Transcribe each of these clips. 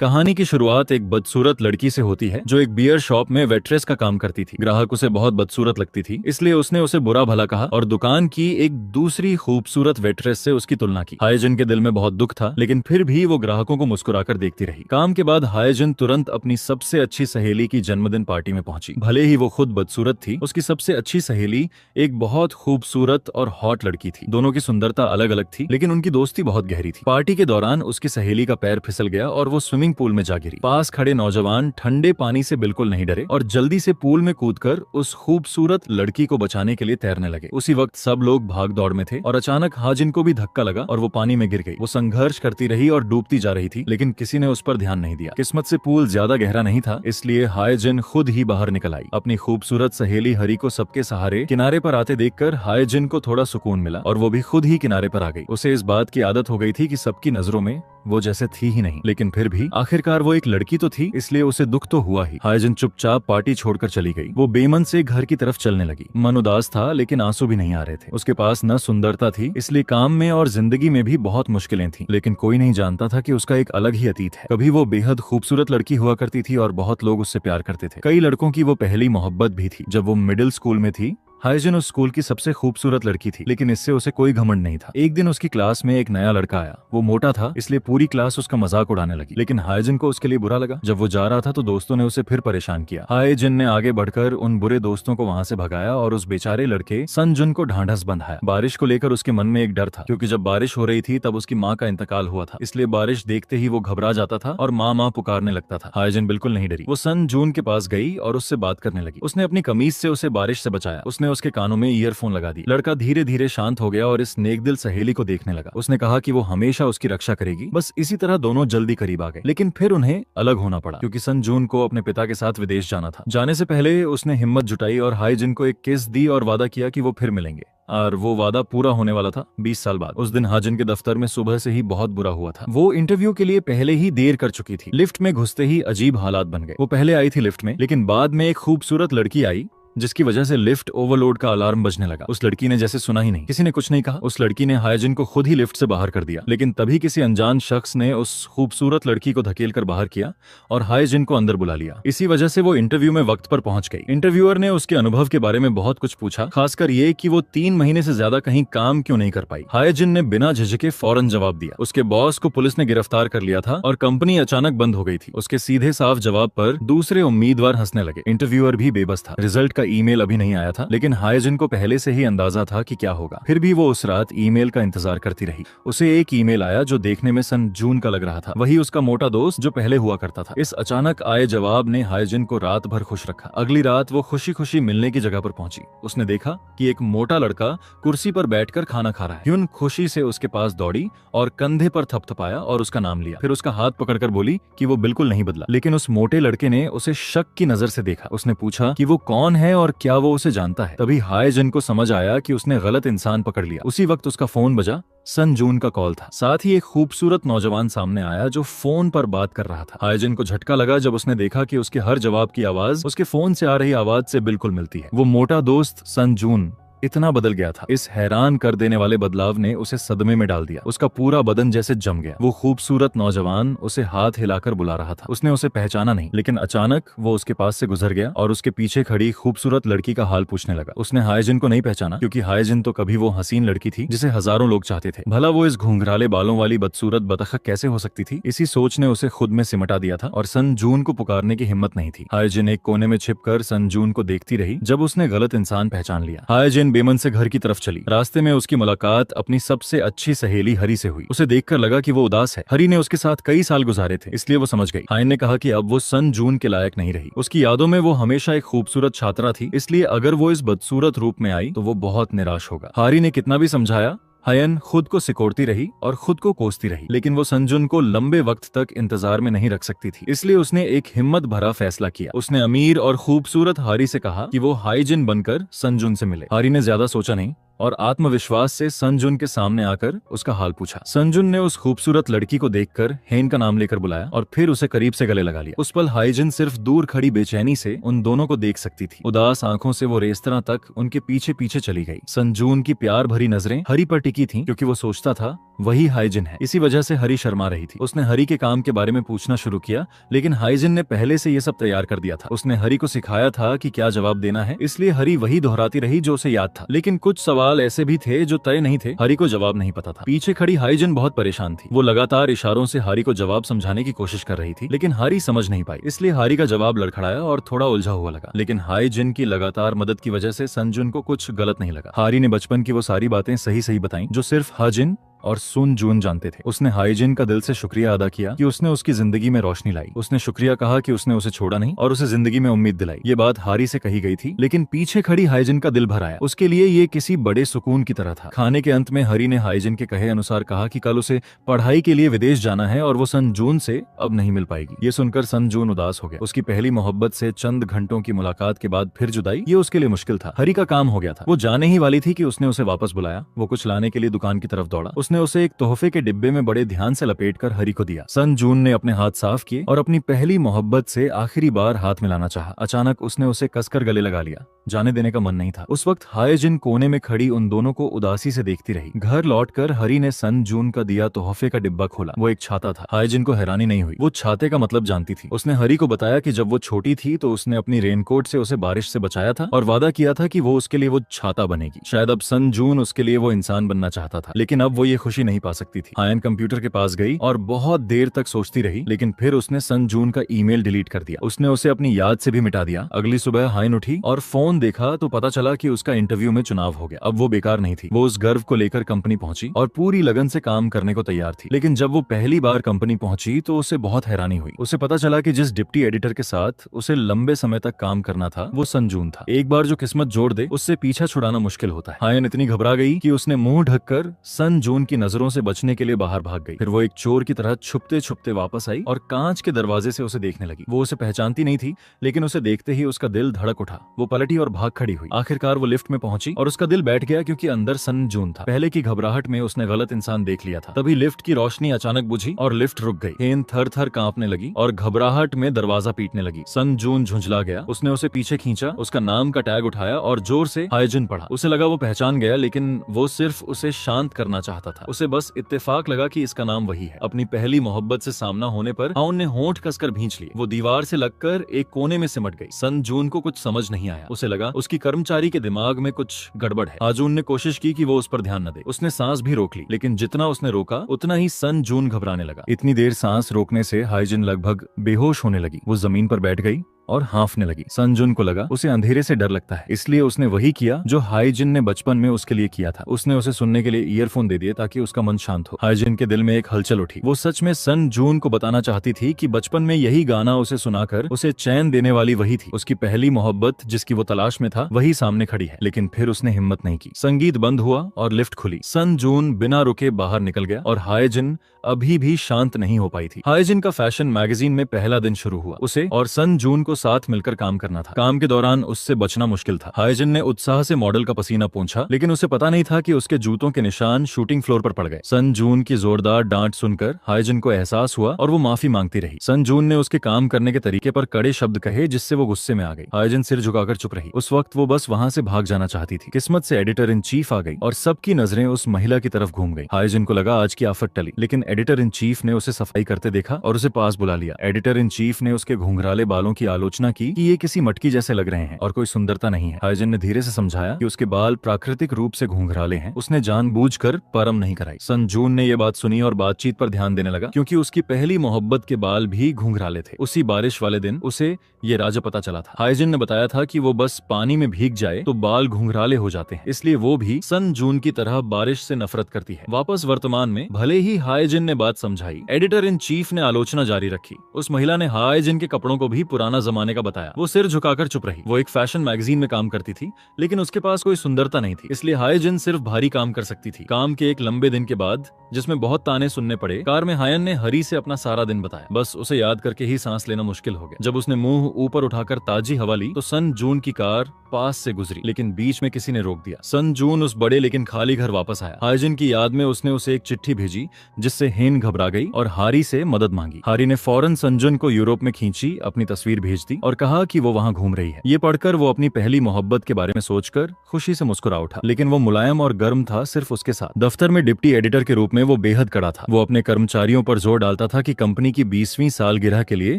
कहानी की शुरुआत एक बदसूरत लड़की से होती है जो एक बियर शॉप में वेट्रेस का काम करती थी। ग्राहक उसे बहुत बदसूरत लगती थी, इसलिए उसने उसे बुरा भला कहा और दुकान की एक दूसरी खूबसूरत वेट्रेस से उसकी तुलना की। हाइजिन के दिल में बहुत दुख था, लेकिन फिर भी वो ग्राहकों को मुस्कुराकर देखती रही। काम के बाद हाइजिन तुरंत अपनी सबसे अच्छी सहेली की जन्मदिन पार्टी में पहुंची। भले ही वो खुद बदसूरत थी, उसकी सबसे अच्छी सहेली एक बहुत खूबसूरत और हॉट लड़की थी। दोनों की सुंदरता अलग अलग थी, लेकिन उनकी दोस्ती बहुत गहरी थी। पार्टी के दौरान उसकी सहेली का पैर फिसल गया और वो स्विमिंग पूल में जा गिरी। पास खड़े नौजवान ठंडे पानी से बिल्कुल नहीं डरे और जल्दी से पूल में कूदकर उस खूबसूरत लड़की को बचाने के लिए तैरने लगे। उसी वक्त सब लोग भाग दौड़ में थे और अचानक हाजिन को भी धक्का लगा और वो पानी में गिर गई। वो संघर्ष करती रही और डूबती जा रही थी, लेकिन किसी ने उस पर ध्यान नहीं दिया। किस्मत से पूल ज्यादा गहरा नहीं था, इसलिए हाइजिन खुद ही बाहर निकल आई। अपनी खूबसूरत सहेली हरी को सबके सहारे किनारे पर आते देखकर हाइजिन को थोड़ा सुकून मिला और वो भी खुद ही किनारे पर आ गई। उसे इस बात की आदत हो गई थी कि सबकी नजरों में वो जैसे थी ही नहीं, लेकिन फिर भी आखिरकार वो एक लड़की तो थी, इसलिए उसे दुख तो हुआ ही। हाइजिन चुपचाप पार्टी छोड़कर चली गई। वो बेमन से घर की तरफ चलने लगी। मन उदास था, लेकिन आंसू भी नहीं आ रहे थे। उसके पास न सुंदरता थी, इसलिए काम में और जिंदगी में भी बहुत मुश्किलें थीं, लेकिन कोई नहीं जानता था कि उसका एक अलग ही अतीत है। कभी वो बेहद खूबसूरत लड़की हुआ करती थी और बहुत लोग उससे प्यार करते थे। कई लड़कों की वो पहली मोहब्बत भी थी। जब वो मिडिल स्कूल में थी, हाइजिन उस स्कूल की सबसे खूबसूरत लड़की थी, लेकिन इससे उसे कोई घमंड नहीं था। एक दिन उसकी क्लास में एक नया लड़का आया। वो मोटा था, इसलिए पूरी क्लास उसका मजाक उड़ाने लगी, लेकिन हाइजिन को उसके लिए बुरा लगा। जब वो जा रहा था तो दोस्तों ने उसे फिर परेशान किया। हाइजिन ने आगे बढ़कर उन बुरे दोस्तों को वहां से भगाया और उस बेचारे लड़के संजुन को ढांढस बंधाया। बारिश को लेकर उसके मन में एक डर था, क्योंकि जब बारिश हो रही थी तब उसकी माँ का इंतकाल हुआ था, इसलिए बारिश देखते ही वो घबरा जाता था और माँ माँ पुकारने लगता था। हाइजिन बिल्कुल नहीं डरी। वो संजुन के पास गई और उससे बात करने लगी। उसने अपनी कमीज से उसे बारिश से बचाया। उसने उसके कानों में ईयरफोन लगा दी। लड़का धीरे धीरे शांत हो गया और इस नेकदिल सहेली को देखने लगा। उसने कहा कि वो हमेशा उसकी रक्षा करेगी। बस इसी तरह दोनों जल्दी करीब आ गए, लेकिन फिर उन्हें अलग होना पड़ा, क्योंकि संजून को अपने पिता के साथ विदेश जाना था। जाने से पहले उसने हिम्मत जुटाई और हाइजिन को एक किस दी और वादा किया कि वो फिर मिलेंगे, और वो वादा पूरा होने वाला था 20 साल बाद। उस दिन हाजिन के दफ्तर में सुबह से ही बहुत बुरा हुआ था। वो इंटरव्यू के लिए पहले ही देर कर चुकी थी। लिफ्ट में घुसते ही अजीब हालात बन गए। वो पहले आई थी लिफ्ट में, लेकिन बाद में एक खूबसूरत लड़की आई, जिसकी वजह से लिफ्ट ओवरलोड का अलार्म बजने लगा। उस लड़की ने जैसे सुना ही नहीं। किसी ने कुछ नहीं कहा। उस लड़की ने हाइजिन को खुद ही लिफ्ट से बाहर कर दिया, लेकिन तभी किसी अनजान शख्स ने उस खूबसूरत लड़की को धकेल कर बाहर किया और हाइजिन को अंदर बुला लिया। इसी वजह से वो इंटरव्यू में वक्त पर पहुंच गई। इंटरव्यूअर ने उसके अनुभव के बारे में बहुत कुछ पूछा, खासकर ये कि वो 3 महीने से ज्यादा कहीं काम क्यों नहीं कर पाई। हाइजिन ने बिना झिझके फौरन जवाब दिया। उसके बॉस को पुलिस ने गिरफ्तार कर लिया था और कंपनी अचानक बंद हो गई थी। उसके सीधे साफ जवाब पर दूसरे उम्मीदवार हंसने लगे। इंटरव्यूअर भी बेबस था। रिजल्ट का ईमेल अभी नहीं आया था, लेकिन हाइजिन को पहले से ही अंदाजा था कि क्या होगा। फिर भी वो उस रात ईमेल का इंतजार करती रही। उसे एक ईमेल आया जो देखने में सन जून का लग रहा था, वही उसका मोटा दोस्त जो पहले हुआ करता था। इस अचानक आए जवाब ने हाइजिन को रात भर खुश रखा। अगली रात वो खुशी खुशी मिलने की जगह पर पहुंची। उसने देखा कि एक मोटा लड़का कुर्सी पर बैठकर खाना खा रहा है। ह्यून खुशी से उसके पास दौड़ी और कंधे पर थपथपाया और उसका नाम लिया। फिर उसका हाथ पकड़कर बोली कि वो बिल्कुल नहीं बदला, लेकिन उस मोटे लड़के ने उसे शक की नजर से देखा। उसने पूछा कि वो कौन है और क्या वो उसे जानता है। तभी हाइजिन को समझ आया कि उसने गलत इंसान पकड़ लिया। उसी वक्त उसका फोन बजा। संजून का कॉल था। साथ ही एक खूबसूरत नौजवान सामने आया जो फोन पर बात कर रहा था। हाइजिन को झटका लगा जब उसने देखा कि उसके हर जवाब की आवाज उसके फोन से आ रही आवाज से बिल्कुल मिलती है। वो मोटा दोस्त संजून इतना बदल गया था। इस हैरान कर देने वाले बदलाव ने उसे सदमे में डाल दिया। उसका पूरा बदन जैसे जम गया। वो खूबसूरत नौजवान उसे हाथ हिलाकर बुला रहा था। उसने उसे पहचाना नहीं, लेकिन अचानक वो उसके पास से गुजर गया और उसके पीछे खड़ी खूबसूरत लड़की का हाल पूछने लगा। उसने हाइजिन को नहीं पहचाना, क्योंकि हाइजिन तो कभी वो हसीन लड़की थी जिसे हजारों लोग चाहते थे। भला वो इस घुंघराले बालों वाली बदसूरत बतख कैसे हो सकती थी? इसी सोच ने उसे खुद में सिमटा दिया था और संजून को पुकारने की हिम्मत नहीं थी। हाइजिन एक कोने में छिपकर संजून को देखती रही जब उसने गलत इंसान पहचान लिया। हाइजिन बेमन से घर की तरफ चली। रास्ते में उसकी मुलाकात अपनी सबसे अच्छी सहेली हरी से हुई। उसे देखकर लगा कि वो उदास है। हरी ने उसके साथ कई साल गुजारे थे, इसलिए वो समझ गई। हाइन ने कहा कि अब वो संजून के लायक नहीं रही। उसकी यादों में वो हमेशा एक खूबसूरत छात्रा थी, इसलिए अगर वो इस बदसूरत रूप में आई तो वो बहुत निराश होगा। हारी ने कितना भी समझाया, हायन खुद को सिकोड़ती रही और खुद को कोसती रही, लेकिन वो संजुन को लंबे वक्त तक इंतजार में नहीं रख सकती थी। इसलिए उसने एक हिम्मत भरा फैसला किया। उसने अमीर और खूबसूरत हारी से कहा कि वो हाइजिन बनकर संजुन से मिले। हारी ने ज्यादा सोचा नहीं और आत्मविश्वास से संजुन के सामने आकर उसका हाल पूछा। संजुन ने उस खूबसूरत लड़की को देखकर हेन का नाम लेकर बुलाया और फिर उसे करीब से गले लगा लिया। उस पल हाइजिन सिर्फ दूर खड़ी बेचैनी से उन दोनों को देख सकती थी। उदास आंखों से वो रेस्तरां तक उनके पीछे पीछे चली गई। संजुन की प्यार भरी नजरें हरी पर टिकी थीं, क्योंकि वो सोचता था वही हाइजिन है। इसी वजह से हरी शर्मा रही थी। उसने हरी के काम के बारे में पूछना शुरू किया, लेकिन हाइजिन ने पहले से ये सब तैयार कर दिया था। उसने हरी को सिखाया था कि क्या जवाब देना है, इसलिए हरी वही दोहराती रही जो उसे याद था। लेकिन कुछ सवाल ऐसे भी थे जो तय नहीं थे। हरी को जवाब नहीं पता था। पीछे खड़ी हाइजिन बहुत परेशान थी। वो लगातार इशारों से हरी को जवाब समझाने की कोशिश कर रही थी, लेकिन हरी समझ नहीं पाई। इसलिए हरी का जवाब लड़खड़ाया और थोड़ा उलझा हुआ लगा। लेकिन हाइजिन की लगातार मदद की वजह से संजुन को कुछ गलत नहीं लगा। हरी ने बचपन की वो सारी बातें सही सही बताई जो सिर्फ हाजिन और सुन जून जानते थे। उसने हाइजिन का दिल से शुक्रिया अदा किया कि उसने उसकी जिंदगी में रोशनी लाई। उसने शुक्रिया कहा कि उसने उसे छोड़ा नहीं और उसे जिंदगी में उम्मीद दिलाई। ये बात हारी से कही गई थी, लेकिन पीछे खड़ी हाइजिन का दिल भर आया। उसके लिए ये किसी बड़े सुकून की तरह था। खाने के अंत में हरी ने हाइजिन के कहे अनुसार कहा कि कल उसे पढ़ाई के लिए विदेश जाना है और वो सन जून से अब नहीं मिल पाएगी। ये सुनकर सन जून उदास हो गया। उसकी पहली मोहब्बत से चंद घंटों की मुलाकात के बाद फिर जुदाई, ये उसके लिए मुश्किल था। हरी का काम हो गया था। वो जाने ही वाली थी कि उसने उसे वापस बुलाया। वो कुछ लाने के लिए दुकान की तरफ दौड़ा। उसने उसे एक तोहफे के डिब्बे में बड़े ध्यान से लपेटकर हरी को दिया। सन जून ने अपने हाथ साफ किए और अपनी पहली मोहब्बत से आखिरी बार हाथ मिलाना चाहा। अचानक उसने उसे कसकर गले लगा लिया। जाने देने का मन नहीं था। उस वक्त हाइजिन कोने में खड़ी उन दोनों को उदासी से देखती रही। घर लौटकर हरी ने सन जून का दिया तोहफे का डिब्बा खोला। वो एक छाता था। हाइजिन को हैरानी नहीं हुई। वो छाते का मतलब जानती थी। उसने हरी को बताया कि जब वो छोटी थी तो उसने अपनी रेनकोट से उसे बारिश से बचाया था और वादा किया था कि वो उसके लिए वो छाता बनेगी। शायद अब सन जून उसके लिए वो इंसान बनना चाहता था, लेकिन अब वो ये खुशी नहीं पा सकती थी। हायन कंप्यूटर के पास गई और बहुत देर तक सोचती रही, लेकिन फिर उसने सन जून का ईमेल डिलीट कर दिया। उसने उसे अपनी याद से भी मिटा दिया। अगली सुबह हायन उठी और फोन देखा तो पता चला कि उसका इंटरव्यू में चुनाव हो गया। अब वो बेकार नहीं थी। वो उस गर्व को लेकर कंपनी पहुंची और पूरी लगन से काम करने को तैयार थी। लेकिन जब वो पहली बार कंपनी पहुंची तो उसे बहुत हैरानी हुई। उसे पता चला कि जिस डिप्टी एडिटर के साथ उसे लंबे समय तक काम करना था वो सन जून था। एक बार जो किस्मत जोड़ दे उससे पीछा छुड़ाना मुश्किल होता है। हायन इतनी घबरा गई कि उसने मुंह ढककर सन जून की नजरों से बचने के लिए बाहर भाग गई। फिर वो एक चोर की तरह छुपते छुपते वापस आई और कांच के दरवाजे से उसे देखने लगी। वो उसे पहचानती नहीं थी, लेकिन उसे देखते ही उसका दिल धड़क उठा। वो पलटी और भाग खड़ी हुई। आखिरकार वो लिफ्ट में पहुंची और उसका दिल बैठ गया क्योंकि अंदर सन जून था। पहले की घबराहट में उसने गलत इंसान देख लिया था। तभी लिफ्ट की रोशनी अचानक बुझी और लिफ्ट रुक गई। हेन थर थर कांपने लगी और घबराहट में दरवाजा पीटने लगी। सन जून झुंझला गया। उसने उसे पीछे खींचा, उसका नाम का टैग उठाया और जोर से हाइजिन पढ़ा। उसे लगा वो पहचान गया, लेकिन वो सिर्फ उसे शांत करना चाहता था। उसे बस इत्तेफाक लगा कि इसका नाम वही है। अपनी पहली मोहब्बत से सामना होने पर हाउन ने होंठ कसकर भींच लिए। वो दीवार से लगकर एक कोने में सिमट गई। सन जून को कुछ समझ नहीं आया। उसे लगा उसकी कर्मचारी के दिमाग में कुछ गड़बड़ है। हाजून ने कोशिश की कि वो उस पर ध्यान न दे। उसने सांस भी रोक ली, लेकिन जितना उसने रोका उतना ही सन जून घबराने लगा। इतनी देर सांस रोकने से हाइजिन लगभग बेहोश होने लगी। वो जमीन पर बैठ गई और हांफने लगी। सन जून को लगा उसे अंधेरे से डर लगता है, इसलिए उसने वही किया जो हाइजिन ने बचपन में उसके लिए किया था। उसने उसे सुनने के लिए ईयरफोन दे दिए ताकि उसका मन शांत हो। हाइजिन के दिल में एक हलचल उठी। वो सच में सन जून को बताना चाहती थी कि बचपन में यही गाना उसे सुनाकर उसे चैन देने वाली वही थी। उसकी पहली मोहब्बत जिसकी वो तलाश में था वही सामने खड़ी है। लेकिन फिर उसने हिम्मत नहीं की। संगीत बंद हुआ और लिफ्ट खुली। सन जून बिना रुके बाहर निकल गया और हाइजिन अभी भी शांत नहीं हो पाई थी। हाइजिन का फैशन मैगजीन में पहला दिन शुरू हुआ। उसे और सन जून को साथ मिलकर काम करना था। काम के दौरान उससे बचना मुश्किल था। हाइजिन ने उत्साह से मॉडल का पसीना पोंछा, लेकिन उसे पता नहीं था कि उसके जूतों के निशान शूटिंग फ्लोर पर पड़ गए। सन जून की जोरदार डांट सुनकर हाइजिन को एहसास हुआ और वो माफी मांगती रही। सन जून ने उसके काम करने के तरीके पर कड़े शब्द कहे, जिससे वो गुस्से में आ गई। हाइजिन सिर झुकाकर चुप रही। उस वक्त वो बस वहां से भाग जाना चाहती थी। किस्मत से एडिटर इन चीफ आ गई और सबकी नजरें उस महिला की तरफ घूम गई। हाइजिन को लगा आज की आफत टली, लेकिन एडिटर इन चीफ ने उसे सफाई करते देखा और उसे पास बुला लिया। एडिटर इन चीफ ने उसके घुंघराले बालों की आलोचना की कि ये किसी मटकी जैसे लग रहे हैं और कोई सुंदरता नहीं है। हाइजिन ने धीरे से समझाया कि उसके बाल प्राकृतिक रूप से घुंघराले हैं। उसने जानबूझकर परम नहीं कराई। सन जून ने यह बात सुनी और बातचीत पर ध्यान देने लगा, क्योंकि उसकी पहली मोहब्बत के बाल भी घुंघराले थे। उसी बारिश वाले दिन उसे ये राज पता चला था। हाइजिन ने बताया था कि वो बस पानी में भीग जाए तो बाल घुंघराले हो जाते हैं, इसलिए वो भी सन जून की तरह बारिश से नफरत करती है। वापस वर्तमान में भले ही हाइजिन ने बात समझाई, एडिटर इन चीफ ने आलोचना जारी रखी। उस महिला ने हाइजिन के कपड़ों को भी पुराना जमाने का बताया। वो सिर झुकाकर चुप रही। वो एक फैशन मैगजीन में काम करती थी, लेकिन उसके पास कोई सुंदरता नहीं थी, इसलिए हाइजिन सिर्फ भारी काम कर सकती थी। काम के एक लंबे दिन के बाद, जिसमें बहुत ताने सुनने पड़े, कार में हायन ने हरी से अपना सारा दिन बताया। बस उसे याद करके ही सांस लेना मुश्किल हो गया। जब उसने मुंह ऊपर उठाकर ताजी हवा ली तो सन जून की कार पास से गुजरी, लेकिन बीच में किसी ने रोक दिया। सन जून उस बड़े लेकिन खाली घर वापस आया। हाइजिन की याद में उसने उसे एक चिट्ठी भेजी, जिससे हेन घबरा गई और हारी से मदद मांगी। हारी ने फौरन संजुन को यूरोप में खींची अपनी तस्वीर भेज दी। दी और कहा कि वो वहाँ घूम रही है। ये पढ़कर वो अपनी पहली मोहब्बत के बारे में सोचकर खुशी से मुस्कुरा उठा, लेकिन वो मुलायम और गर्म था सिर्फ उसके साथ। दफ्तर में डिप्टी एडिटर के रूप में वो बेहद कड़ा था। वो अपने कर्मचारियों पर जोर डालता था कि कंपनी की 20वीं सालगिरह के लिए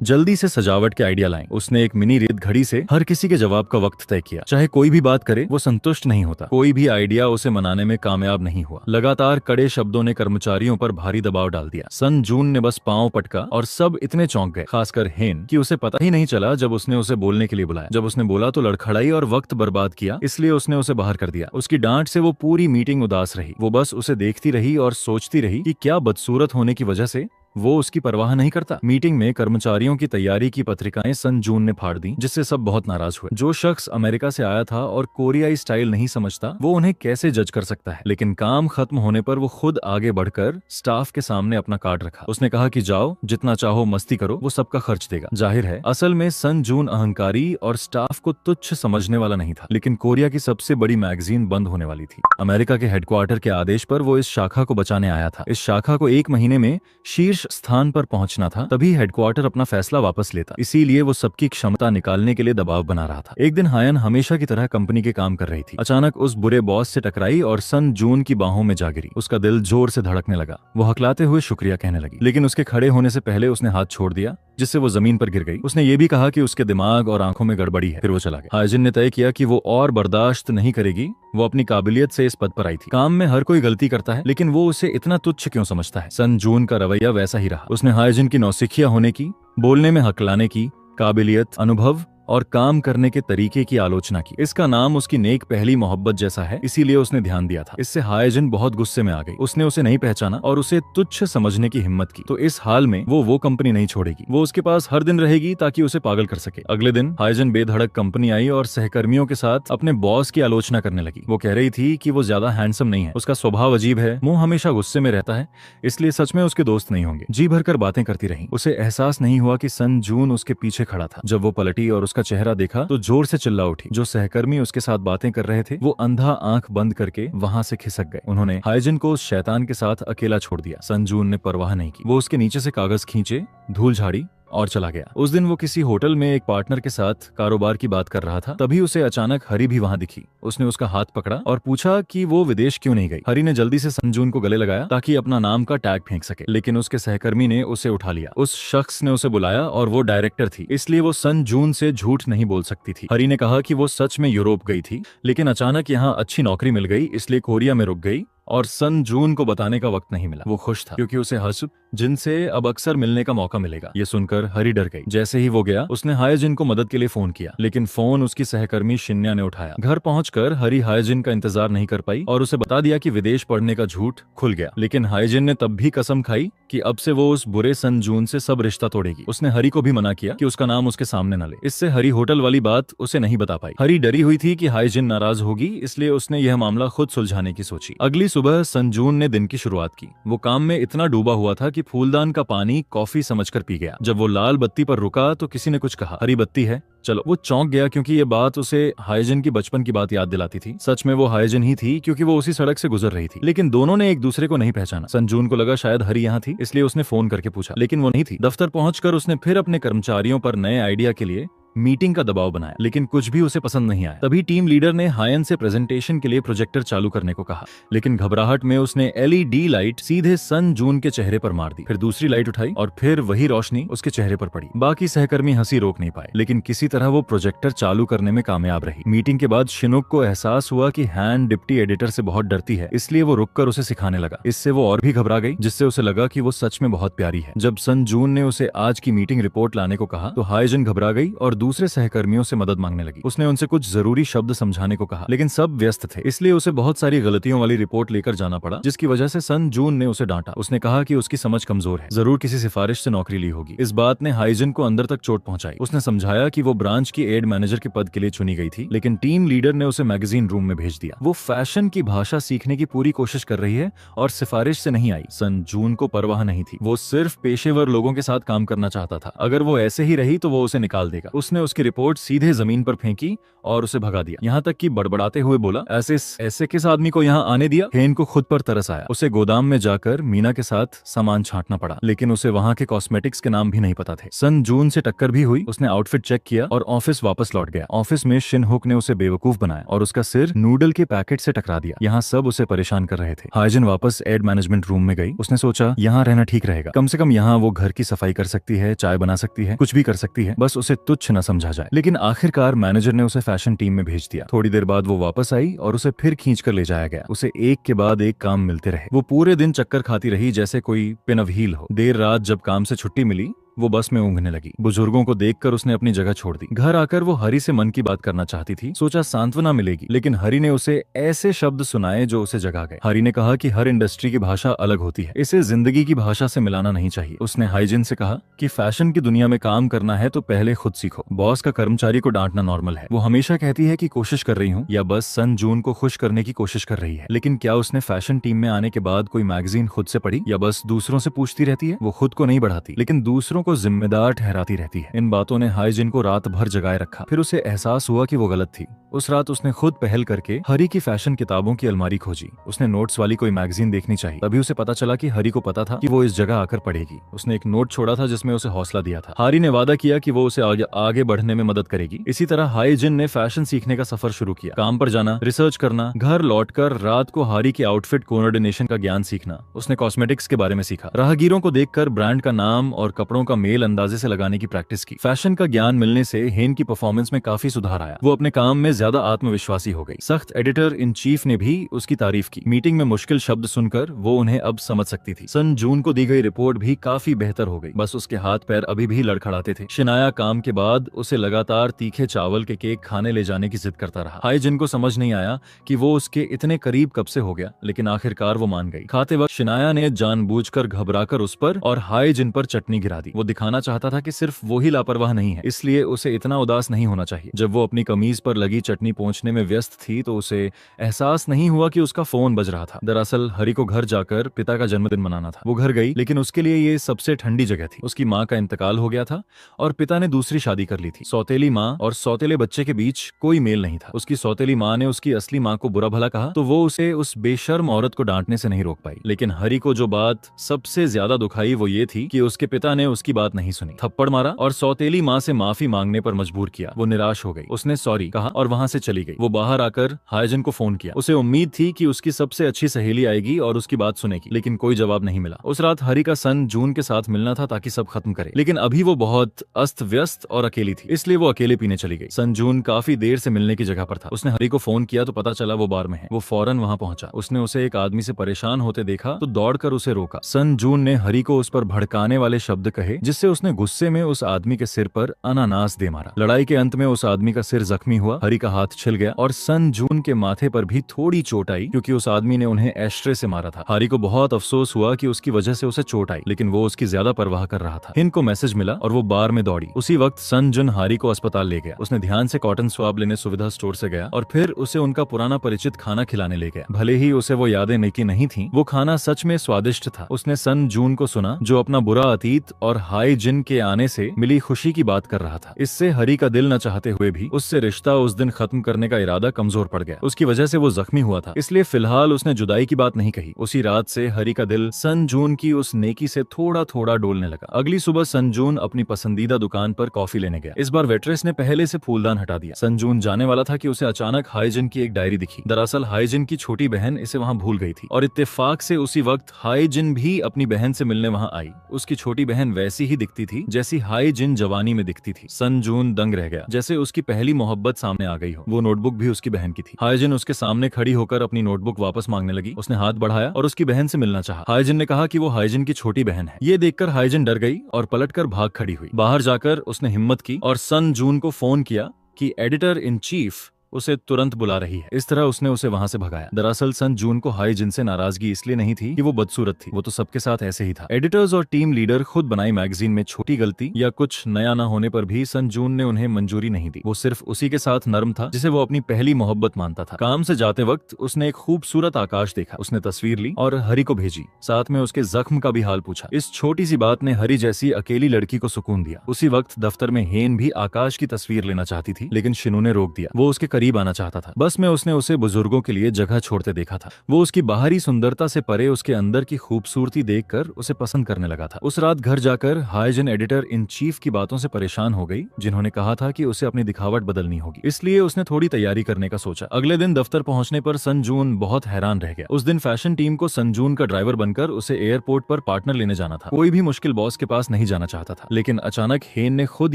जल्दी से सजावट के आइडिया लाएं। उसने एक मिनी रेत घड़ी से हर किसी के जवाब का वक्त तय किया। चाहे कोई भी बात करे, वो संतुष्ट नहीं होता। कोई भी आइडिया उसे मनाने में कामयाब नहीं हुआ। लगातार कड़े शब्दों ने कर्मचारियों पर भारी दबाव डाल दिया। सन जून ने बस पांव पटका और सब इतने चौंक गए, खासकर हेन, कि उसे पता ही नहीं चला जब उसने उसे बोलने के लिए बुलाया। जब उसने बोला तो लड़खड़ाई और वक्त बर्बाद किया, इसलिए उसने उसे बाहर कर दिया। उसकी डांट से वो पूरी मीटिंग उदास रही। वो बस उसे देखती रही और सोचती रही कि क्या बदसूरत होने की वजह से वो उसकी परवाह नहीं करता। मीटिंग में कर्मचारियों की तैयारी की पत्रिकाएं सन जून ने फाड़ दी, जिससे सब बहुत नाराज हुए। जो शख्स अमेरिका से आया था और कोरियाई स्टाइल नहीं समझता, वो उन्हें कैसे जज कर सकता है। लेकिन काम खत्म होने पर वो खुद आगे बढ़कर स्टाफ के सामने अपना कार्ड रखा। उसने कहा कि जाओ, जितना चाहो मस्ती करो, वो सबका खर्च देगा। जाहिर है, असल में सन जून अहंकारी और स्टाफ को तुच्छ समझने वाला नहीं था, लेकिन कोरिया की सबसे बड़ी मैगजीन बंद होने वाली थी। अमेरिका के हेडक्वार्टर के आदेश पर वो इस शाखा को बचाने आया था। इस शाखा को 1 महीने में शीर्ष स्थान पर पहुंचना था, तभी हेडक्वार्टर अपना फैसला वापस लेता। इसीलिए वो सबकी क्षमता निकालने के लिए दबाव बना रहा था। एक दिन हायन हमेशा की तरह कंपनी के काम कर रही थी। अचानक उस बुरे बॉस से टकराई और सन जून की बाहों में जा गिरी। उसका दिल जोर से धड़कने लगा। वो हकलाते हुए शुक्रिया कहने लगी, लेकिन उसके खड़े होने से पहले उसने हाथ छोड़ दिया, जिससे वो जमीन पर गिर गई। उसने ये भी कहा कि उसके दिमाग और आंखों में गड़बड़ी है। फिर वो चला गया। हायजिन ने तय किया कि वो और बर्दाश्त नहीं करेगी। वो अपनी काबिलियत से इस पद पर आई थी। काम में हर कोई गलती करता है, लेकिन वो उसे इतना तुच्छ क्यों समझता है। सन जून का रवैया वैसा ही रहा। उसने हायजिन की नौसिखिया होने की, बोलने में हकलाने की, काबिलियत, अनुभव और काम करने के तरीके की आलोचना की। इसका नाम उसकी नेक पहली मोहब्बत जैसा है, इसीलिए उसने ध्यान दिया था। इससे हायजिन बहुत गुस्से में आ गई। उसने उसे नहीं पहचाना और उसे तुच्छ समझने की हिम्मत की। तो इस हाल में वो कंपनी नहीं छोड़ेगी। वो उसके पास हर दिन रहेगी ताकि उसे पागल कर सके। अगले दिन हायजिन बेधड़क कंपनी आई और सहकर्मियों के साथ अपने बॉस की आलोचना करने लगी। वो कह रही थी कि वो ज्यादा हैंडसम नहीं है, उसका स्वभाव अजीब है, मुंह हमेशा गुस्से में रहता है, इसलिए सच में उसके दोस्त नहीं होंगे। जी भरकर बातें करती रही। उसे एहसास नहीं हुआ कि सन जून उसके पीछे खड़ा था। जब वो पलटी और उसका चेहरा देखा तो जोर से चिल्ला उठी। जो सहकर्मी उसके साथ बातें कर रहे थे, वो अंधा आंख बंद करके वहां से खिसक गए। उन्होंने हायजिन को उस शैतान के साथ अकेला छोड़ दिया। सन जून ने परवाह नहीं की। वो उसके नीचे से कागज खींचे, धूल झाड़ी और चला गया। उस दिन वो किसी होटल में एक पार्टनर के साथ कारोबार की बात कर रहा था। तभी उसे अचानक हरी भी वहां दिखी। उसने उसका हाथ पकड़ा और पूछा कि वो विदेश क्यों नहीं गई। हरी ने जल्दी से सन जून को गले लगाया ताकि अपना नाम का टैग फेंक सके, लेकिन उसके सहकर्मी ने उसे उठा लिया। उस शख्स ने उसे बुलाया और वो डायरेक्टर थी, इसलिए वो सन जून से झूठ नहीं बोल सकती थी। हरी ने कहा कि वो सच में यूरोप गई थी, लेकिन अचानक यहाँ अच्छी नौकरी मिल गई, इसलिए कोरिया में रुक गई और सन जून को बताने का वक्त नहीं मिला। वो खुश था क्योंकि उसे हर्ष जिनसे अब अक्सर मिलने का मौका मिलेगा। ये सुनकर हरी डर गई। जैसे ही वो गया, उसने हायजिन को मदद के लिए फोन किया, लेकिन फोन उसकी सहकर्मी शिन्या ने उठाया। घर पहुंचकर हरी हायजिन का इंतजार नहीं कर पाई और उसे बता दिया कि विदेश पढ़ने का झूठ खुल गया। लेकिन हायजिन ने तब भी कसम खाई कि अब से वो उस बुरे सन जून से सब रिश्ता तोड़ेगी। उसने हरी को भी मना किया कि उसका नाम उसके सामने न ले। इससे हरी होटल वाली बात उसे नहीं बता पाई। हरी डरी हुई थी कि हायजिन नाराज होगी, इसलिए उसने यह मामला खुद सुलझाने की सोची। अगली सुबह सन जून ने दिन की शुरुआत की। वो काम में इतना डूबा हुआ था कि फूलदान का पानी कॉफी समझकर पी गया। जब वो लाल बत्ती पर रुका तो किसी ने कुछ कहा, हरी बत्ती है, चलो। वो चौंक गया क्योंकि ये बात उसे हायजिन की बचपन की बात याद दिलाती थी। सच में वो हायजिन ही थी क्योंकि वो उसी सड़क से गुजर रही थी, लेकिन दोनों ने एक दूसरे को नहीं पहचाना। सन जून को लगा शायद हरी यहाँ थी, इसलिए उसने फोन करके पूछा, लेकिन वो नहीं थी। दफ्तर पहुंचकर उसने फिर अपने कर्मचारियों पर नए आइडिया के लिए मीटिंग का दबाव बनाया, लेकिन कुछ भी उसे पसंद नहीं आया। तभी टीम लीडर ने हायन से प्रेजेंटेशन के लिए प्रोजेक्टर चालू करने को कहा, लेकिन घबराहट में उसने एलईडी लाइट सीधे सन जून के चेहरे पर मार दी। फिर दूसरी लाइट उठाई और फिर वही रोशनी उसके चेहरे पर पड़ी। बाकी सहकर्मी हंसी रोक नहीं पाए, लेकिन किसी तरह वो प्रोजेक्टर चालू करने में कामयाब रही। मीटिंग के बाद शिनुक को एहसास हुआ कि हैन डिप्टी एडिटर से बहुत डरती है, इसलिए वो रुककर उसे सिखाने लगा। इससे वो और भी घबरा गई, जिससे उसे लगा कि वो सच में बहुत प्यारी है। जब सन जून ने उसे आज की मीटिंग रिपोर्ट लाने को कहा तो हायजिन घबरा गई और दूसरे सहकर्मियों से मदद मांगने लगी। उसने उनसे कुछ जरूरी शब्द समझाने को कहा, लेकिन सब व्यस्त थे, इसलिए उसे बहुत सारी गलतियों वाली रिपोर्ट लेकर जाना पड़ा, जिसकी वजह से सन जून ने उसे डांटा। उसने कहा कि उसकी समझ कमजोर है, जरूर किसी सिफारिश से नौकरी ली होगी। इस बात ने हायजिन को अंदर तक चोट पहुंचाई। उसने समझाया कि वो ब्रांच की एड मैनेजर के पद के लिए चुनी गई थी, लेकिन टीम लीडर ने उसे मैगजीन रूम में भेज दिया। वो फैशन की भाषा सीखने की पूरी कोशिश कर रही है और सिफारिश से नहीं आई। सन जून को परवाह नहीं थी, वो सिर्फ पेशेवर लोगों के साथ काम करना चाहता था। अगर वो ऐसे ही रही तो वो उसे निकाल देगा। उसने उसने उसकी रिपोर्ट सीधे जमीन पर फेंकी और उसे भगा दिया। यहाँ तक कि बड़बड़ाते हुए बोला, ऐसे किस आदमी को यहाँ आने दिया? हेन को खुद पर तरस आया। उसे गोदाम में जाकर मीना के साथ सामान छांटना पड़ा, लेकिन उसे वहाँ के कॉस्मेटिक्स के नाम भी नहीं पता थे। सन जून से टक्कर भी हुई। उसने आउटफिट चेक किया और ऑफिस वापस लौट गया। ऑफिस में शिन हुक ने उसे बेवकूफ बनाया और उसका सिर नूडल के पैकेट से टकरा दिया। यहाँ सब उसे परेशान कर रहे थे। हाइजिन वापस एड मैनेजमेंट रूम में गई। उसने सोचा यहाँ रहना ठीक रहेगा, कम से कम यहाँ वो घर की सफाई कर सकती है, चाय बना सकती है, कुछ भी कर सकती है, बस उसे तुच्छ न समझा जाए। लेकिन आखिरकार मैनेजर ने उसे फैशन टीम में भेज दिया। थोड़ी देर बाद वो वापस आई और उसे फिर खींच कर ले जाया गया। उसे एक के बाद एक काम मिलते रहे। वो पूरे दिन चक्कर खाती रही जैसे कोई पिन ऑफ हील हो। देर रात जब काम से छुट्टी मिली, वो बस में ऊँघने लगी। बुजुर्गों को देखकर उसने अपनी जगह छोड़ दी। घर आकर वो हरी से मन की बात करना चाहती थी। सोचा सांत्वना मिलेगी, लेकिन हरी ने उसे ऐसे शब्द सुनाए जो उसे जगा गए। हरी ने कहा कि हर इंडस्ट्री की भाषा अलग होती है, इसे जिंदगी की भाषा से मिलाना नहीं चाहिए। उसने हाइजिन से कहा कि फैशन की दुनिया में काम करना है तो पहले खुद सीखो। बॉस का कर्मचारी को डांटना नॉर्मल है। वो हमेशा कहती है कि कोशिश कर रही हूँ, या बस सन जून को खुश करने की कोशिश कर रही है। लेकिन क्या उसने फैशन टीम में आने के बाद कोई मैगजीन खुद से पढ़ी, या बस दूसरों से पूछती रहती है? वो खुद को नहीं बढ़ाती, लेकिन दूसरों को जिम्मेदार ठहराती रहती है। इन बातों ने हाइजिन को रात भर जगाए रखा। फिर उसे एहसास हुआ कि वो गलत थी। उस रात उसने खुद पहल करके हरी की फैशन किताबों की अलमारी खोजी। उसने नोट्स वाली कोई मैगजीन देखनी चाहिए। तभी उसे पता चला कि हरी को पता था कि वो इस जगह आकर पढ़ेगी। उसने एक नोट छोड़ा था जिसमें उसे हौसला दिया था। हरी ने वादा किया कि वो उसे आगे बढ़ने में मदद करेगी। इसी तरह हाइजिन ने फैशन सीखने का सफर शुरू किया। काम पर जाना, रिसर्च करना, घर लौटकर रात को हरी के आउटफिट कोऑर्डिनेशन का ज्ञान सीखना। उसने कॉस्मेटिक्स के बारे में सीखा। राहगीरों को देखकर ब्रांड का नाम और कपड़ों का मेल अंदाजे से लगाने की प्रैक्टिस की। फैशन का ज्ञान मिलने से हेन की परफॉर्मेंस में काफी सुधार आया। वो अपने काम में ज्यादा आत्मविश्वासी हो गई। सख्त एडिटर इन चीफ ने भी उसकी तारीफ की। मीटिंग में मुश्किल शब्द सुनकर वो उन्हें अब समझ सकती थी। सन जून को दी गई रिपोर्ट भी काफी बेहतर हो गई, बस उसके हाथ पैर अभी भी लड़खड़ाते थे। शिनाया काम के बाद उसे लगातार तीखे चावल के केक खाने ले जाने की जिद करता रहा। हाइजिन को समझ नहीं आया कि वो उसके इतने करीब कब से हो गया, लेकिन आखिरकार वो मान गई। खाते वक्त शिनाया ने जानबूझकर घबराकर उस पर और हाइजिन पर चटनी गिरा दी। वो दिखाना चाहता था कि सिर्फ वो ही लापरवाह नहीं है, इसलिए उसे इतना उदास नहीं होना चाहिए। जब वो अपनी कमीज पर लगी चटनी पोंछने में व्यस्त थी तो उसे एहसास नहीं हुआ कि उसका फोन बज रहा था। दरअसल हरी को घर जाकर पिता का जन्मदिन मनाना था। वो घर गई, लेकिन उसके लिए ये सबसे ठंडी जगह थी। उसकी माँ का इंतकाल हो गया था और पिता ने दूसरी शादी कर ली थी। सौतेली माँ और सौतेले बच्चे के बीच कोई मेल नहीं था। उसकी सौतेली माँ ने उसकी असली माँ को बुरा भला कहा तो वो उसे उस बेशर्म औरत को डांटने से नहीं रोक पाई। लेकिन हरी को जो बात सबसे ज्यादा दुखाई वो ये थी कि उसके पिता ने उसकी बात नहीं सुनी, थप्पड़ मारा और सौतेली माँ से माफी मांगने पर मजबूर किया। वो निराश हो गई। उसने सॉरी कहा और वहाँ से चली गई। वो बाहर आकर हाइजिन को फोन किया। उसे उम्मीद थी कि उसकी सबसे अच्छी सहेली आएगी और उसकी बात सुनेगी, लेकिन कोई जवाब नहीं मिला। उस रात हरी का सन जून के साथ मिलना था ताकि सब खत्म करे, लेकिन अभी वो बहुत अस्त व्यस्त और अकेली थी, इसलिए वो अकेले पीने चली गई। सन जून काफी देर से मिलने की जगह पर था। उसने हरी को फोन किया तो पता चला वो बार में है। वो फौरन वहाँ पहुंचा। उसने उसे एक आदमी से परेशान होते देखा तो दौड़कर उसे रोका। सन जून ने हरी को उस पर भड़काने वाले शब्द कहे, जिससे उसने गुस्से में उस आदमी के सिर पर अनानास दे मारा। लड़ाई के अंत में उस आदमी का सिर जख्मी हुआ। हरी का हाथ छिल गया और सन जून के माथे पर भी थोड़ी चोट आई, क्योंकि उस आदमी ने उन्हें एस्ट्रे से मारा था। हरी को बहुत अफसोस हुआ कि उसकी वजह से उसे चोट आई, लेकिन वो उसकी ज्यादा परवाह कर रहा था। हिन को मैसेज मिला और वो बार में दौड़ी। उसी वक्त सन जून हरी को अस्पताल ले गया। उसने ध्यान से कॉटन स्वाब लेने सुविधा स्टोर से गया और फिर उसे उनका पुराना परिचित खाना खिलाने ले गया। भले ही उसे वो यादें नेकी नहीं थी, वो खाना सच में स्वादिष्ट था। उसने सन जून को सुना जो अपना बुरा अतीत और हाइजिन के आने से मिली खुशी की बात कर रहा था। इससे हरी का दिल न चाहते हुए भी उससे रिश्ता उस दिन खत्म करने का इरादा कमजोर पड़ गया। उसकी वजह से वो जख्मी हुआ था, इसलिए फिलहाल उसने जुदाई की बात नहीं कही। उसी रात से हरी का दिल सन जून की उस नेकी से थोड़ा थोड़ा डोलने लगा। अगली सुबह सन जून अपनी पसंदीदा दुकान पर कॉफी लेने गया। इस बार वेट्रेस ने पहले से फूलदान हटा दिया। सन जून जाने वाला था कि उसे अचानक हाइजिन की एक डायरी दिखी। दरअसल हाइजिन की छोटी बहन इसे वहाँ भूल गई थी और इत्तेफाक से उसी वक्त हाइजिन भी अपनी बहन से मिलने वहाँ आई। उसकी छोटी बहन वैसी ही दिखती थी जैसी हाइजिन जवानी में दिखती थी। सन जून दंग रह गया, जैसे उसकी पहली मोहब्बत सामने आ गई हो। वो नोटबुक भी उसकी बहन की थी। हाइजिन उसके सामने खड़ी होकर अपनी नोटबुक वापस मांगने लगी। उसने हाथ बढ़ाया और उसकी बहन से मिलना चाहा। हाइजिन ने कहा कि वो हाइजिन की छोटी बहन है। ये देखकर हाइजिन डर गई और पलटकर भाग खड़ी हुई। बाहर जाकर उसने हिम्मत की और सन जून को फोन किया कि एडिटर इन चीफ उसे तुरंत बुला रही है। इस तरह उसने उसे वहां से भगाया। दरअसल सन जून को हाई जिन से नाराजगी इसलिए नहीं थी कि वो बदसूरत थी, वो तो सबके साथ ऐसे ही था। एडिटर्स और टीम लीडर खुद बनाई मैगजीन में छोटी गलती या कुछ नया न होने पर भी सन जून ने उन्हें मंजूरी नहीं दी। वो सिर्फ उसी के साथ नर्म था जिसे वो अपनी पहली मोहब्बत मानता था। काम से जाते वक्त उसने एक खूबसूरत आकाश देखा। उसने तस्वीर ली और हरी को भेजी, साथ में उसके जख्म का भी हाल पूछा। इस छोटी सी बात ने हरी जैसी अकेली लड़की को सुकून दिया। उसी वक्त दफ्तर में हेन भी आकाश की तस्वीर लेना चाहती थी, लेकिन शिनू ने रोक दिया। वो उसके करीब आना चाहता था। बस में उसने उसे बुजुर्गों के लिए जगह छोड़ते देखा था। वो उसकी बाहरी सुंदरता से परे उसके अंदर की खूबसूरती देखकर उसे पसंद करने लगा था। उस रात घर जाकर हाईजन एडिटर इन चीफ की बातों से परेशान हो गई, जिन्होंने कहा था कि उसे अपनी दिखावट बदलनी होगी। इसलिए उसने थोड़ी तैयारी करने का सोचा। अगले दिन दफ्तर पहुंचने पर सन जून बहुत हैरान रह गया। उस दिन फैशन टीम को सन जून का ड्राइवर बनकर उसे एयरपोर्ट पर पार्टनर लेने जाना था। कोई भी मुश्किल बॉस के पास नहीं जाना चाहता था, लेकिन अचानक हेन ने खुद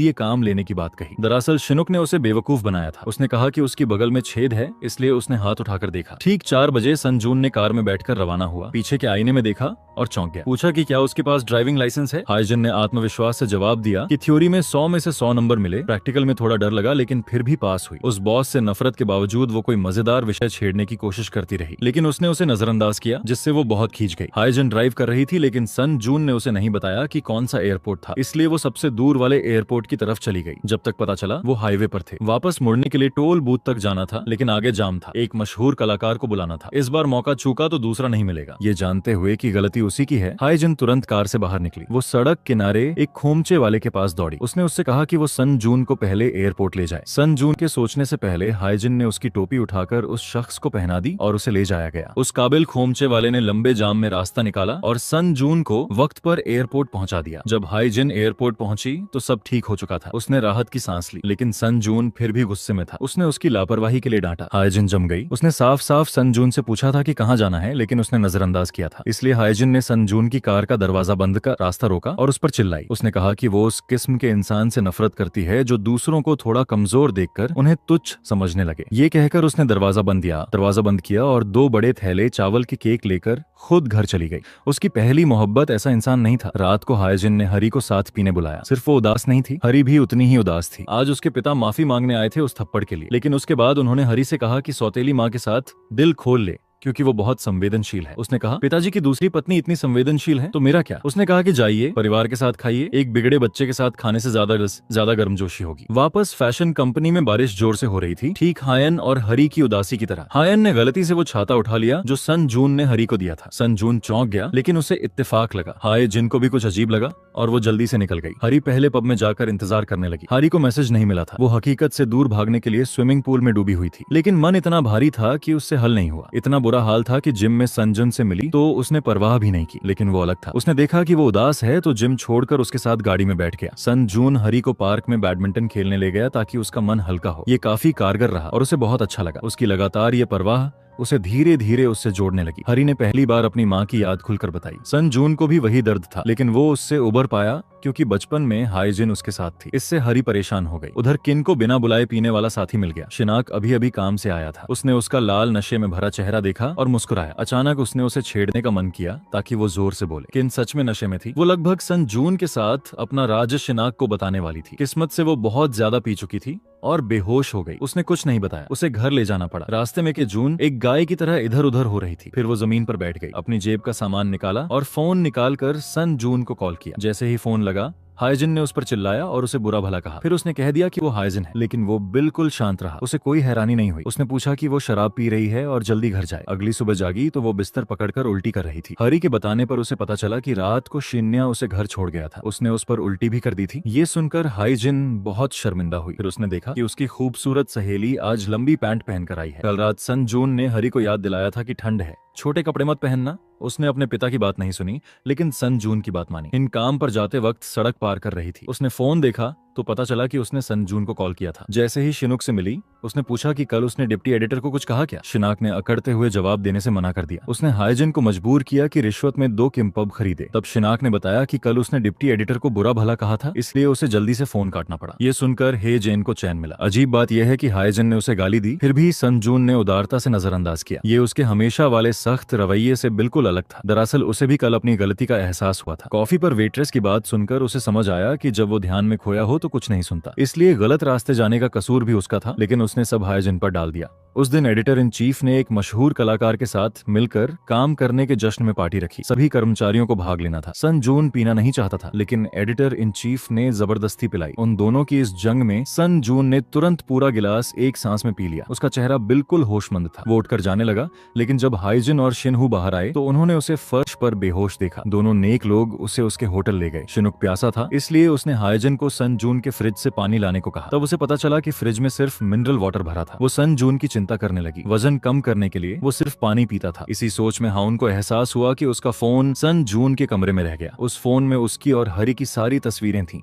ये काम लेने की बात कही। दरअसल शिनुक ने उसे बेवकूफ बनाया था। उसने कहा कि उसकी बगल में छेद है, इसलिए उसने हाथ उठाकर देखा। ठीक 4 बजे सन जून ने कार में बैठकर रवाना हुआ। पीछे के आईने में देखा और चौंक गया। पूछा कि क्या उसके पास ड्राइविंग लाइसेंस है। हाईजन ने आत्मविश्वास से जवाब दिया कि थ्योरी में 100 में से 100 नंबर मिले। प्रैक्टिकल में थोड़ा डर लगा, लेकिन फिर भी पास हुई। उस बॉस से नफरत के बावजूद वो कोई मजेदार विषय छेड़ने की कोशिश करती रही, लेकिन उसने उसे नजरअंदाज किया, जिससे वो बहुत खींच गई। हाईजन ड्राइव कर रही थी, लेकिन सन जून ने उसे नहीं बताया कि कौन सा एयरपोर्ट था, इसलिए वो सबसे दूर वाले एयरपोर्ट की तरफ चली गई। जब तक पता चला वो हाईवे पर थे। वापस मुड़ने के लिए टोल बूथ तक जाना था, लेकिन आगे जाम था। एक मशहूर कलाकार को बुलाना था। इस बार मौका चूका तो दूसरा नहीं मिलेगा। ये जानते हुए कि गलती उसी की है, हाईजन तुरंत कार से बाहर निकली। वो सड़क किनारे एक खोमचे वाले के पास दौड़ी। उसने उससे कहा कि वो सन जून को पहले एयरपोर्ट ले जाए। सन जून के सोचने से पहले हाईजन ने उसकी टोपी उठाकर उस शख्स को पहना दी और उसे ले जाया गया। उस काबिल खोमचे वाले ने लंबे जाम में रास्ता निकाला और सन जून को वक्त पर एयरपोर्ट पहुंचा दिया। जब हाईजन एयरपोर्ट पहुंची तो सब ठीक हो चुका था। उसने राहत की सांस ली, लेकिन सन जून फिर भी गुस्से में था। उसने उसकी लापरवाही के लिए डांटा। हाईजन जम गई। उसने साफ साफ सन जून से पूछा था कि कहाँ जाना है, लेकिन उसने नजरअंदाज किया था। इसलिए हाईजन ने सन जून की कार का दरवाजा बंद कर रास्ता रोका और उस पर चिल्लाई। उसने कहा कि वो उस किस्म के इंसान से नफरत करती है जो दूसरों को थोड़ा कमजोर देखकर उन्हें तुच्छ समझने लगे। ये कहकर उसने दरवाजा बंद किया और 2 बड़े थैले चावल के केक लेकर खुद घर चली गई। उसकी पहली मोहब्बत ऐसा इंसान नहीं था। रात को हाईजन ने हरी को साथ पीने बुलाया। सिर्फ वो उदास नहीं थी, हरी भी उतनी ही उदास थी। आज उसके पिता माफी मांगने आए थे उस थप्पड़ के लिए, लेकिन उसके बाद उन्होंने हरी से कहा कि सौतेली माँ के साथ दिल खोल ले, क्योंकि वो बहुत संवेदनशील है। उसने कहा, पिताजी की दूसरी पत्नी इतनी संवेदनशील है तो मेरा क्या। उसने कहा कि जाइए, परिवार के साथ खाइए, एक बिगड़े बच्चे के साथ खाने से ज्यादा गर्मजोशी होगी। वापस फैशन कंपनी में बारिश जोर से हो रही थी, ठीक हायन और हरी की उदासी की तरह। हायन ने गलती से वो छाता उठा लिया जो सन जून ने हरी को दिया था। सन जून चौंक गया, लेकिन उसे इत्तेफाक लगा। हाय जिन को भी कुछ अजीब लगा और वो जल्दी से निकल गई। हरी पहले पब में जाकर इंतजार करने लगी। हरी को मैसेज नहीं मिला था। वो हकीकत से दूर भागने के लिए स्विमिंग पूल में डूबी हुई थी, लेकिन मन इतना भारी था कि उससे हल नहीं हुआ। इतना बुरा हाल था कि जिम में संजन से मिली तो उसने परवाह भी नहीं की, लेकिन वो अलग था। उसने देखा कि वो उदास है तो जिम छोड़कर उसके साथ गाड़ी में बैठ गया। सन जून हरी को पार्क में बैडमिंटन खेलने ले गया ताकि उसका मन हल्का हो। ये काफी कारगर रहा और उसे बहुत अच्छा लगा। उसकी लगातार ये परवाह उसे धीरे धीरे उससे जोड़ने लगी। हरी ने पहली बार अपनी माँ की याद खुलकर बताई। सन जून को भी वही दर्द था, लेकिन वो उससे उबर पाया क्योंकि बचपन में हाईजिन उसके साथ थी। इससे हरी परेशान हो गई। उधर किन को बिना बुलाए पीने वाला साथी मिल गया। शिनाक अभी अभी काम से आया था। उसने उसका लाल नशे में भरा चेहरा देखा और मुस्कुराया। अचानक उसने उसे छेड़ने का मन किया ताकि वो जोर से बोले। किन सच में नशे में थी। वो लगभग सन जून के साथ अपना राज शिनाक को बताने वाली थी। किस्मत से वो बहुत ज्यादा पी चुकी थी और बेहोश हो गई। उसने कुछ नहीं बताया। उसे घर ले जाना पड़ा। रास्ते में के जून एक गाय की तरह इधर उधर हो रही थी। फिर वो जमीन पर बैठ गई, अपनी जेब का सामान निकाला और फोन निकालकर सन जून को कॉल किया। जैसे ही फोन लगा, हाईजिन ने उस पर चिल्लाया और उसे बुरा भला कहा। फिर उसने कह दिया कि वो हाईजिन है, लेकिन वो बिल्कुल शांत रहा। उसे कोई हैरानी नहीं हुई। उसने पूछा कि वो शराब पी रही है और जल्दी घर जाए। अगली सुबह जागी तो वो बिस्तर पकड़कर उल्टी कर रही थी। हरी के बताने पर उसे पता चला कि रात को शिन्या उसे घर छोड़ गया था। उसने उस पर उल्टी भी कर दी थी। ये सुनकर हाईजिन बहुत शर्मिंदा हुई। फिर उसने देखा कि उसकी खूबसूरत सहेली आज लंबी पैंट पहनकर आई है। कल रात सन जून ने हरी को याद दिलाया था कि ठंड है, छोटे कपड़े मत पहनना। उसने अपने पिता की बात नहीं सुनी, लेकिन सन जून की बात मानी। इन काम पर जाते वक्त सड़क पार कर रही थी। उसने फोन देखा तो पता चला कि उसने सन जून को कॉल किया था। जैसे ही शिनुक से मिली, उसने पूछा कि कल उसने डिप्टी एडिटर को कुछ कहा क्या। शिनाक ने अकड़ते हुए जवाब देने से मना कर दिया। उसने हाईजिन को मजबूर किया कि रिश्वत में 2 किम्पब खरीदे। तब शिनाक ने बताया कि कल उसने डिप्टी एडिटर को बुरा भला कहा था, इसलिए उसे जल्दी से फोन काटना पड़ा। ये सुनकर हे जेन को चैन मिला। अजीब बात यह है कि हाईजिन ने उसे गाली दी, फिर भी सन जून ने उदारता से नजरअंदाज किया। ये उसके हमेशा वाले सख्त रवैये से बिल्कुल अलग था। दरअसल उसे भी कल अपनी गलती का एहसास हुआ था। कॉफी पर वेट्रेस की बात सुनकर उसे समझ आया कि जब वो ध्यान में खोया हो तो कुछ नहीं सुनता, इसलिए गलत रास्ते जाने का कसूर भी उसका था, लेकिन उसने सब हाइजिन पर डाल दिया। उस दिन एडिटर इन चीफ ने एक मशहूर कलाकार के साथ मिलकर काम करने के जश्न में पार्टी रखी। सभी कर्मचारियों को भाग लेना था। सन जून पीना नहीं चाहता था, लेकिन एडिटर इन चीफ ने जबरदस्ती पिलाई। उन दोनों की इस जंग में सन जून ने तुरंत पूरा गिलास एक सांस में पी लिया। उसका चेहरा बिल्कुल होशमंद था। वो उठकर जाने लगा, लेकिन जब हाइजिन और शिनहू बाहर आए तो उन्होंने उसे फर्श पर बेहोश देखा। दोनों नेक लोग उसे उसके होटल ले गए। शिनुक प्यासा था, इसलिए उसने हाइजिन को सन जून के फ्रिज से पानी लाने को कहा। तब उसे पता चला कि फ्रिज में सिर्फ मिनरल वाटर भरा था। वो सन जून की चिंता करने लगी। वजन कम करने के लिए वो सिर्फ पानी पीता था। इसी सोच में हाउन को एहसास हुआ कि उसका फोन सन जून के कमरे में रह गया। उस फोन में उसकी और हरी की सारी तस्वीरें थीं।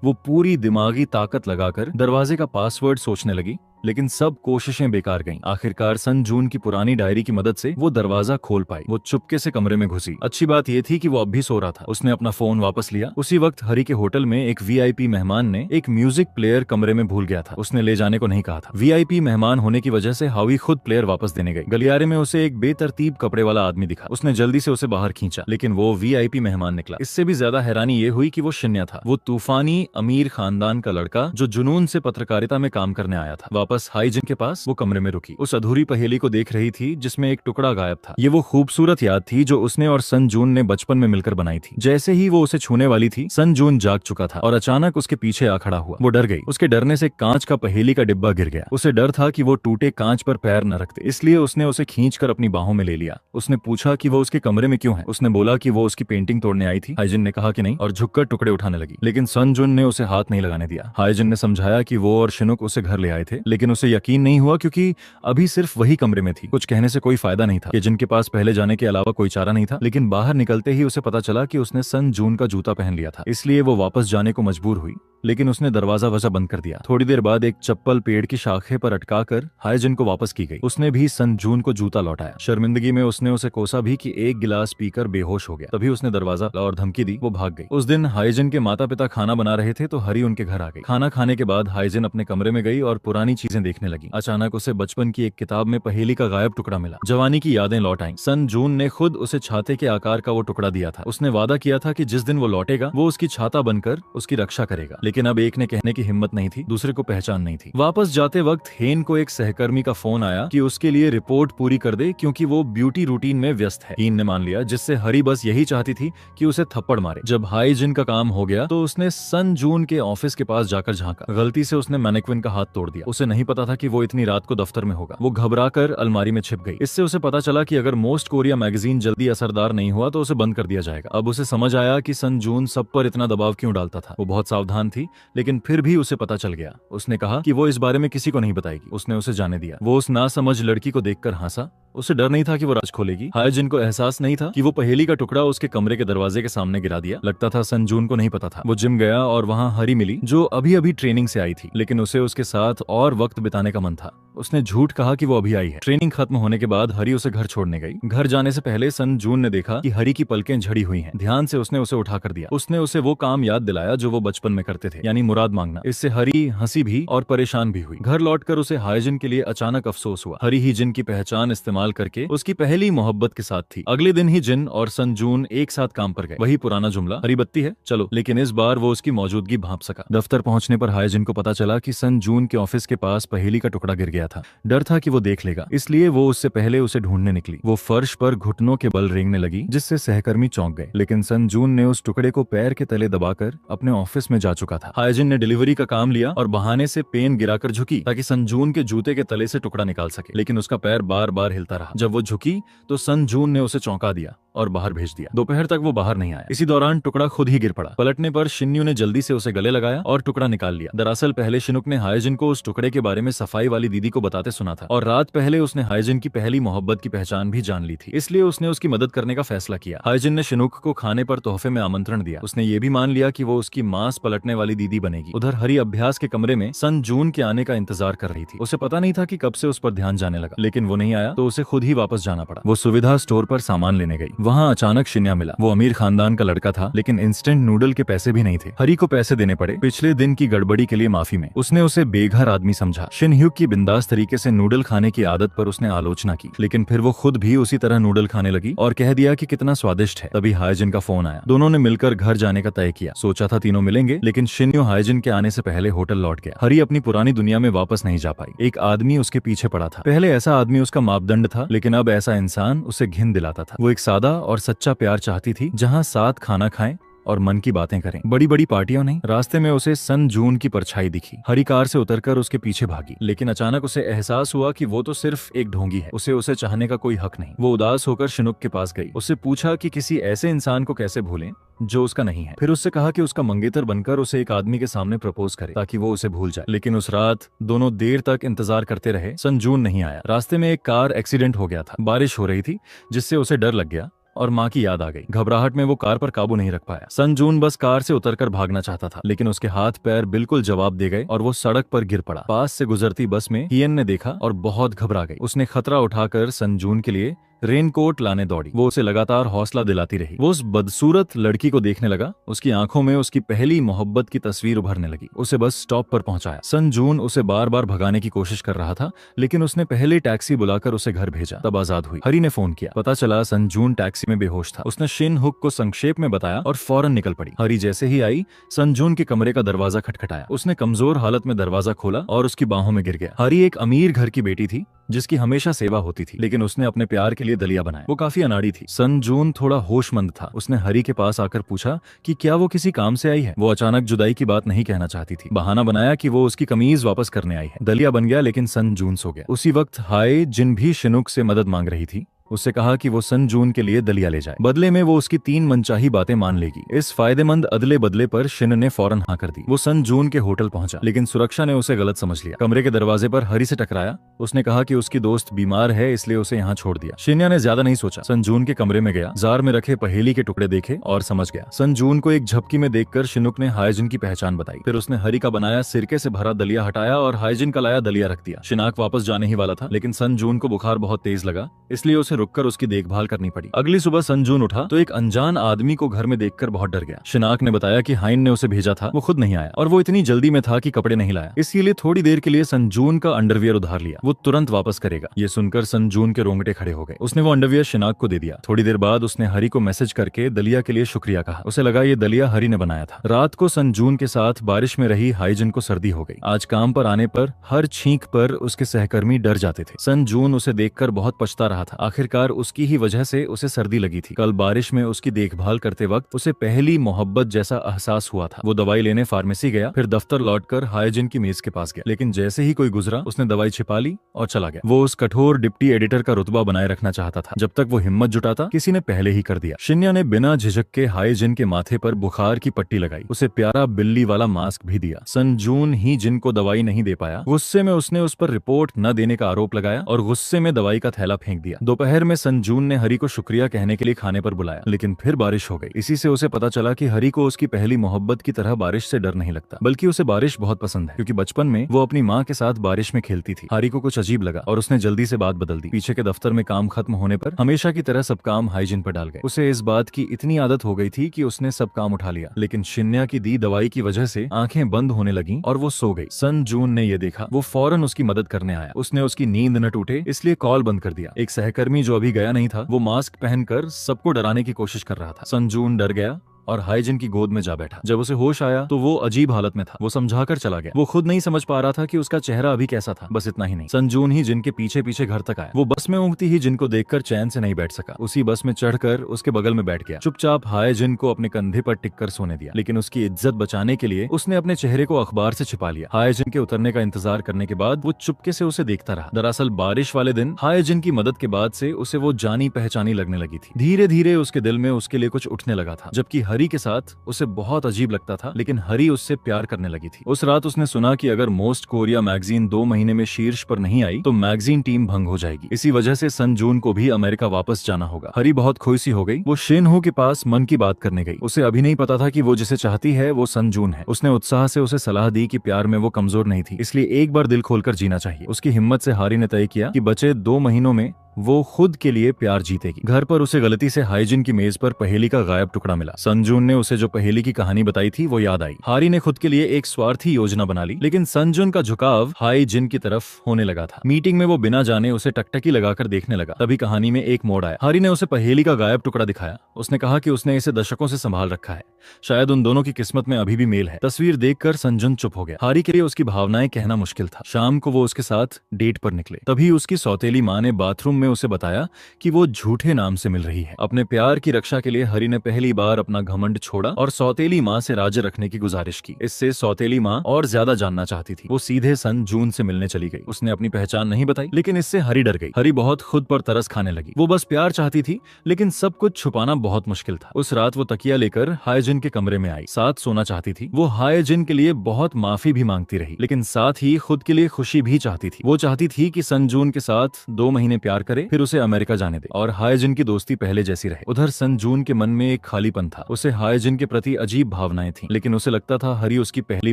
वो पूरी दिमागी ताकत लगाकर दरवाजे का पासवर्ड सोचने लगी, लेकिन सब कोशिशें बेकार गईं। आखिरकार सन जून की पुरानी डायरी की मदद से वो दरवाजा खोल पाई। वो चुपके से कमरे में घुसी। अच्छी बात ये थी कि वो अब भी सो रहा था। उसने अपना फोन वापस लिया। उसी वक्त हरी के होटल में एक वीआईपी मेहमान ने एक म्यूजिक प्लेयर कमरे में भूल गया था। उसने ले जाने को नहीं कहा था। वीआईपी मेहमान होने की वजह से हावी खुद प्लेयर वापस देने गई। गलियारे में उसे एक बेतरतीब कपड़े वाला आदमी दिखा। उसने जल्दी से उसे बाहर खींचा, लेकिन वो वीआईपी मेहमान निकला। इससे भी ज्यादा हैरानी ये हुई कि वो शिन्या था। वो तूफानी अमीर खानदान का लड़का जो जुनून से पत्रकारिता में काम करने आया था। वापस हाइजिन के पास वो कमरे में रुकी। उस अधूरी पहेली को देख रही थी जिसमें एक टुकड़ा गायब था। ये वो खूबसूरत याद थी जो उसने और सन जून ने बचपन में मिलकर बनाई थी। जैसे ही वो उसे छूने वाली थी, सन जून जाग चुका था और अचानक उसके पीछे आ खड़ा हुआ। वो डर गई। उसके डरने से कांच का पहेली का डिब्बा गिर गया। उसे डर था कि वो टूटे कांच पर पैर न रखते, इसलिए उसने उसे खींचकर अपनी बाहों में ले लिया। उसने पूछा कि वो उसके कमरे में क्यों है। उसने बोला कि वो उसकी पेंटिंग तोड़ने आई थी। हाइजिन ने कहा कि नहीं और झुककर टुकड़े उठाने लगी, लेकिन सन जून ने उसे हाथ नहीं लगाने दिया। हाइजिन ने समझाया कि वो और शिनुक उसे घर ले आए थे, लेकिन उसे यकीन नहीं हुआ क्योंकि अभी सिर्फ वही कमरे में थी। कुछ कहने से कोई फायदा नहीं था। जिनके पास पहले जाने के अलावा कोई चारा नहीं था, लेकिन बाहर निकलते ही उसे पता चला कि उसने सन जून का जूता पहन लिया था, इसलिए वो वापस जाने को मजबूर हुई, लेकिन उसने दरवाजा वजह बंद कर दिया। थोड़ी देर बाद एक चप्पल पेड़ की शाखे पर अटकाकर हाइजिन को वापस की गई। उसने भी सन जून को जूता लौटाया। शर्मिंदगी में उसने उसे कोसा भी कि एक गिलास पीकर बेहोश हो गया। तभी उसने दरवाजा और धमकी दी। वो भाग गई। उस दिन हाइजिन के माता पिता खाना बना रहे थे तो हरी उनके घर आ गई। खाना खाने के बाद हाइजिन अपने कमरे में गई और पुरानी चीजें देखने लगी। अचानक उसे बचपन की एक किताब में पहेली का गायब टुकड़ा मिला। जवानी की यादें लौट आईं। सन जून ने खुद उसे छाते के आकार का वो टुकड़ा दिया था। उसने वादा किया था कि जिस दिन वो लौटेगा वो उसकी छाता बनकर उसकी रक्षा करेगा, लेकिन अब एक ने कहने की हिम्मत नहीं थी, दूसरे को पहचान नहीं थी। वापस जाते वक्त हेन को एक सहकर्मी का फोन आया कि उसके लिए रिपोर्ट पूरी कर दे क्योंकि वो ब्यूटी रूटीन में व्यस्त है। हेन ने मान लिया, जिससे हरी बस यही चाहती थी कि उसे थप्पड़ मारे। जब हाइजिन का काम हो गया तो उसने सन जून के ऑफिस के पास जाकर झांका। गलती से उसने मैनेक्विन का हाथ तोड़ दिया। उसे नहीं पता था कि वो इतनी रात को दफ्तर में होगा। वो घबराकर अलमारी में छिप गई। इससे उसे पता चला कि अगर मोस्ट कोरिया मैगजीन जल्दी असरदार नहीं हुआ तो उसे बंद कर दिया जाएगा। अब उसे समझ आया कि सन जून सब पर इतना दबाव क्यों डालता था। वो बहुत सावधान थी, लेकिन फिर भी उसे पता चल गया। उसने कहा कि वो इस बारे में किसी को नहीं बताएगी। उसने उसे जाने दिया। वो उस नासमझ लड़की को देखकर हंसा। उसे डर नहीं था कि वो राज खोलेगी। हाइजिन को एहसास नहीं था कि वो पहेली का टुकड़ा उसके कमरे के दरवाजे के सामने गिरा दिया। लगता था सन जून को नहीं पता था। वो जिम गया और वहाँ हरी मिली जो अभी अभी ट्रेनिंग से आई थी, लेकिन उसे उसके साथ और वक्त बिताने का मन था। उसने झूठ कहा कि वो अभी आई है। ट्रेनिंग खत्म होने के बाद हरी उसे घर छोड़ने गई। घर जाने से पहले सन जून ने देखा कि हरी की पलकें झड़ी हुई हैं। ध्यान से उसने उसे उठा कर दिया। उसने उसे वो काम याद दिलाया जो वो बचपन में करते थे, यानी मुराद मांगना। इससे हरी हंसी भी और परेशान भी हुई। घर लौटकर उसे हाइजिन के लिए अचानक अफसोस हुआ। हरी ही जिन की पहचान इस्तेमाल करके उसकी पहली मोहब्बत के साथ थी। अगले दिन ही जिन और सन जून एक साथ काम पर गए। वही पुराना जुमला, हरी बत्ती है चलो, लेकिन इस बार वो उसकी मौजूदगी भांप सका। दफ्तर पहुंचने पर हाइजिन को पता चला कि सन जून के ऑफिस के पास पहेली का टुकड़ा गिर गया था। डर था कि वो देख लेगा, इसलिए वो उससे पहले उसे ढूंढने निकली। वो फर्श पर घुटनों के बल रेंगने लगी, जिससे सहकर्मी चौंक गए, लेकिन सन जून ने उस टुकड़े को पैर के तले दबाकर अपने ऑफिस में जा चुका था। हाइजिन ने डिलीवरी का काम लिया और बहाने से पेन गिराकर झुकी ताकि सन जून के जूते के तले से टुकड़ा निकाल सके, लेकिन उसका पैर बार बार हिलता रहा। जब वो झुकी तो सन जून ने उसे चौंका दिया और बाहर भेज दिया। दोपहर तक वो बाहर नहीं आया। इसी दौरान टुकड़ा खुद ही गिर पड़ा। पलटने पर शिन्यू ने जल्दी से उसे गले लगाया और टुकड़ा निकाल लिया। दरअसल पहले शिनुक ने हाइजिन को उस टुकड़े के बारे में सफाई वाली दीदी को बताते सुना था और रात पहले उसने हाइजिन की पहली मोहब्बत की पहचान भी जान ली थी, इसलिए उसने उसकी मदद करने का फैसला किया। हाइजिन ने शिनुक को खाने पर तोहफे में आमंत्रण दिया। उसने ये भी मान लिया कि वो उसकी मांस पलटने वाली दीदी बनेगी। उधर हरी अभ्यास के कमरे में सन जून के आने का इंतजार कर रही थी। उसे पता नहीं था कि कब से उस पर ध्यान जाने लगा, लेकिन वो नहीं आया तो उसे उसे खुद ही वापस जाना पड़ा। वो सुविधा स्टोर पर सामान लेने गई। वहाँ अचानक शिन्या मिला। वो अमीर खानदान का लड़का था, लेकिन इंस्टेंट नूडल के पैसे भी नहीं थे। हरी को पैसे देने पड़े पिछले दिन की गड़बड़ी के लिए माफी में। उसने उसे बेघर आदमी समझा। शिन ह्यूक की बिंदास तरीके से नूडल खाने की आदत पर उसने आलोचना की, लेकिन फिर वो खुद भी उसी तरह नूडल खाने लगी और कह दिया कि कितना स्वादिष्ट है। तभी हाइजिन का फोन आया। दोनों ने मिलकर घर जाने का तय किया। सोचा था तीनों मिलेंगे, लेकिन शिन्यो हाइजिन के आने से पहले होटल लौट गया। हरी अपनी पुरानी दुनिया में वापस नहीं जा पाई। एक आदमी उसके पीछे पड़ा था। पहले ऐसा आदमी उसका मापदंड था, लेकिन अब ऐसा इंसान उसे घिन दिलाता था। वो एक सादा और सच्चा प्यार चाहती थी, जहाँ साथ खाना खाएं और मन की बातें करें, बड़ी बड़ी पार्टियां नहीं। रास्ते में उसे सन जून की परछाई दिखी। हरी कार से उतरकर उसके पीछे भागी, लेकिन अचानक उसे एहसास हुआ कि वो तो सिर्फ एक ढोंगी है। उसे चाहने का कोई हक नहीं। वो उदास होकर शिनुक के पास गई। उससे पूछा कि किसी ऐसे इंसान को कैसे भूलें जो उसका नहीं है। फिर उससे कहा कि उसका मंगेतर बनकर उसे एक आदमी के सामने प्रपोज करे ताकि वो उसे भूल जाए। लेकिन उस रात दोनों देर तक इंतजार करते रहे। सन जून नहीं आया। रास्ते में एक कार एक्सीडेंट हो गया था। बारिश हो रही थी, जिससे उसे डर लग गया और माँ की याद आ गई। घबराहट में वो कार पर काबू नहीं रख पाया। सन जून बस कार से उतरकर भागना चाहता था, लेकिन उसके हाथ पैर बिल्कुल जवाब दे गए और वो सड़क पर गिर पड़ा। पास से गुजरती बस में हियन ने देखा और बहुत घबरा गई। उसने खतरा उठाकर सन जून के लिए रेनकोट लाने दौड़ी। वो उसे लगातार हौसला दिलाती रही। वो उस बदसूरत लड़की को देखने लगा। उसकी आंखों में उसकी पहली मोहब्बत की तस्वीर उभरने लगी। उसे बस स्टॉप पर पहुंचाया। सन जून उसे बार बार भगाने की कोशिश कर रहा था, लेकिन उसने पहले टैक्सी बुलाकर उसे घर भेजा। तब आजाद हुई। हरी ने फोन किया। पता चला सन जून टैक्सी में बेहोश था। उसने शिन हुक को संक्षेप में बताया और फौरन निकल पड़ी। हरी जैसे ही आई, सन जून के कमरे का दरवाजा खटखटाया। उसने कमजोर हालत में दरवाजा खोला और उसकी बाहों में गिर गया। हरी एक अमीर घर की बेटी थी, जिसकी हमेशा सेवा होती थी, लेकिन उसने अपने प्यार के लिए दलिया बनाया। वो काफी अनाड़ी थी। सन जून थोड़ा होशमंद था। उसने हरी के पास आकर पूछा कि क्या वो किसी काम से आई है। वो अचानक जुदाई की बात नहीं कहना चाहती थी। बहाना बनाया कि वो उसकी कमीज वापस करने आई है। दलिया बन गया, लेकिन सन जून सो गया। उसी वक्त हाय जिन भी शिनुक से मदद मांग रही थी। उससे कहा कि वो सन जून के लिए दलिया ले जाए। बदले में वो उसकी 3 मनचाही बातें मान लेगी। इस फायदेमंद अदले बदले पर शिन ने फौरन हाँ कर दी। वो सन जून के होटल पहुंचा, लेकिन सुरक्षा ने उसे गलत समझ लिया। कमरे के दरवाजे पर हरी से टकराया। उसने कहा कि उसकी दोस्त बीमार है, इसलिए उसे यहाँ छोड़ दिया। शिन्या ने ज्यादा नहीं सोचा। सन जून के कमरे में गया, जार में रखे पहेली के टुकड़े देखे और समझ गया। सन जून को एक झपकी में देखकर शिनुक ने हाइजिन की पहचान बताई। फिर उसने हरी का बनाया सिरके से भरा दलिया हटाया और हाइजिन का लाया दलिया रख दिया। शिनाक वापस जाने ही वाला था, लेकिन सन जून को बुखार बहुत तेज लगा, इसलिए उसे रुककर उसकी देखभाल करनी पड़ी। अगली सुबह सन जून उठा तो एक अनजान आदमी को घर में देखकर बहुत डर गया। शिनाक ने बताया कि हाइन ने उसे भेजा था, वो खुद नहीं आया और वो इतनी जल्दी में था कि कपड़े नहीं लाया, इसलिए थोड़ी देर के लिए सन जून का अंडरवियर उधार लिया। वो तुरंत वापस करेगा। ये सुनकर सन जून के रोंगटे खड़े हो गए। उसने वो अंडरवियर शिनाक को दे दिया। थोड़ी देर बाद उसने हरी को मैसेज करके दलिया के लिए शुक्रिया कहा। उसे लगा ये दलिया हरी ने बनाया था। रात को सन जून के साथ बारिश में रही हाइजिन को सर्दी हो गई। आज काम पर आने पर हर छींक पर उसके सहकर्मी डर जाते थे। सन जून उसे देखकर बहुत पछता रहा था। आखिरकार उसकी ही वजह से उसे सर्दी लगी थी। कल बारिश में उसकी देखभाल करते वक्त उसे पहली मोहब्बत जैसा एहसास हुआ था। वो दवाई लेने फार्मेसी गया, फिर दफ्तर लौटकर हाइजिन की मेज के पास गया, लेकिन जैसे ही कोई गुजरा उसने दवाई छिपा ली और चला गया। वो उस कठोर डिप्टी एडिटर का रुतबा बनाए रखना चाहता था। जब तक वो हिम्मत जुटाता, किसी ने पहले ही कर दिया। शिन्या ने बिना झिझक के हाइजिन के माथे पर बुखार की पट्टी लगाई। उसे प्यारा बिल्ली वाला मास्क भी दिया। सन जून ही जिनको दवाई नहीं दे पाया, गुस्से में उसने उस पर रिपोर्ट न देने का आरोप लगाया और गुस्से में दवाई का थैला फेंक दिया। दोपहर में सन जून ने हरी को शुक्रिया कहने के लिए खाने पर बुलाया, लेकिन फिर बारिश हो गई। इसी से उसे पता चला कि हरी को उसकी पहली मोहब्बत की तरह बारिश से डर नहीं लगता, बल्कि उसे बारिश बहुत पसंद है, क्योंकि बचपन में वो अपनी माँ के साथ बारिश में खेलती थी। हरी को कुछ अजीब लगा और उसने जल्दी से बात बदल दी। पीछे के दफ्तर में काम खत्म होने पर हमेशा की तरह सब काम हाइजिन पर डाल गए। उसे इस बात की इतनी आदत हो गई थी कि उसने सब काम उठा लिया, लेकिन शिन्या की दी दवाई की वजह से आंखें बंद होने लगी और वो सो गई। सन जून ने ये देखा। वो फौरन उसकी मदद करने आया। उसने उसकी नींद न टूटे इसलिए कॉल बंद कर दिया। एक सहकर्मी जो अभी गया नहीं था, वो मास्क पहनकर सबको डराने की कोशिश कर रहा था। सन जून डर गया और हाइजिन की गोद में जा बैठा। जब उसे होश आया तो वो अजीब हालत में था। वो समझाकर चला गया। वो खुद नहीं समझ पा रहा था कि उसका चेहरा अभी कैसा था। बस इतना ही नहीं, सन जून ही जिनके पीछे पीछे घर तक आया। वो बस में ऊँगती ही जिनको देखकर चैन से नहीं बैठ सका। उसी बस में चढ़कर उसके बगल में बैठ गया। चुपचाप हाइजिन को अपने कंधे पर टिक कर सोने दिया, लेकिन उसकी इज्जत बचाने के लिए उसने अपने चेहरे को अखबार से छिपा लिया। हाइजिन के उतरने का इंतजार करने के बाद वो चुपके से उसे देखता रहा। दरअसल बारिश वाले दिन हाइजिन की मदद के बाद से उसे वो जानी पहचानी लगने लगी थी। धीरे धीरे उसके दिल में उसके लिए कुछ उठने लगा था। जबकि हरी के साथ उसे बहुत अजीब लगता था, लेकिन हरी उससे प्यार करने लगी थी। उस रात उसने सुना कि अगर मोस्ट कोरिया मैगजीन 2 महीने में शीर्ष पर नहीं आई तो मैगजीन टीम भंग हो जाएगी। इसी वजह से सन जून को भी अमेरिका वापस जाना होगा। हरी बहुत खुश हो गई। वो शिन हो के पास मन की बात करने गई। उसे अभी नहीं पता था कि वो जिसे चाहती है वो सन जून है। उसने उत्साह से उसे सलाह दी कि प्यार में वो कमजोर नहीं थी, इसलिए एक बार दिल खोलकर जीना चाहिए। उसकी हिम्मत से हरी ने तय किया कि बचे 2 महीनों में वो खुद के लिए प्यार जीतेगी। घर पर उसे गलती से हाईजिन की मेज पर पहेली का गायब टुकड़ा मिला। संजून ने उसे जो पहेली की कहानी बताई थी वो याद आई। हारी ने खुद के लिए एक स्वार्थी योजना बना ली, लेकिन संजून का झुकाव हाईजिन की तरफ होने लगा था। मीटिंग में वो बिना जाने उसे टकटकी लगाकर देखने लगा। तभी कहानी में एक मोड़ आया। हारी ने उसे पहेली का गायब टुकड़ा दिखाया। उसने कहा कि उसने इसे दशकों से संभाल रखा है, शायद उन दोनों की किस्मत में अभी भी मेल है। तस्वीर देखकर संजून चुप हो गया। हारी के लिए उसकी भावनाएं कहना मुश्किल था। शाम को वो उसके साथ डेट पर निकले। तभी उसकी सौतेली माँ ने बाथरूम में उसे बताया कि वो झूठे नाम से मिल रही है। अपने प्यार की रक्षा के लिए हरी ने पहली बार अपना घमंड छोड़ा और सौतेली माँ से राजी रखने की गुजारिश की। इससे सौतेली माँ और ज्यादा जानना चाहती थी। वो सीधे संजून से मिलने चली गई। उसने अपनी पहचान नहीं बताई, लेकिन इससे हरी डर गई। हरी बहुत खुद पर तरस खाने लगी। वो बस प्यार चाहती थी, लेकिन सब कुछ छुपाना बहुत मुश्किल था। उस रात वो तकिया लेकर हाईजिन के कमरे में आई। साथ सोना चाहती थी। वो हाईजिन के लिए बहुत माफी भी मांगती रही, लेकिन साथ ही खुद के लिए खुशी भी चाहती थी। वो चाहती थी कि संजून के साथ 2 महीने प्यार करे, फिर उसे अमेरिका जाने दे और हाईजिन की दोस्ती पहले जैसी रहे। उधर संजून के मन में एक खालीपन था। उसे हाईजिन के प्रति अजीब भावनाएं थीं, लेकिन उसे लगता था हरी उसकी पहली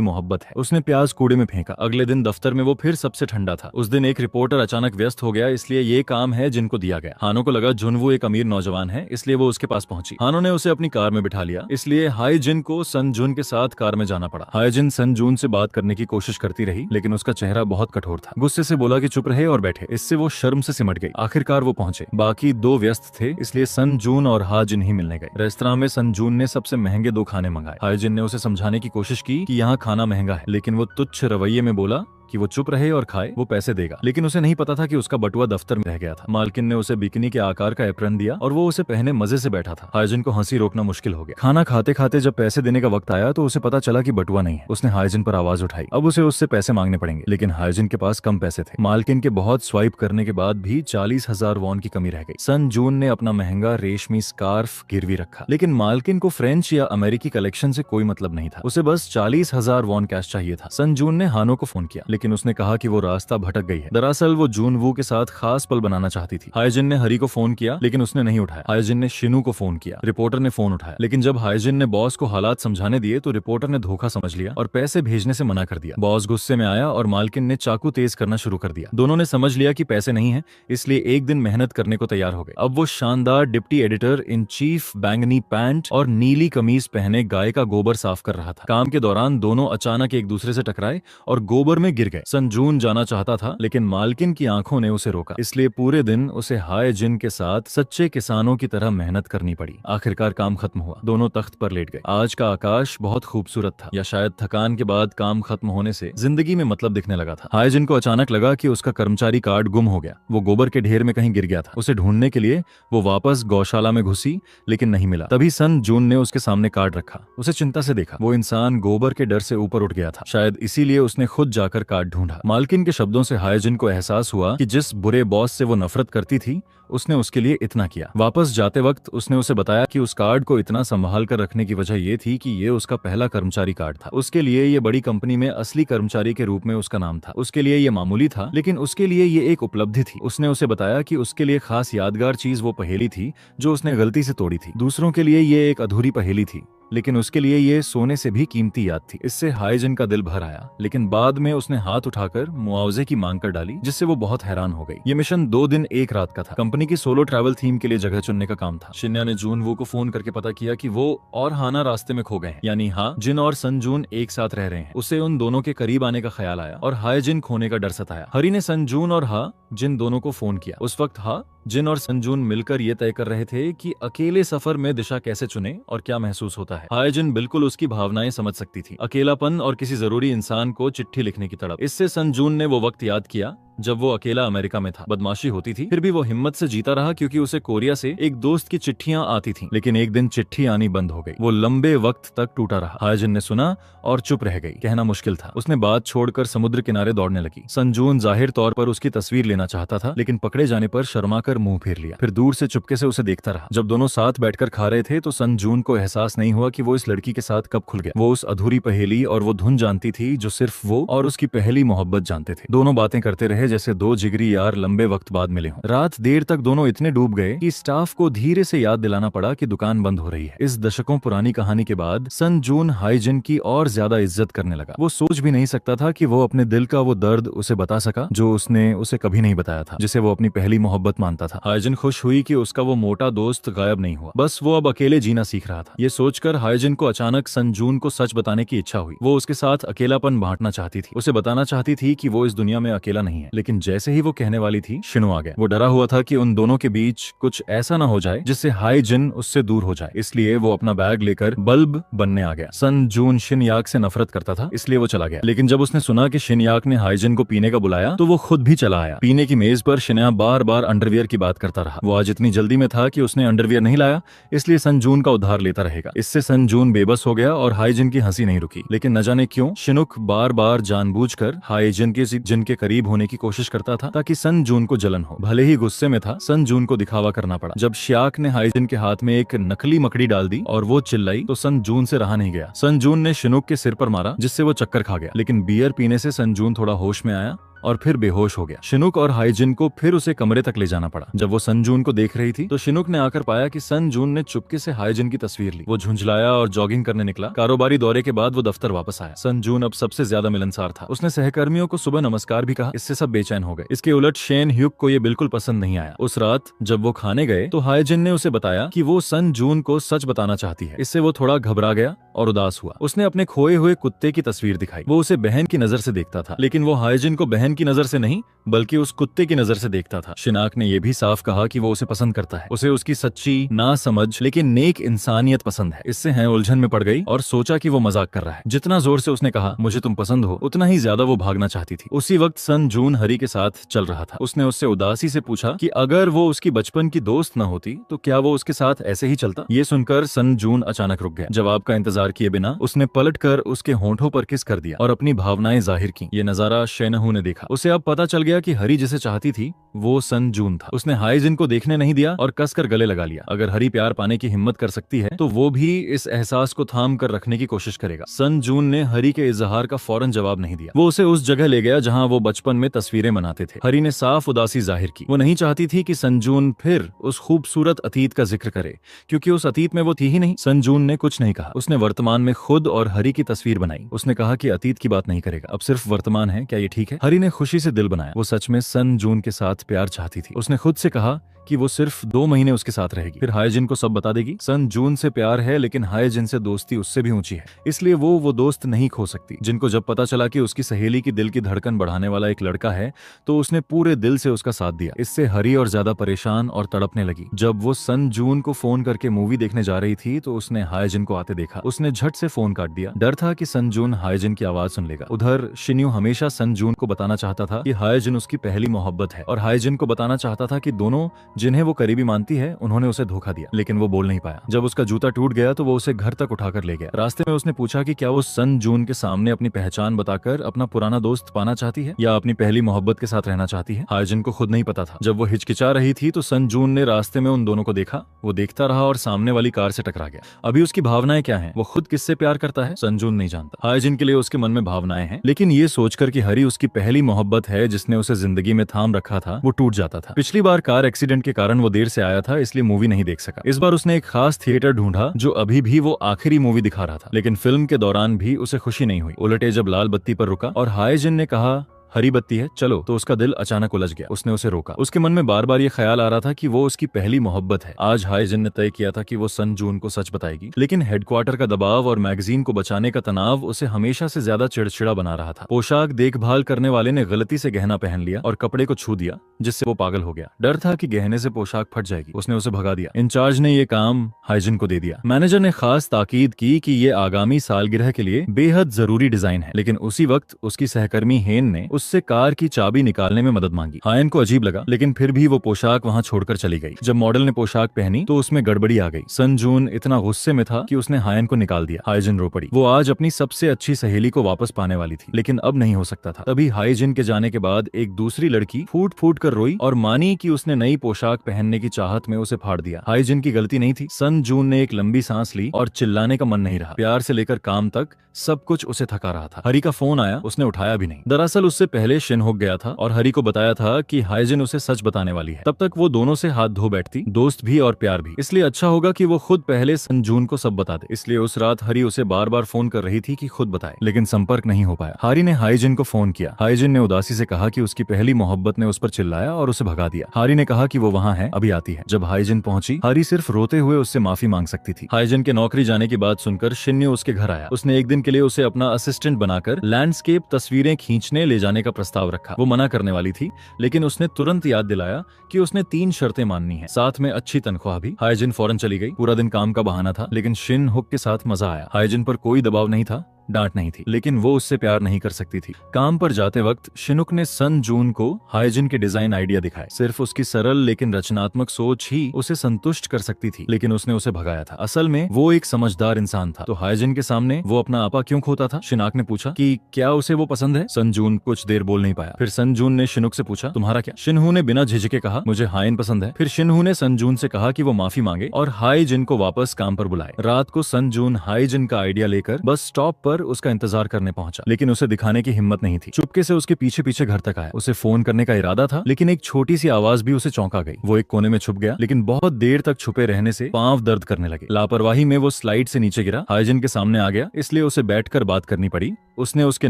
मोहब्बत है। उसने प्याज कूड़े में फेंका। अगले दिन दफ्तर में वो फिर सबसे ठंडा था। उस दिन एक रिपोर्टर अचानक व्यस्त हो गया, इसलिए ये काम है जिनको दिया गया। हानो को लगा जुनवू एक अमीर नौजवान है, इसलिए वो उसके पास पहुंची। हानो ने उसे अपनी कार में बिठा लिया, इसलिए हाईजिन को संजून के साथ कार में जाना पड़ा। हाईजिन संजून से बात करने की कोशिश करती रही, लेकिन उसका चेहरा बहुत कठोर था। गुस्से से बोला कि चुप रहे और बैठे। इससे वो शर्म से सिमट गई। आखिरकार वो पहुंचे। बाकी 2 व्यस्त थे, इसलिए संजून और हाजिन ही मिलने गए। रेस्तरां में संजून ने सबसे महंगे 2 खाने मंगाए। हाजिन ने उसे समझाने की कोशिश की कि यहाँ खाना महंगा है, लेकिन वो तुच्छ रवैये में बोला कि वो चुप रहे और खाए, वो पैसे देगा। लेकिन उसे नहीं पता था कि उसका बटुआ दफ्तर में रह गया था। मालकिन ने उसे बिकनी के आकार का एप्रन दिया और वो उसे पहने मजे से बैठा था। हाईजिन को हंसी रोकना मुश्किल हो गया। खाना खाते खाते जब पैसे देने का वक्त आया तो उसे पता चला कि बटुआ नहीं है। उसने हाईजिन पर आवाज उठाई। अब उसे उससे पैसे मांगने पड़ेंगे, लेकिन हाईजिन के पास कम पैसे थे। मालकिन के बहुत स्वाइप करने के बाद भी 40,000 वॉन की कमी रह गई। संजून ने अपना महंगा रेशमी स्कार्फ गिरवी रखा, लेकिन मालकिन को फ्रेंच या अमेरिकी कलेक्शन से कोई मतलब नहीं था। उसे बस 40,000 वॉन कैश चाहिए था। संजून ने हानो को फोन किया, लेकिन उसने कहा कि वो रास्ता भटक गई है। दरअसल वो जूनवू के साथ खास पल बनाना चाहती थी। हाईजिन ने हरी को फोन किया, लेकिन उसने नहीं उठाया। हाईजिन ने शिनू को फोन किया। रिपोर्टर ने फोन उठाया, लेकिन जब हाईजिन ने बॉस को हालात समझाने दिए तो रिपोर्टर ने धोखा समझ लिया और पैसे भेजने से मना कर दिया। बॉस गुस्से में आया और मालकिन ने चाकू तेज करना शुरू कर दिया। दोनों ने समझ लिया कि पैसे नहीं है, इसलिए एक दिन मेहनत करने को तैयार हो गए। अब वो शानदार डिप्टी एडिटर इन चीफ बैंगनी पैंट और नीली कमीज पहने गाय का गोबर साफ कर रहा था। काम के दौरान दोनों अचानक एक दूसरे से टकराए और गोबर में गिर गए। संजून जाना चाहता था, लेकिन मालकिन की आंखों ने उसे रोका, इसलिए पूरे दिन उसे हाईजिन के साथ सच्चे किसानों की तरह मेहनत करनी पड़ी। आखिरकार काम खत्म हुआ। दोनों तख्त पर लेट गए। आज का आकाश बहुत खूबसूरत था, या शायद थकान के बाद काम खत्म होने से जिंदगी में मतलब दिखने लगा था। हाईजिन को अचानक लगा कि उसका कर्मचारी कार्ड गुम हो गया। वो गोबर के ढेर में कहीं गिर गया था। उसे ढूंढने के लिए वो वापस गौशाला में घुसी, लेकिन नहीं मिला। तभी संजून ने उसके सामने कार्ड रखा। उसे चिंता से देखा। वो इंसान गोबर के डर से ऊपर उठ गया था। शायद इसीलिए उसने खुद जाकर कार्ड ढूंढा। मालकिन के शब्दों से हाईजिन को एहसास हुआ कि जिस बुरे बॉस से वो नफरत करती थी, उसने उसके लिए इतना किया। वापस जाते वक्त उसने उसे बताया कि उस कार्ड को इतना संभाल कर रखने की वजह ये थी कि ये उसका पहला कर्मचारी कार्ड था। उसके लिए ये बड़ी कंपनी में असली कर्मचारी के रूप में उसका नाम था। उसके लिए ये मामूली था, लेकिन उसके लिए ये एक उपलब्धि थी। उसने उसे बताया कि उसके लिए खास यादगार चीज वो पहेली थी जो उसने गलती से तोड़ी थी। दूसरों के लिए ये एक अधूरी पहेली थी, लेकिन उसके लिए ये सोने से भी कीमती याद थी। इससे हाईजिन का दिल भर आया, लेकिन बाद में उसने हाथ उठाकर मुआवजे की मांग कर डाली, जिससे वो बहुत हैरान हो गई। ये मिशन 2 दिन 1 रात का था। कंपनी की सोलो ट्रैवल थीम के लिए जगह चुनने का काम था। शिन्या ने जूनवू को फोन करके पता किया कि वो और हाना रास्ते में खो गए हैं, यानी जिन और संजून एक साथ रह रहे हैं। उसे उन दोनों के करीब आने का ख्याल आया और हाईजिन खोने का डर सताया। हरी ने संजून और जिन दोनों को फोन किया। उस वक्त जिन और संजून मिलकर ये तय कर रहे थे कि अकेले सफर में दिशा कैसे चुने और क्या महसूस होता है। हाईजिन बिल्कुल उसकी भावनाएं समझ सकती थी, अकेलापन और किसी जरूरी इंसान को चिट्ठी लिखने की तड़प। इससे संजून ने वो वक्त याद किया जब वो अकेला अमेरिका में था। बदमाशी होती थी, फिर भी वो हिम्मत से जीता रहा, क्योंकि उसे कोरिया से एक दोस्त की चिट्ठियां आती थीं। लेकिन एक दिन चिट्ठी आनी बंद हो गई। वो लंबे वक्त तक टूटा रहा। हाईजिन ने सुना और चुप रह गई। कहना मुश्किल था। उसने बात छोड़कर समुद्र किनारे दौड़ने लगी। संजून जाहिर तौर पर उसकी तस्वीर लेना चाहता था, लेकिन पकड़े जाने पर शर्माकर मुंह फेर लिया। फिर दूर से चुपके से उसे देखता रहा। जब दोनों साथ बैठकर खा रहे थे तो संजून को एहसास नहीं हुआ कि वो इस लड़की के साथ कब खुल गया। वो उस अधूरी पहेली और वो धुन जानती थी जो सिर्फ वो और उसकी पहली मोहब्बत जानते थे। दोनों बातें करते रहे है जैसे दो जिगरी यार लंबे वक्त बाद मिले हों। रात देर तक दोनों इतने डूब गए कि स्टाफ को धीरे से याद दिलाना पड़ा कि दुकान बंद हो रही है। इस दशकों पुरानी कहानी के बाद सन जून हाईजिन की और ज्यादा इज्जत करने लगा। वो सोच भी नहीं सकता था कि वो अपने दिल का वो दर्द उसे बता सका जो उसने उसे कभी नहीं बताया था, जिसे वो अपनी पहली मोहब्बत मानता था। हाईजिन खुश हुई कि उसका वो मोटा दोस्त गायब नहीं हुआ, बस वो अब अकेले जीना सीख रहा था। ये सोचकर हाईजिन को अचानक सन जून को सच बताने की इच्छा हुई। वो उसके साथ अकेलापन बांटना चाहती थी, उसे बताना चाहती थी कि वो इस दुनिया में अकेला नहीं है। लेकिन जैसे ही वो कहने वाली थी, शिनो आ गया। वो डरा हुआ था कि उन दोनों के बीच कुछ ऐसा ना हो जाए जिससे हाईजिन उससे दूर हो जाए, इसलिए वो अपना बैग लेकर बल्ब बनने आ गया। सन जून शिनयाक से नफरत करता था, इसलिए वो चला गया। लेकिन जब उसने सुना कि शिनयाक ने हाईजिन को पीने का बुलाया तो वो खुद भी चला आया। पीने की मेज पर शिनया बार बार अंडरवियर की बात करता रहा। वो आज इतनी जल्दी में था कि उसने अंडरवियर नहीं लाया, इसलिए सन जून का उद्धार लेता रहेगा। इससे सन जून बेबस हो गया और हाईजिन की हंसी नहीं रुकी। लेकिन न जाने क्यों शिनुक बार बार जानबूझकर हाईजिन के जिनके करीब होने की कोशिश करता था ताकि सन जून को जलन हो। भले ही गुस्से में था, सन जून को दिखावा करना पड़ा। जब श्याक ने हाईजिन के हाथ में एक नकली मकड़ी डाल दी और वो चिल्लाई तो सन जून से रहा नहीं गया। सन जून ने शिनुक के सिर पर मारा जिससे वो चक्कर खा गया। लेकिन बियर पीने से सन जून थोड़ा होश में आया और फिर बेहोश हो गया। शिनुक और हाईजिन को फिर उसे कमरे तक ले जाना पड़ा। जब वो सन जून को देख रही थी तो शिनुक ने आकर पाया कि सन जून ने चुपके से हाईजिन की तस्वीर ली। वो झुंझलाया और जॉगिंग करने निकला। कारोबारी दौरे के बाद वो दफ्तर वापस आया। सन जून अब सबसे ज्यादा मिलनसार था। उसने सहकर्मियों को सुबह नमस्कार भी कहा। इससे सब बेचैन हो गए। इसके उलट शेन ह्यूक को ये बिल्कुल पसंद नहीं आया। उस रात जब वो खाने गए तो हाईजिन ने उसे बताया कि वो सन जून को सच बताना चाहती है। इससे वो थोड़ा घबरा गया और उदास हुआ। उसने अपने खोए हुए कुत्ते की तस्वीर दिखाई। वो उसे बहन की नजर से देखता था, लेकिन वो हाईजिन को बहन की नजर से नहीं बल्कि उस कुत्ते की नजर से देखता था। शिनाक ने यह भी साफ कहा कि वो उसे पसंद करता है। उसे उसकी सच्ची ना समझ लेकिन नेक इंसानियत पसंद है। इससे है उलझन में पड़ गई और सोचा कि वो मजाक कर रहा है। जितना जोर से उसने कहा मुझे तुम पसंद हो, उतना ही ज्यादा वो भागना चाहती थी। उसी वक्त सन जून हरी के साथ चल रहा था। उसने उससे उदासी से पूछा कि अगर वो उसकी बचपन की दोस्त न होती तो क्या वो उसके साथ ऐसे ही चलता। ये सुनकर सन जून अचानक रुक गया। जवाब का इंतजार किए बिना उसने पलटकर उसके होंठों पर किस कर दिया और अपनी भावनाएं जाहिर की। ये नजारा शेनहू ने देखा। उसे अब पता चल गया कि हरी जिसे चाहती थी वो सन जून था। उसने हाईजिन को देखने नहीं दिया और कसकर गले लगा लिया। अगर हरी प्यार पाने की हिम्मत कर सकती है तो वो भी इस एहसास को थाम कर रखने की कोशिश करेगा। सन जून ने हरी के इजहार का फौरन जवाब नहीं दिया। वो उसे उस जगह ले गया जहां वो बचपन में तस्वीरें बनाते थे। हरी ने साफ उदासी जाहिर की। वो नहीं चाहती थी कि सन जून फिर उस खूबसूरत अतीत का जिक्र करे, क्योंकि उस अतीत में वो थी ही नहीं। सन जून ने कुछ नहीं कहा। उसने वर्तमान में खुद और हरी की तस्वीर बनाई। उसने कहा कि अतीत की बात नहीं करेगा, अब सिर्फ वर्तमान है। क्या ये ठीक है? हरी ने खुशी से दिल बनाया। वो सच में सन जून के साथ प्यार चाहती थी। उसने खुद से कहा कि वो सिर्फ 2 महीने उसके साथ रहेगी, फिर हाईजिन को सब बता देगी। सन जून से प्यार है लेकिन हाईजिन से दोस्ती उससे भी ऊंची है, इसलिए वो दोस्त नहीं खो सकती। जिनको जब पता चला कि उसकी सहेली की दिल की धड़कन बढ़ाने वाला एक लड़का है तो उसने पूरे दिल से उसका साथ दिया। इससे हरी और ज्यादा परेशान और तड़पने लगी। जब वो सन जून को फोन करके मूवी देखने जा रही थी तो उसने हाईजिन को आते देखा। उसने झट से फोन काट दिया। डर था कि सन जून हाईजिन की आवाज सुन लेगा। उधर शिन्यू हमेशा सन जून को बताना चाहता था कि हाईजिन उसकी पहली मोहब्बत है और हाईजिन को बताना चाहता था कि दोनों जिन्हें वो करीबी मानती है उन्होंने उसे धोखा दिया, लेकिन वो बोल नहीं पाया। जब उसका जूता टूट गया तो वो उसे घर तक उठाकर ले गया। रास्ते में उसने पूछा कि क्या वो सन जून के सामने अपनी पहचान बताकर अपना पुराना दोस्त पाना चाहती है या अपनी पहली मोहब्बत के साथ रहना चाहती है। हाईजिन को खुद नहीं पता था। जब वो हिचकिचा रही थी तो सन जून ने रास्ते में उन दोनों को देखा। वो देखता रहा और सामने वाली कार से टकरा गया। अभी उसकी भावनाएं क्या हैं, वो खुद किससे प्यार करता है, सन जून नहीं जानता। हाईजिन के लिए उसके मन में भावनाएं हैं, लेकिन ये सोचकर कि हरी उसकी पहली मोहब्बत है जिसने उसे जिंदगी में थाम रखा था, वो टूट जाता था। पिछली बार कार एक्सीडेंट के कारण वो देर से आया था, इसलिए मूवी नहीं देख सका। इस बार उसने एक खास थिएटर ढूंढा जो अभी भी वो आखिरी मूवी दिखा रहा था, लेकिन फिल्म के दौरान भी उसे खुशी नहीं हुई। उलटे जब लाल बत्ती पर रुका और हाईजिन ने कहा हरी बत्ती है चलो, तो उसका दिल अचानक उलझ गया। उसने उसे रोका। उसके मन में बार बार ये ख्याल आ रहा था कि वो उसकी पहली मोहब्बत है। आज हाईजिन ने तय किया था कि वो सन जून को सच बताएगी, लेकिन हेडक्वार्टर का दबाव और मैगजीन को बचाने का तनाव उसे हमेशा से ज्यादा चिड़चिड़ा बना रहा था। पोशाक देखभाल करने वाले ने गलती से गहना पहन लिया और कपड़े को छू दिया, जिससे वो पागल हो गया। डर था कि गहने से पोशाक फट जाएगी। उसने उसे भगा दिया। इंचार्ज ने ये काम हाईजिन को दे दिया। मैनेजर ने खास ताकीद की कि ये आगामी सालगिरह के लिए बेहद जरूरी डिजाइन है, लेकिन उसी वक्त उसकी सहकर्मी हेन ने उससे कार की चाबी निकालने में मदद मांगी। हायन को अजीब लगा, लेकिन फिर भी वो पोशाक वहां छोड़कर चली गई। जब मॉडल ने पोशाक पहनी तो उसमें गड़बड़ी आ गई। सन जून इतना गुस्से में था कि उसने हायन को निकाल दिया। हाईजिन रो पड़ी। वो आज अपनी सबसे अच्छी सहेली को वापस पाने वाली थी, लेकिन अब नहीं हो सकता था। तभी हाईजिन के जाने के बाद एक दूसरी लड़की फूट फूट कर रोई और मानी कि उसने नई पोशाक पहनने की चाहत में उसे फाड़ दिया। हाईजिन की गलती नहीं थी। सन जून ने एक लंबी सांस ली और चिल्लाने का मन नहीं रहा। प्यार से लेकर काम तक सब कुछ उसे थका रहा था। हरी का फोन आया, उसने उठाया भी नहीं। दरअसल उससे पहले शिनहुक गया था और हरी को बताया था कि हाइजिन उसे सच बताने वाली है। तब तक वो दोनों से हाथ धो बैठती, दोस्त भी और प्यार भी। इसलिए अच्छा होगा कि वो खुद पहले संजून को सब बता दे। इसलिए उस रात हरी उसे बार बार फोन कर रही थी कि खुद बताए, लेकिन संपर्क नहीं हो पाया। हरी ने हाइजिन को फोन किया। हाइजिन ने उदासी से कहा कि उसकी पहली मोहब्बत ने उस पर चिल्लाया और उसे भगा दिया। हरी ने कहा कि वो वहाँ है, अभी आती है। जब हाइजिन पहुंची, हरी सिर्फ रोते हुए उससे माफी मांग सकती थी। हाइजिन के नौकरी जाने की बात सुनकर शिन्यू उसके घर आया। उसने एक दिन के लिए उसे अपना असिस्टेंट बनाकर लैंडस्केप तस्वीरें खींचने ले जाने का प्रस्ताव रखा। वो मना करने वाली थी, लेकिन उसने तुरंत याद दिलाया कि उसने 3 शर्तें माननी है, साथ में अच्छी तनख्वाह भी। हाइजिन फौरन चली गई। पूरा दिन काम का बहाना था, लेकिन शिनहुक के साथ मजा आया। हाइजिन पर कोई दबाव नहीं था, डांट नहीं थी, लेकिन वो उससे प्यार नहीं कर सकती थी। काम पर जाते वक्त शिनुक ने संजून को हाइजिन के डिजाइन आइडिया दिखाए। सिर्फ उसकी सरल लेकिन रचनात्मक सोच ही उसे संतुष्ट कर सकती थी, लेकिन उसने उसे भगाया था। असल में वो एक समझदार इंसान था, तो हाइजिन के सामने वो अपना आपा क्यों खोता था? शिनाक ने पूछा कि क्या उसे वो पसंद है? संजून कुछ देर बोल नहीं पाया। फिर संजून ने शिनुक से पूछा, तुम्हारा क्या? शिनहू ने बिना झिझके कहा, मुझे हाइन पसंद है। फिर शिनहू ने संजून से कहा कि वो माफी मांगे और हाइजिन को वापस काम पर बुलाए। रात को संजून हाइजिन का आइडिया लेकर बस स्टॉप पर उसका इंतजार करने पहुंचा, लेकिन उसे दिखाने की हिम्मत नहीं थी। चुपके से उसके पीछे पीछे घर तक आया। उसे फोन करने का इरादा था, लेकिन एक छोटी सी आवाज भी उसे चौंका गई। वो एक कोने में छुप गया, लेकिन बहुत देर तक छुपे रहने से पांव दर्द करने लगे। लापरवाही में वो स्लाइड से नीचे गिरा, हाइजिन के सामने आ गया, इसलिए उसे बैठकर बात करनी पड़ी। उसने उसके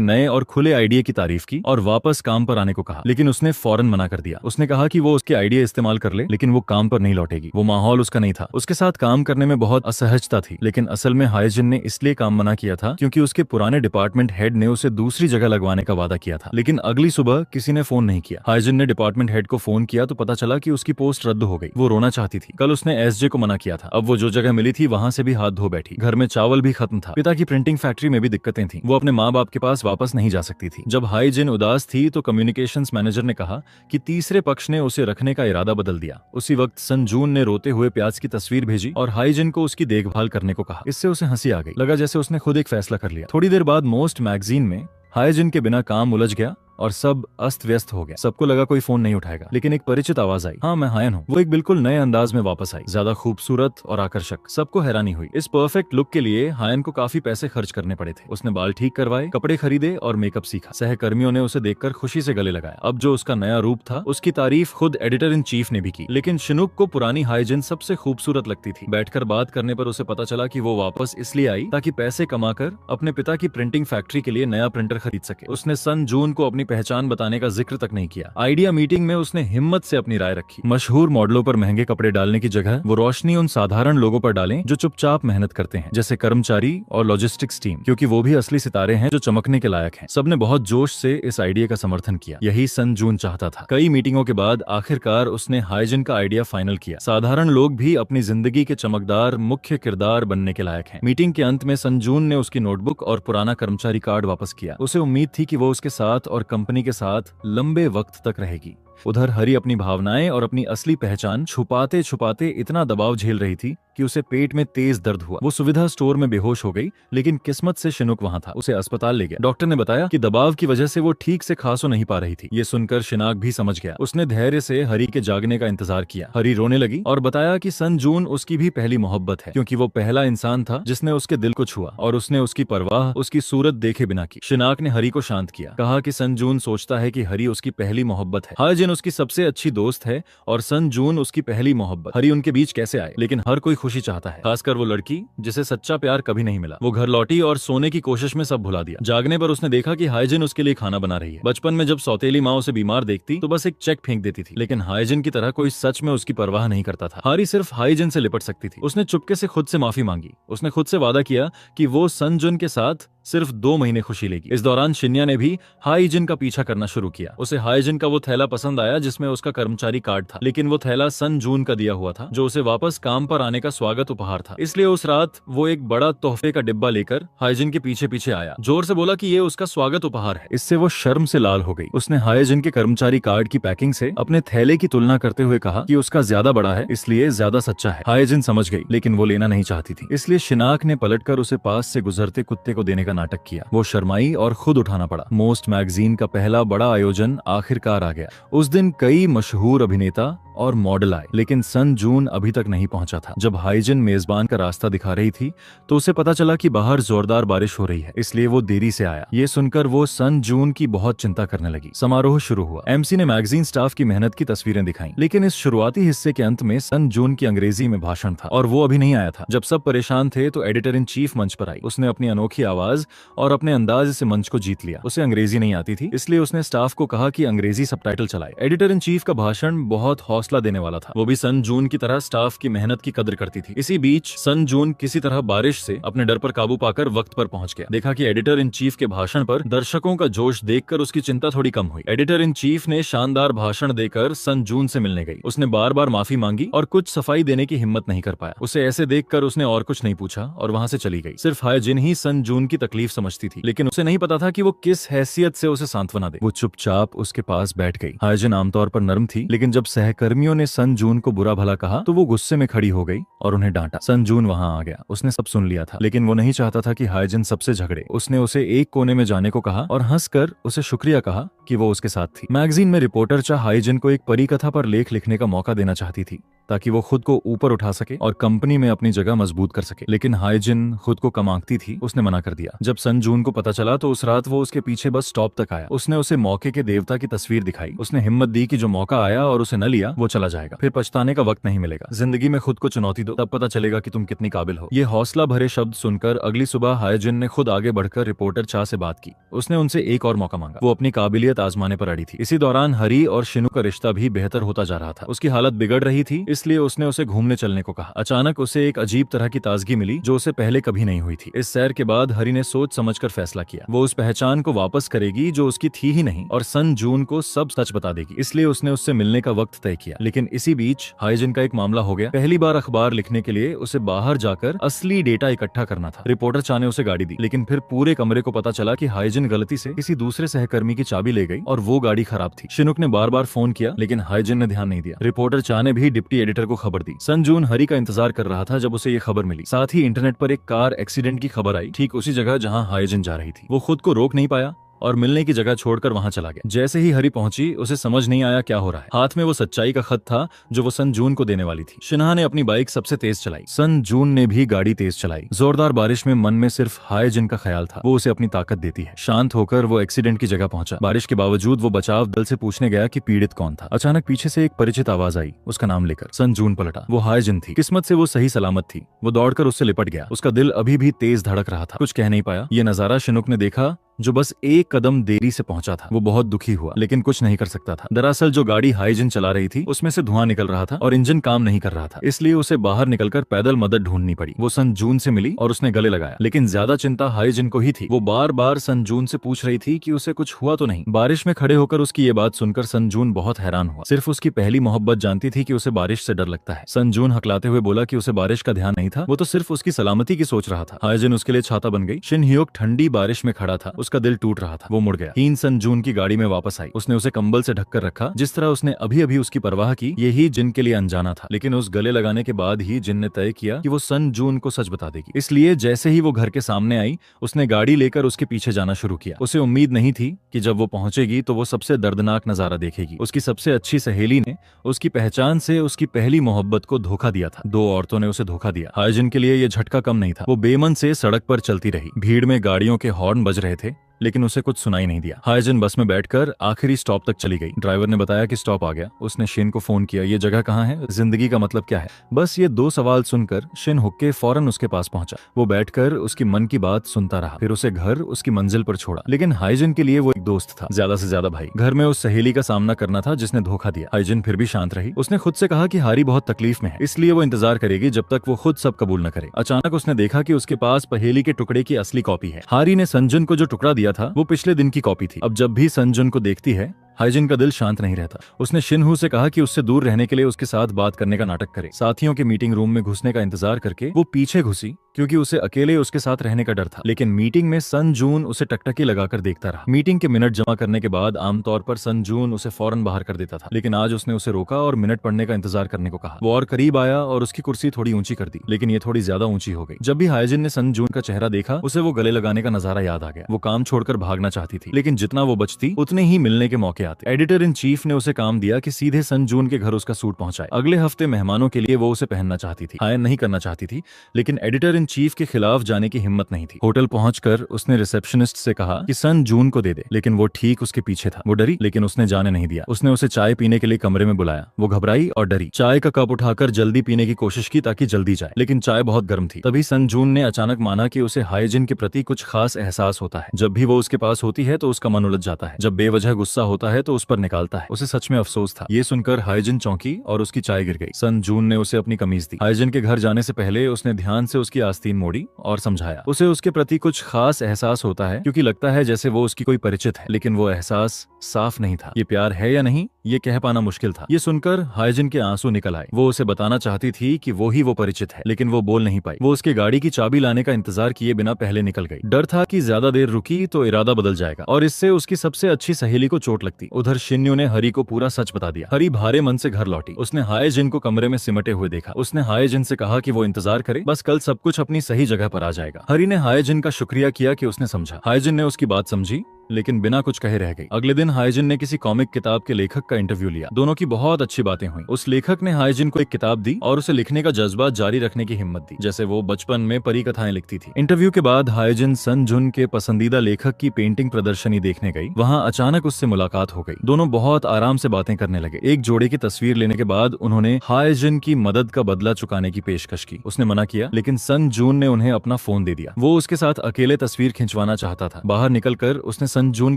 नए और खुले आइडिया की तारीफ की और वापस काम पर आने को कहा, लेकिन उसने फौरन मना कर दिया। उसने कहा कि वो उसके आइडिया इस्तेमाल कर ले, लेकिन वो काम पर नहीं लौटेगी। वो माहौल उसका नहीं था। उसके साथ काम करने में बहुत असहजता थी, लेकिन असल में हाइजिन ने इसलिए काम मना किया था क्योंकि उसके पुराने डिपार्टमेंट हेड ने उसे दूसरी जगह लगवाने का वादा किया था। लेकिन अगली सुबह किसी ने फोन नहीं किया। हाइजिन ने डिपार्टमेंट हेड को फोन किया तो पता चला कि उसकी पोस्ट रद्द हो गई। वो रोना चाहती थी। कल उसने एसजे को मना किया था। अब वो जो जगह मिली थी वहां से भी हाथ धो बैठी। घर में चावल भी खत्म था। पिता की प्रिंटिंग फैक्ट्री में भी दिक्कतें थी। वो अपने माँ बाप के पास वापस नहीं जा सकती थी। जब हाइजिन उदास थी तो कम्युनिकेशंस मैनेजर ने कहा कि तीसरे पक्ष ने उसे रखने का इरादा बदल दिया। उसी वक्त संजून ने रोते हुए प्याज की तस्वीर भेजी और हाइजिन को उसकी देखभाल करने को कहा। इससे उसे हंसी आ गई। लगा जैसे उसने खुद एक फैसला कर लिया। थोड़ी देर बाद मोस्ट मैगजीन में हाइजिन के बिना काम उलझ गया और सब अस्त व्यस्त हो गया। सबको लगा कोई फोन नहीं उठाएगा, लेकिन एक परिचित आवाज आई, हाँ मैं हायन हूँ। वो एक बिल्कुल नए अंदाज में वापस आई, ज्यादा खूबसूरत और आकर्षक। सबको हैरानी हुई। इस परफेक्ट लुक के लिए हायन को काफी पैसे खर्च करने पड़े थे। उसने बाल ठीक करवाए, कपड़े खरीदे और मेकअप सीखा। सहकर्मियों ने उसे देखकर खुशी से गले लगाया। अब जो उसका नया रूप था उसकी तारीफ खुद एडिटर इन चीफ ने भी की। लेकिन शिनुक को पुरानी हाइजिन सबसे खूबसूरत लगती थी। बैठकर बात करने पर उसे पता चला कि वो वापस इसलिए आई ताकि पैसे कमाकर अपने पिता की प्रिंटिंग फैक्ट्री के लिए नया प्रिंटर खरीद सके। उसने संजून को अपनी पहचान बताने का जिक्र तक नहीं किया। आइडिया मीटिंग में उसने हिम्मत से अपनी राय रखी। मशहूर मॉडलों पर महंगे कपड़े डालने की जगह वो रोशनी उन साधारण लोगों पर डालें जो चुपचाप मेहनत करते हैं, जैसे कर्मचारी और लॉजिस्टिक्स टीम, क्योंकि वो भी असली सितारे हैं जो चमकने के लायक हैं। सबने बहुत जोश से इस आइडिया का समर्थन किया। यही संजून चाहता था। कई मीटिंगों के बाद आखिरकार उसने हाइजिन का आइडिया फाइनल किया। साधारण लोग भी अपनी जिंदगी के चमकदार मुख्य किरदार बनने के लायक हैं। मीटिंग के अंत में संजून ने उसकी नोटबुक और पुराना कर्मचारी कार्ड वापस किया। उसे उम्मीद थी कि वो उसके साथ और कंपनी के साथ लंबे वक्त तक रहेगी। उधर हरी अपनी भावनाएं और अपनी असली पहचान छुपाते छुपाते इतना दबाव झेल रही थी कि उसे पेट में तेज दर्द हुआ। वो सुविधा स्टोर में बेहोश हो गई, लेकिन किस्मत से शिनुक वहां था। उसे अस्पताल ले गया। डॉक्टर ने बताया कि दबाव की वजह से वो ठीक से खा सो नहीं पा रही थी। ये सुनकर शिनाक भी समझ गया। उसने धैर्य से हरी के जागने का इंतजार किया। हरी रोने लगी और बताया कि संजून उसकी भी पहली मोहब्बत है, क्योंकि वो पहला इंसान था जिसने उसके दिल को छुआ और उसने उसकी परवाह उसकी सूरत देखे बिना की। शिनाक ने हरी को शांत किया। कहा कि संजून सोचता है कि हरी उसकी पहली मोहब्बत है। हाइजिन उसकी सबसे अच्छी दोस्त है और संजून उसकी पहली मोहब्बत। हरी उनके बीच कैसे आए? लेकिन हर कोई खुशी चाहता है, खासकर वो लड़की जिसे सच्चा प्यार कभी नहीं मिला। वो घर लौटी और सोने की कोशिश में सब भुला दिया। जागने पर उसने देखा कि हाइजिन उसके लिए खाना बना रही है। बचपन में जब सौतेली माँ उसे बीमार देखती तो बस एक चेक फेंक देती थी, लेकिन हाइजिन की तरह कोई सच में उसकी परवाह नहीं करता था। हरी सिर्फ हाइजिन से लिपट सकती थी। उसने चुपके से खुद से माफी मांगी। उसने खुद से वादा किया कि वो संजुन के साथ सिर्फ 2 महीने खुशी लेगी। इस दौरान शिन्या ने भी हाइजिन का पीछा करना शुरू किया। उसे हाइजिन का वो थैला पसंद आया जिसमें उसका कर्मचारी कार्ड था, लेकिन वो थैला संजून का दिया हुआ था जो उसे वापस काम पर आने का स्वागत उपहार था। इसलिए उस रात वो एक बड़ा तोहफे का डिब्बा लेकर हाइजिन के पीछे पीछे आया। जोर से बोला कि ये उसका स्वागत उपहार है। इससे वो शर्म से लाल हो गई। उसने हाइजिन के कर्मचारी कार्ड की पैकिंग से अपने थैले की तुलना करते हुए कहा कि उसका ज्यादा बड़ा है, इसलिए ज्यादा सच्चा है। हाइजिन समझ गई, लेकिन वो लेना नहीं चाहती थी। इसलिए शिनाक ने पलटकर उसे पास से गुजरते कुत्ते को देने का नाटक किया। वो शर्माई और खुद उठाना पड़ा। मोस्ट मैगजीन का पहला बड़ा आयोजन आखिरकार आ गया। उस दिन कई मशहूर अभिनेता और मॉडल आए, लेकिन सन जून अभी तक नहीं पहुंचा था। जब हाइजिन मेजबान का रास्ता दिखा रही थी तो उसे पता चला कि बाहर जोरदार बारिश हो रही है, इसलिए वो देरी से आया। ये सुनकर वो सन जून की बहुत चिंता करने लगी। समारोह शुरू हुआ। एमसी ने मैगजीन स्टाफ की मेहनत की तस्वीरें दिखाई, लेकिन इस शुरुआती हिस्से के अंत में सन जून की अंग्रेजी में भाषण था और वो अभी नहीं आया था। जब सब परेशान थे तो एडिटर इन चीफ मंच पर आई। उसने अपनी अनोखी आवाज और अपने अंदाज से मंच को जीत लिया। उसे अंग्रेजी नहीं आती थी, इसलिए उसने स्टाफ को कहा कि अंग्रेजी सबटाइटल चलाए। एडिटर इन चीफ का भाषण बहुत हौसला देने वाला था। वो भी सन जून की तरह स्टाफ की मेहनत की कदर करती थी। इसी बीच सन जून किसी तरह बारिश से अपने डर पर काबू पाकर वक्त पर पहुंच गया। देखा कि एडिटर इन चीफ के भाषण पर दर्शकों का जोश देखकर उसकी चिंता थोड़ी कम हुई। एडिटर इन चीफ ने शानदार भाषण देकर सन जून से मिलने गई। उसने बार बार माफी मांगी और कुछ सफाई देने की हिम्मत नहीं कर पाया। उसे ऐसे देखकर उसने और कुछ नहीं पूछा और वहां से चली गई। सिर्फ हाइजिन ही सन जून की तकलीफ समझती थी, लेकिन उसे नहीं पता था कि वो किस हैसियत से उसे सांत्वना दे। वो चुपचाप उसके पास बैठ गई। हाइजिन आमतौर पर नरम थी, लेकिन जब सहकर्मियों ने सन जून को बुरा भला कहा तो वो गुस्से में खड़ी हो गई और उन्हें डांटा। सन जून वहां आ गया। उसने सब सुन लिया था, लेकिन वो नहीं चाहता था कि हाइजिन सबसे झगड़े। उसने उसे एक कोने में जाने को कहा और हंसकर उसे शुक्रिया कहा कि वो उसके साथ थी। मैगजीन में रिपोर्टर चाह हाइजिन को एक परी कथा पर लेख लिखने का मौका देना चाहती थी, ताकि वो खुद को ऊपर उठा सके और कंपनी में अपनी जगह मजबूत कर सके। लेकिन हाइजिन खुद को कम आंकती थी। उसने मना कर दिया। जब सन जून को पता चला तो उस रात वो उसके पीछे बस स्टॉप तक आया। उसने उसे मौके के देवता की तस्वीर दिखाई। उसने हिम्मत दी कि जो मौका आया और उसे न लिया वो चला जाएगा, फिर पछताने का वक्त नहीं मिलेगा। जिंदगी में खुद को चुनौती दो, तब पता चलेगा कि तुम कितनी काबिल हो। ये हौसला भरे शब्द सुनकर अगली सुबह हाइजिन ने खुद आगे बढ़कर रिपोर्टर चाह से बात की। उसने उनसे एक और मौका मांगा। वो अपनी काबिलियत आजमाने पर अड़ी थी। इसी दौरान हरी और शिनू का रिश्ता भी बेहतर होता जा रहा था। उसकी हालत बिगड़ रही थी, इसलिए उसने उसे घूमने चलने को कहा। अचानक उसे एक अजीब तरह की ताजगी मिली जो उसे पहले कभी नहीं हुई थी। इस सैर के बाद हरी ने सोच समझकर फैसला किया। वो उस पहचान को वापस करेगी जो उसकी थी ही नहीं, और सन जून को सब सच बता देगी। इसलिए उसने उससे मिलने का वक्त तय किया। लेकिन इसी बीच हाइजिन का एक मामला हो गया। पहली बार अखबार लिखने के लिए उसे बाहर जाकर असली डेटा इकट्ठा करना था। रिपोर्टर चाह ने उसे गाड़ी दी, लेकिन फिर पूरे कमरे को पता चला कि हाइजिन गलती से किसी दूसरे सहकर्मी की चाबी ले गई और वो गाड़ी खराब थी। शिनुक ने बार बार फोन किया, लेकिन हाइजिन ने ध्यान नहीं दिया। रिपोर्टर चाह ने भी डिप्टी एडिटर को खबर दी। सन जून हरी का इंतजार कर रहा था जब उसे ये खबर मिली। साथ ही इंटरनेट पर एक कार एक्सीडेंट की खबर आई, ठीक उसी जगह जहां हाइजिन जा रही थी। वो खुद को रोक नहीं पाया और मिलने की जगह छोड़कर वहां चला गया। जैसे ही हरी पहुंची उसे समझ नहीं आया क्या हो रहा है। हाथ में वो सच्चाई का खत था जो वो सन जून को देने वाली थी। शिन्हा ने अपनी बाइक सबसे तेज चलाई। सन जून ने भी गाड़ी तेज चलाई। जोरदार बारिश में मन में सिर्फ हाइजिन का ख्याल था। वो उसे अपनी ताकत देती है। शांत होकर वो एक्सीडेंट की जगह पहुंचा। बारिश के बावजूद वो बचाव दल से पूछने गया कि पीड़ित कौन था। अचानक पीछे से एक परिचित आवाज आई। उसका नाम लेकर सन जून पलटा। वो हाइजिन थी। किस्मत से वो सही सलामत थी। वो दौड़कर उससे लिपट गया। उसका दिल अभी भी तेज धड़क रहा था। कुछ कह नहीं पाया। ये नजारा शिनुक ने देखा जो बस एक कदम देरी से पहुंचा था। वो बहुत दुखी हुआ, लेकिन कुछ नहीं कर सकता था। दरअसल जो गाड़ी हाइजिन चला रही थी उसमें से धुआं निकल रहा था और इंजन काम नहीं कर रहा था, इसलिए उसे बाहर निकलकर पैदल मदद ढूंढनी पड़ी। वो सन जून से मिली और उसने गले लगाया, लेकिन ज्यादा चिंता हाइजिन को ही थी। वो बार बार सन जून से पूछ रही थी कि उसे कुछ हुआ तो नहीं। बारिश में खड़े होकर उसकी ये बात सुनकर सन जून बहुत हैरान हुआ। सिर्फ उसकी पहली मोहब्बत जानती थी कि उसे बारिश से डर लगता है। सन जून हकलाते हुए बोला कि उसे बारिश का ध्यान नहीं था, वो तो सिर्फ उसकी सलामती की सोच रहा था। हाइजिन उसके लिए छाता बन गई। शिन ह्योक ठंडी बारिश में खड़ा था। उसका दिल टूट रहा था। वो मुड़ गया। हीन सन जून की गाड़ी में वापस आई। उसने उसे कंबल से ढककर रखा, जिस तरह उसने अभी अभी उसकी परवाह की। यही जिन के लिए अनजाना था, लेकिन उस गले लगाने के बाद ही जिन ने तय किया कि वो सन जून को सच बता देगी। इसलिए जैसे ही वो घर के सामने आई, उसने गाड़ी लेकर उसके पीछे जाना शुरू किया। उसे उम्मीद नहीं थी कि जब वो पहुंचेगी तो वो सबसे दर्दनाक नजारा देखेगी। उसकी सबसे अच्छी सहेली ने उसकी पहचान से उसकी पहली मोहब्बत को धोखा दिया था। दो औरतों ने उसे धोखा दिया। हाइजिन के लिए ये झटका कम नहीं था। वो बेमन से सड़क पर चलती रही। भीड़ में गाड़ियों के हॉर्न बज रहे थे, लेकिन उसे कुछ सुनाई नहीं दिया। हाइजिन बस में बैठकर आखिरी स्टॉप तक चली गई। ड्राइवर ने बताया कि स्टॉप आ गया। उसने शिन को फोन किया। ये जगह कहाँ है? जिंदगी का मतलब क्या है? बस ये दो सवाल सुनकर शिन हुक्के फौरन उसके पास पहुंचा। वो बैठकर उसकी मन की बात सुनता रहा, फिर उसे घर उसकी मंजिल पर छोड़ा। लेकिन हाइजिन के लिए वो एक दोस्त था, ज्यादा से ज्यादा भाई। घर में उस सहेली का सामना करना था जिसने धोखा दिया। हाइजिन फिर भी शांत रही। उसने खुद से कहा कि हारी बहुत तकलीफ में है, इसलिए वो इंतजार करेगी जब तक वो खुद सब कबूल न करे। अचानक उसने देखा कि उसके पास पहेली के टुकड़े की असली कॉपी है। हारी ने संजन को जो टुकड़ा दिया था वो पिछले दिन की कॉपी थी। अब जब भी संजन को देखती है, हाइजिन का दिल शांत नहीं रहता। उसने शिनहू से कहा कि उससे दूर रहने के लिए उसके साथ बात करने का नाटक करे। साथियों के मीटिंग रूम में घुसने का इंतजार करके वो पीछे घुसी, क्योंकि उसे अकेले उसके साथ रहने का डर था। लेकिन मीटिंग में सन जून उसे टकटकी लगाकर देखता रहा। मीटिंग के मिनट जमा करने के बाद आमतौर पर सन जून उसे फौरन बाहर कर देता था, लेकिन आज उसने उसे रोका और मिनट पढ़ने का इंतजार करने को कहा। वो और करीब आया और उसकी कुर्सी थोड़ी ऊंची कर दी, लेकिन ये थोड़ी ज्यादा ऊंची हो गई। जब भी हाइजिन ने सन जून का चेहरा देखा, उसे वो गले लगाने का नजारा याद आ गया। वो काम छोड़कर भागना चाहती थी, लेकिन जितना वो बचती उतने ही मिलने के मौके आते। एडिटर इन चीफ ने उसे काम दिया कि सीधे सन जून के घर उसका सूट पहुंचाए। अगले हफ्ते मेहमानों के लिए वो उसे पहनना चाहती थी, हायन नहीं करना चाहती थी, लेकिन एडिटर इन चीफ के खिलाफ जाने की हिम्मत नहीं थी। होटल पहुंचकर उसने रिसेप्शनिस्ट से कहा कि सन जून को दे दे, लेकिन वो ठीक उसके पीछे था। वो डरी, लेकिन उसने जाने नहीं दिया। उसने उसे चाय पीने के लिए कमरे में बुलाया। वो घबराई और डरी। चाय का कप उठाकर जल्दी पीने की कोशिश की ताकि जल्दी जाए, लेकिन चाय बहुत गर्म थी। तभी सन जून ने अचानक माना कि उसे हाइजिन के प्रति कुछ खास एहसास होता है। जब भी वो उसके पास होती है तो उसका मन उलझ जाता है, जब बेवजह गुस्सा होता है तो उस पर निकालता है। उसे सच में अफसोस था। ये सुनकर हाइजिन चौंकी और उसकी चाय गिर गई। सन जून ने उसे अपनी कमीज दी। हाइजिन के घर जाने से पहले उसने ध्यान से उसकी आस्तीन मोड़ी और समझाया। उसे उसके प्रति कुछ खास एहसास होता है, क्योंकि लगता है जैसे वो उसकी कोई परिचित है, लेकिन वो एहसास साफ नहीं था। ये प्यार है या नहीं, ये कह पाना मुश्किल था। ये सुनकर हाइजिन के आंसू निकल आए। वो उसे बताना चाहती थी कि वो ही वो परिचित है, लेकिन वो बोल नहीं पाई। वो उसकी गाड़ी की चाबी लाने का इंतजार किए बिना पहले निकल गई। डर था कि ज्यादा देर रुकी तो इरादा बदल जाएगा और इससे उसकी सबसे अच्छी सहेली को चोट लगती। उधर शिन्यू ने हरी को पूरा सच बता दिया। हरी भारे मन से घर लौटी। उसने हाइजिन को कमरे में सिमटे हुए देखा। उसने हाइजिन से कहा कि वो इंतजार करे, बस कल सब कुछ अपनी सही जगह पर आ जाएगा। हरी ने हाइजिन का शुक्रिया किया कि उसने समझा। हाइजिन ने उसकी बात समझी, लेकिन बिना कुछ कहे रह गई। अगले दिन हाइजिन ने किसी कॉमिक किताब के लेखक का इंटरव्यू लिया। दोनों की बहुत अच्छी बातें हुई। उस लेखक ने हाइजिन को एक किताब दी और उसे लिखने का जज्बा जारी रखने की हिम्मत दी, जैसे वो बचपन में परी कथाएं लिखती थी। इंटरव्यू के बाद हाइजिन सन जुन के पसंदीदा लेखक की पेंटिंग प्रदर्शनी देखने गई। वहाँ अचानक उससे मुलाकात हो गई। दोनों बहुत आराम से बातें करने लगे। एक जोड़े की तस्वीर लेने के बाद उन्होंने हाइजिन की मदद का बदला चुकाने की पेशकश की। उसने मना किया, लेकिन सन जून ने उन्हें अपना फोन दे दिया। वो उसके साथ अकेले तस्वीर खिंचवाना चाहता था। बाहर निकलकर उसने सन जून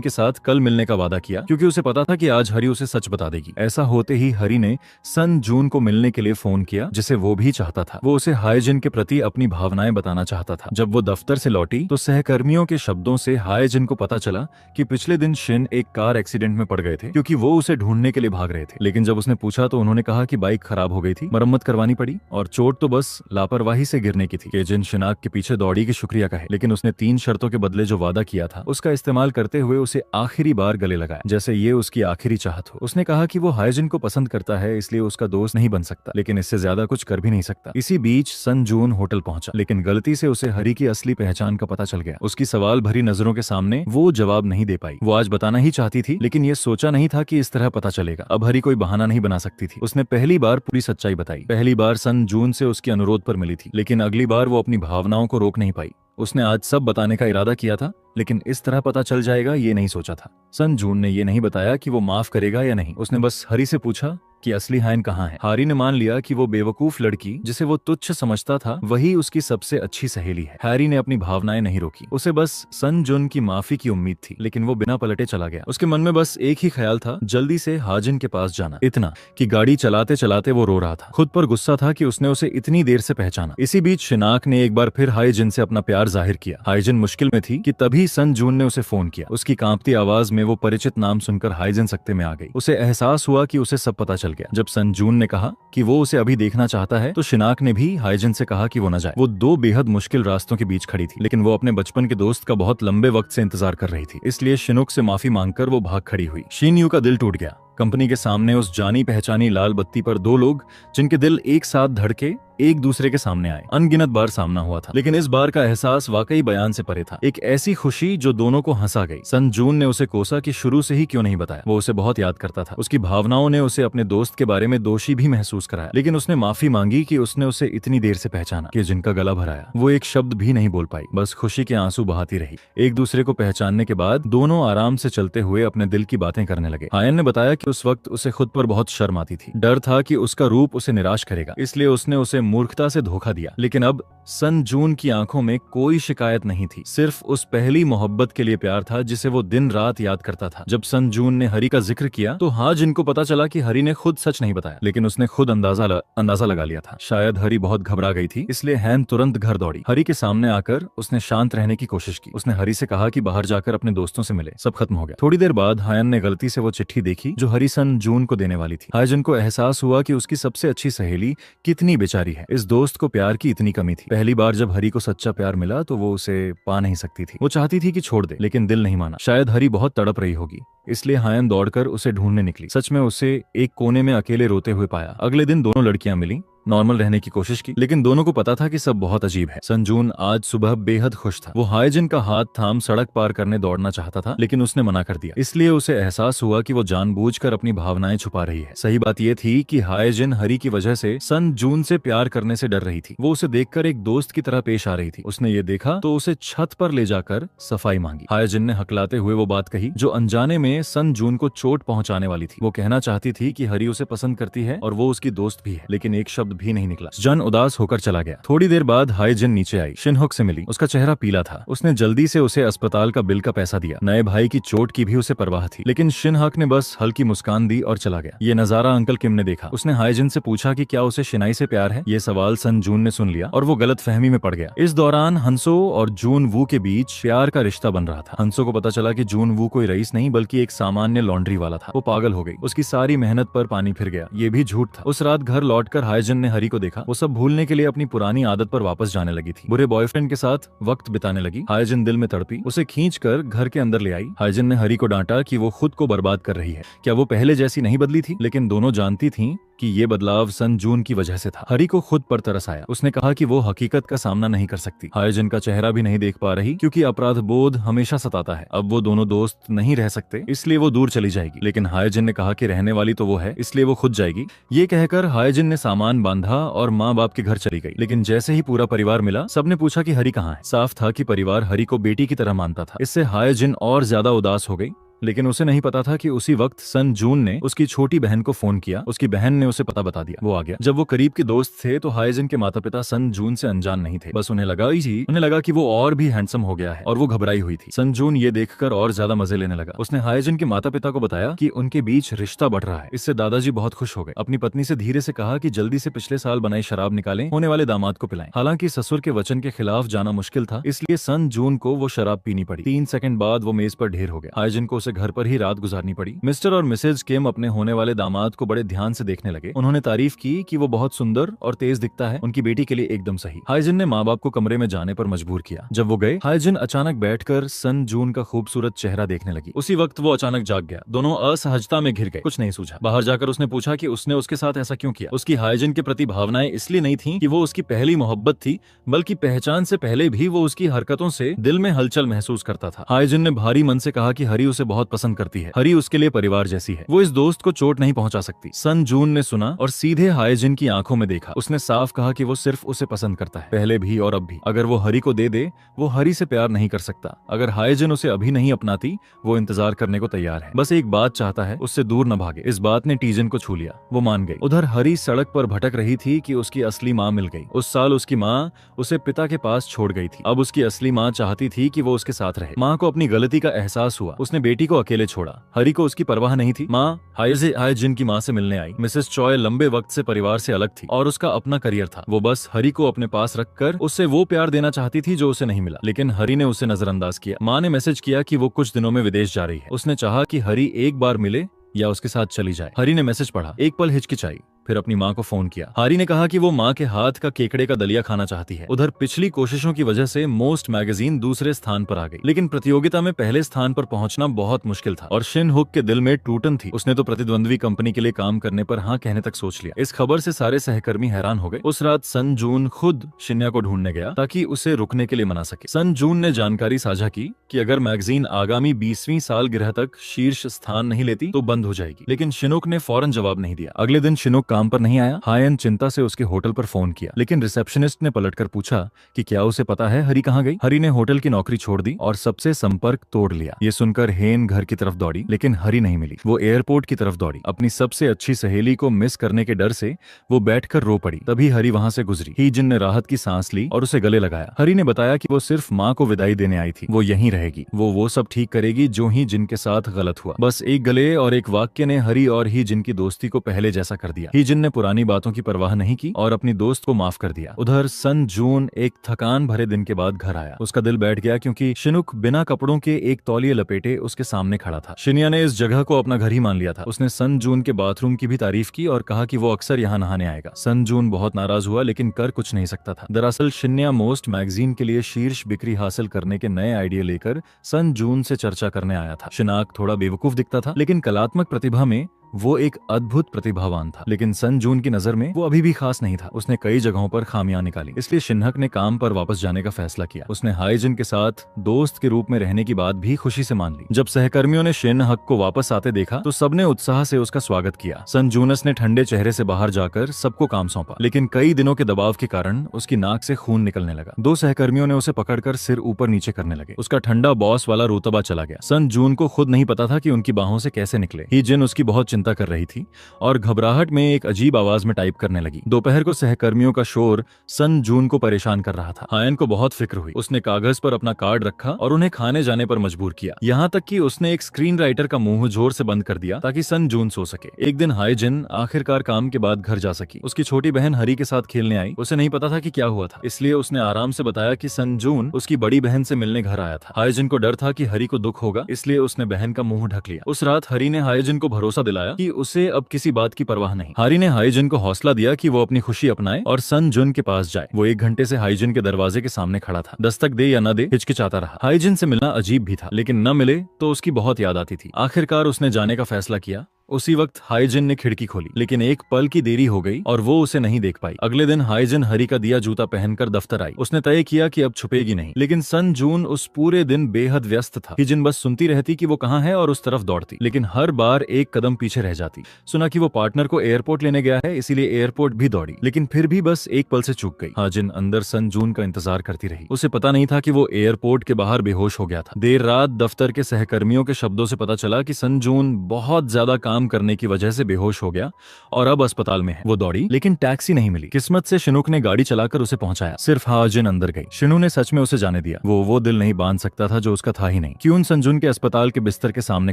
के साथ कल मिलने का वादा किया, क्योंकि उसे पता था कि आज हरी उसे सच बता देगी। ऐसा होते ही हरी ने सन जून को मिलने के लिए फोन किया, जिसे वो भी चाहता था। वो उसे हाइजिन के प्रति अपनी भावनाएं बताना चाहता था। जब वो दफ्तर से लौटी तो सहकर्मियों के शब्दों से हाइजिन को पता चला कि पिछले दिन शिन एक कार एक्सीडेंट में पड़ गए थे, क्योंकि वो उसे ढूंढने के लिए भाग रहे थे। लेकिन जब उसने पूछा तो उन्होंने कहा कि बाइक खराब हो गई थी, मरम्मत करवानी पड़ी और चोट तो बस लापरवाही से गिरने की थी। केजिन शिनाक के पीछे दौड़ी की शुक्रिया कहे, लेकिन उसने 3 शर्तों के बदले जो वादा किया था उसका इस्तेमाल करते हुए उसे आखिरी बार गले लगाया, जैसे ये उसकी आखिरी चाहत हो। उसने कहा कि वो हाइजिन को पसंद करता है, इसलिए उसका दोस्त नहीं बन सकता, लेकिन इससे ज्यादा कुछ कर भी नहीं सकता। इसी बीच सन जून होटल पहुंचा, लेकिन गलती से उसे हरी की असली पहचान का पता चल गया। उसकी सवाल भरी नजरों के सामने वो जवाब नहीं दे पाई। वो आज बताना ही चाहती थी, लेकिन ये सोचा नहीं था कि इस तरह पता चलेगा। अब हरी कोई बहाना नहीं बना सकती थी। उसने पहली बार पूरी सच्चाई बताई। पहली बार सन जून से उसके अनुरोध पर मिली थी, लेकिन अगली बार वो अपनी भावनाओं को रोक नहीं पाई। उसने आज सब बताने का इरादा किया था, लेकिन इस तरह पता चल जाएगा ये नहीं सोचा था। सन जून ने ये नहीं बताया कि वो माफ करेगा या नहीं। उसने बस हरी से पूछा कि असली हायन कहाँ है। हारी ने मान लिया कि वो बेवकूफ लड़की जिसे वो तुच्छ समझता था वही उसकी सबसे अच्छी सहेली है। हैरी ने अपनी भावनाएं नहीं रोकी। उसे बस सन जुन की माफी की उम्मीद थी, लेकिन वो बिना पलटे चला गया। उसके मन में बस एक ही ख्याल था, जल्दी से हाजिन के पास जाना। इतना कि गाड़ी चलाते चलाते वो रो रहा था। खुद पर गुस्सा था कि उसने उसे इतनी देर से पहचाना। इसी बीच शिनाक ने एक बार फिर हाइजिन से अपना प्यार जाहिर किया। हाइजिन मुश्किल में थी कि तभी सन जून ने उसे फोन किया। उसकी कांपती आवाज में वो परिचित नाम सुनकर हाइजिन सकते में आ गई। उसे एहसास हुआ कि उसे सब पता चल गया। जब सन जून ने कहा कि वो उसे अभी देखना चाहता है तो शिनाक ने भी हाइजिन से कहा कि वो न जाए। वो 2 बेहद मुश्किल रास्तों के बीच खड़ी थी, लेकिन वो अपने बचपन के दोस्त का बहुत लंबे वक्त से इंतजार कर रही थी। इसलिए शिनुक से माफी मांगकर वो भाग खड़ी हुई। शिनयू का दिल टूट गया। कंपनी के सामने उस जानी पहचानी लाल बत्ती पर 2 लोग जिनके दिल एक साथ धड़के एक दूसरे के सामने आए। अनगिनत बार सामना हुआ था, लेकिन इस बार का एहसास वाकई बयान से परे था। एक ऐसी खुशी जो दोनों को हंसा गई। सन जून ने उसे कोसा कि शुरू से ही क्यों नहीं बताया। वो उसे बहुत याद करता था। उसकी भावनाओं ने उसे अपने दोस्त के बारे में दोषी भी महसूस कराया, लेकिन उसने माफी मांगी कि उसने उसे इतनी देर से पहचाना कि जिनका गला भराया। वो एक शब्द भी नहीं बोल पाई, बस खुशी के आंसू बहाती रही। एक दूसरे को पहचानने के बाद दोनों आराम से चलते हुए अपने दिल की बातें करने लगे। हायन ने बताया कि उस वक्त उसे खुद पर बहुत शर्म आती थी। डर था कि उसका रूप उसे निराश करेगा, इसलिए उसने उसे मूर्खता से धोखा दिया। लेकिन अब सन जून की आंखों में कोई शिकायत नहीं थी, सिर्फ उस पहली मोहब्बत के लिए प्यार था जिसे वो दिन रात याद करता था। जब सन जून ने हरी का जिक्र किया तो हाँ, जिनको पता चला कि हरी ने खुद सच नहीं बताया, लेकिन उसने खुद अंदाजा लगा लिया था। शायद हरी बहुत घबरा गई थी, इसलिए हैन तुरंत घर दौड़ी। हरी के सामने आकर उसने शांत रहने की कोशिश की। उसने हरी से कहा कि बाहर जाकर अपने दोस्तों से मिले, सब खत्म हो गया। थोड़ी देर बाद हायन ने गलती से वो चिट्ठी देखी जो हरी सन जून को देने वाली थी। हायजन को एहसास हुआ कि उसकी सबसे अच्छी सहेली कितनी बेचारी है। इस दोस्त को प्यार की इतनी कमी थी। पहली बार जब हरी को सच्चा प्यार मिला तो वो उसे पा नहीं सकती थी। वो चाहती थी कि छोड़ दे, लेकिन दिल नहीं माना। शायद हरी बहुत तड़प रही होगी, इसलिए हायन दौड़कर उसे ढूंढने निकली। सच में उसे एक कोने में अकेले रोते हुए पाया। अगले दिन दोनों लड़कियां मिली। नॉर्मल रहने की कोशिश की, लेकिन दोनों को पता था कि सब बहुत अजीब है। संजून आज सुबह बेहद खुश था। वो हाइजिन का हाथ थाम सड़क पार करने दौड़ना चाहता था, लेकिन उसने मना कर दिया। इसलिए उसे एहसास हुआ कि वो जानबूझकर अपनी भावनाएं छुपा रही है। सही बात यह थी कि हाइजिन हरी की वजह से संजून से प्यार करने से डर रही थी। वो उसे देखकर एक दोस्त की तरह पेश आ रही थी। उसने ये देखा तो उसे छत पर ले जाकर सफाई मांगी। हाइजिन ने हकलाते हुए वो बात कही जो अनजाने में संजून को चोट पहुंचाने वाली थी। वो कहना चाहती थी कि हरी उसे पसंद करती है और वो उसकी दोस्त भी है, लेकिन एक शब्द भी नहीं निकला। जन उदास होकर चला गया। थोड़ी देर बाद हाइजिन नीचे आई, शिनहुक से मिली। उसका चेहरा पीला था। उसने जल्दी से उसे अस्पताल का बिल का पैसा दिया। नए भाई की चोट की भी उसे परवाह थी, लेकिन शिनहक ने बस हल्की मुस्कान दी और चला गया। ये नजारा अंकल किम ने देखा। उसने हाइजिन से पूछा कि क्या उसे शिनाई से प्यार है। ये सवाल संजून ने सुन लिया और वो गलत फहमी में पड़ गया। इस दौरान हंसो और जून वू के बीच प्यार का रिश्ता बन रहा था। हंसो को पता चला कि जून वू कोई रईस नहीं बल्कि एक सामान्य लॉन्ड्री वाला था। वो पागल हो गई। उसकी सारी मेहनत पर पानी फिर गया। ये भी झूठ था। उस रात घर लौटकर हाइजिन ने हरी को देखा। वो सब भूलने के लिए अपनी पुरानी आदत पर वापस जाने लगी थी। बुरे बॉयफ्रेंड के साथ वक्त बिताने लगी। हाइजिन दिल में तड़पी। उसे खींचकर घर के अंदर ले आई। हाइजिन ने हरी को डांटा कि वो खुद को बर्बाद कर रही है। क्या वो पहले जैसी नहीं बदली थी? लेकिन दोनों जानती थीं कि ये बदलाव संजून की वजह से था। हरी को खुद पर तरस आया। उसने कहा कि वो हकीकत का सामना नहीं कर सकती। हाइजिन का चेहरा भी नहीं देख पा रही क्योंकि अपराध बोध हमेशा सताता है। अब वो दोनों दोस्त नहीं रह सकते, इसलिए वो दूर चली जाएगी। लेकिन हाइजिन ने कहा कि रहने वाली तो वो है, इसलिए वो खुद जाएगी। ये कहकर हाइजिन ने सामान बांधा और माँ बाप के घर चली गई। लेकिन जैसे ही पूरा परिवार मिला, सबने पूछा कि हरी कहाँ है। साफ था कि परिवार हरी को बेटी की तरह मानता था। इससे हाइजिन और ज्यादा उदास हो गई। लेकिन उसे नहीं पता था कि उसी वक्त संजून ने उसकी छोटी बहन को फोन किया। उसकी बहन ने उसे पता बता दिया। वो आ गया। जब वो करीब के दोस्त थे तो हाइजिन के माता पिता संजून से अनजान नहीं थे। बस उन्हें लगा कि वो और भी हैंडसम हो गया है और वो घबराई हुई थी। संजून ये देखकर और ज्यादा मजे लेने लगा। उसने हाइजिन के माता पिता को बताया कि उनके बीच रिश्ता बढ़ रहा है। इससे दादाजी बहुत खुश हो गए। अपनी पत्नी से धीरे से कहा कि जल्दी से पिछले साल बनाई शराब निकालें, होने वाले दामाद को पिलाएं। हालांकि ससुर के वचन के खिलाफ जाना मुश्किल था, इसलिए संजून को वो शराब पीनी पड़ी। 3 सेकंड बाद वो मेज पर ढेर हो गया। हाइजिन को उसे घर पर ही रात गुजारनी पड़ी। मिस्टर और मिसेज किम अपने होने वाले दामाद को बड़े ध्यान से देखने लगे। उन्होंने तारीफ की कि वो बहुत सुंदर और तेज दिखता है, उनकी बेटी के लिए एकदम सही। हाइजिन ने माँ बाप को कमरे में जाने पर मजबूर किया। जब वो गए, हाइजिन अचानक बैठकर संजून का खूबसूरत चेहरा देखने लगी। उसी वक्त वो अचानक जाग गया। दोनों असहजता में घिर गए। कुछ नहीं सूझा। बाहर जाकर उसने पूछा कि उसने उसके साथ ऐसा क्यों किया। उसकी हाइजिन के प्रति भावनाएं इसलिए नहीं थी कि वो उसकी पहली मोहब्बत थी, बल्कि पहचान से पहले भी वो उसकी हरकतों से दिल में हलचल महसूस करता था। हाइजिन ने भारी मन से कहा कि हरी उसे बहुत पसंद करती है। हरी उसके लिए परिवार जैसी है। वो इस दोस्त को चोट नहीं पहुंचा सकती। संजून ने सुना और सीधे हाइजिन की आंखों में देखा। उसने साफ कहा कि वो सिर्फ उसे पसंद करता है, पहले भी और अब भी। अगर वो हरी को दे दे, वो हरी से प्यार नहीं कर सकता। अगर हाइजिन उसे अभी नहीं अपनाती, वो इंतजार करने को तैयार है। बस एक बात चाहता है, उससे दूर न भागे। इस बात ने टीजन को छू लिया। वो मान गई। उधर हरी सड़क पर भटक रही थी कि उसकी असली माँ मिल गई। उस साल उसकी माँ उसे पिता के पास छोड़ गई थी। अब उसकी असली माँ चाहती थी कि वो उसके साथ रहे। माँ को अपनी गलती का एहसास हुआ। उसने बेटी को अकेले छोड़ा। हरी को उसकी परवाह नहीं थी। माँ हाइजिन की माँ से मिलने आई। मिसेस चॉय लंबे वक्त से परिवार से अलग थी और उसका अपना करियर था। वो बस हरी को अपने पास रखकर उससे वो प्यार देना चाहती थी जो उसे नहीं मिला। लेकिन हरी ने उसे नजरअंदाज किया। माँ ने मैसेज किया कि वो कुछ दिनों में विदेश जा रही है। उसने चाहा कि हरी एक बार मिले या उसके साथ चली जाए। हरी ने मैसेज पढ़ा, एक पल हिचकिचाई, फिर अपनी माँ को फोन किया। हरी ने कहा कि वो माँ के हाथ का केकड़े का दलिया खाना चाहती है। उधर पिछली कोशिशों की वजह से मोस्ट मैगजीन दूसरे स्थान पर आ गई, लेकिन प्रतियोगिता में पहले स्थान पर पहुंचना बहुत मुश्किल था और शिनहुक के दिल में टूटन थी। उसने तो प्रतिद्वंद्वी कंपनी के लिए काम करने पर हाँ कहने तक सोच लिया। इस खबर से सारे सहकर्मी हैरान हो गए। उस रात संजून खुद शिन्या को ढूंढने गया ताकि उसे रुकने के लिए मना सके। संजून ने जानकारी साझा की कि अगर मैगजीन आगामी 20वीं सालगिरह तक शीर्ष स्थान नहीं लेती तो बंद हो जाएगी, लेकिन शिनुक ने फौरन जवाब नहीं दिया। अगले दिन शिनुक काम पर नहीं आया। हायन चिंता से उसके होटल पर फोन किया, लेकिन रिसेप्शनिस्ट ने पलटकर पूछा कि क्या उसे पता है हरी कहाँ गई। हरी ने होटल की नौकरी छोड़ दी और सबसे संपर्क तोड़ लिया। ये सुनकर हेन घर की तरफ दौड़ी, लेकिन हरी नहीं मिली। वो एयरपोर्ट की तरफ दौड़ी। अपनी सबसे अच्छी सहेली को मिस करने के डर से वो बैठकर रो पड़ी। तभी हरी वहां से गुजरी। हीजिन ने राहत की सांस ली और उसे गले लगाया। हरी ने बताया कि वो सिर्फ माँ को विदाई देने आई थी। वो यहीं रहेगी। वो सब ठीक करेगी जो ही जिनके साथ गलत हुआ। बस एक गले और एक वाक्य ने हरी और ही जिन की दोस्ती को पहले जैसा कर दिया। ही जिन ने पुरानी बातों की परवाह नहीं की और अपनी दोस्त को माफ कर दिया। उधर संजून एक थकान भरे दिन के बाद घर आया। उसका दिल बैठ गया क्योंकि शिनुक बिना कपड़ों के एक तौलिए लपेटे उसके सामने खड़ा था। शिन्या ने इस जगह को अपना घर ही मान लिया था। उसने संजून के बाथरूम की भी तारीफ की और कहा कि वो अक्सर यहाँ नहाने आएगा। संजून बहुत नाराज हुआ, लेकिन कर कुछ नहीं सकता था। दरअसल शिन्या मोस्ट मैगजीन के लिए शीर्ष बिक्री हासिल करने के नए आइडिया लेकर संजून से चर्चा करने आया था। शिनाक थोड़ा बेवकूफ दिखता था, लेकिन कलात्मक प्रतिभा में वो एक अद्भुत प्रतिभावान था, लेकिन सन जून की नजर में वो अभी भी खास नहीं था। उसने कई जगहों पर खामियां निकाली, इसलिए शिन्हक ने काम पर वापस जाने का फैसला किया। उसने हाईजिन के साथ दोस्त के रूप में रहने की बात भी खुशी से मान ली। जब सहकर्मियों ने शिन्हक को वापस आते देखा तो सबने उत्साह से उसका स्वागत किया। सन जूनस ने ठंडे चेहरे से बाहर जाकर सबको काम सौंपा, लेकिन कई दिनों के दबाव के कारण उसकी नाक से खून निकलने लगा। दो सहकर्मियों ने उसे पकड़कर सिर ऊपर नीचे करने लगे। उसका ठंडा बॉस वाला रुतबा चला गया। सन जून को खुद नहीं पता था कि उनकी बाहों से कैसे निकले। ही जिन उसकी बहुत चिंता कर रही थी और घबराहट में एक अजीब आवाज में टाइप करने लगी। दोपहर को सहकर्मियों का शोर सन जून को परेशान कर रहा था। हायन को बहुत फिक्र हुई। उसने कागज पर अपना कार्ड रखा और उन्हें खाने जाने पर मजबूर किया, यहाँ तक कि उसने एक स्क्रीन राइटर का मुंह जोर से बंद कर दिया ताकि सन जून सो सके। एक दिन हाईजिन आखिरकार काम के बाद घर जा सकी। उसकी छोटी बहन हरी के साथ खेलने आई। उसे नहीं पता था कि क्या हुआ था, इसलिए उसने आराम से बताया कि सन जून उसकी बड़ी बहन से मिलने घर आया था। हाईजिन को डर था कि हरी को दुख होगा, इसलिए उसने बहन का मुंह ढक लिया। उस रात हरी ने हाईजिन को भरोसा दिलाया कि उसे अब किसी बात की परवाह नहीं। हरी ने हाईजिन को हौसला दिया कि वो अपनी खुशी अपनाए और सन जून के पास जाए। वो 1 घंटे से हाईजिन के दरवाजे के सामने खड़ा था। दस्तक दे या न दे हिचकिचाता रहा। हाईजिन से मिलना अजीब भी था, लेकिन न मिले तो उसकी बहुत याद आती थी। आखिरकार उसने जाने का फैसला किया। उसी वक्त हाईजिन ने खिड़की खोली, लेकिन एक पल की देरी हो गई और वो उसे नहीं देख पाई। अगले दिन हाईजिन हरी का दिया जूता पहनकर दफ्तर आई। उसने तय किया कि अब छुपेगी नहीं, लेकिन सन जून उस पूरे दिन बेहद व्यस्त था। हाईजिन बस सुनती रहती कि वो कहाँ है और उस तरफ दौड़ती, लेकिन हर बार एक कदम पीछे रह जाती। सुना कि वो पार्टनर को एयरपोर्ट लेने गया है, इसीलिए एयरपोर्ट भी दौड़ी, लेकिन फिर भी बस एक पल से चूक गई। हाईजिन अंदर सन जून का इंतजार करती रही। उसे पता नहीं था कि वो एयरपोर्ट के बाहर बेहोश हो गया था। देर रात दफ्तर के सहकर्मियों के शब्दों से पता चला कि सन जून बहुत ज्यादा काम करने की वजह से बेहोश हो गया और अब अस्पताल में है। वो दौड़ी, लेकिन टैक्सी नहीं मिली। किस्मत से शिनुक ने गाड़ी चलाकर उसे पहुंचाया। सिर्फ हाजिन अंदर गई। शिनु ने सच में उसे जाने दिया। वो दिल नहीं बांध सकता था जो उसका था ही नहीं। क्यून संजुन के अस्पताल के बिस्तर के सामने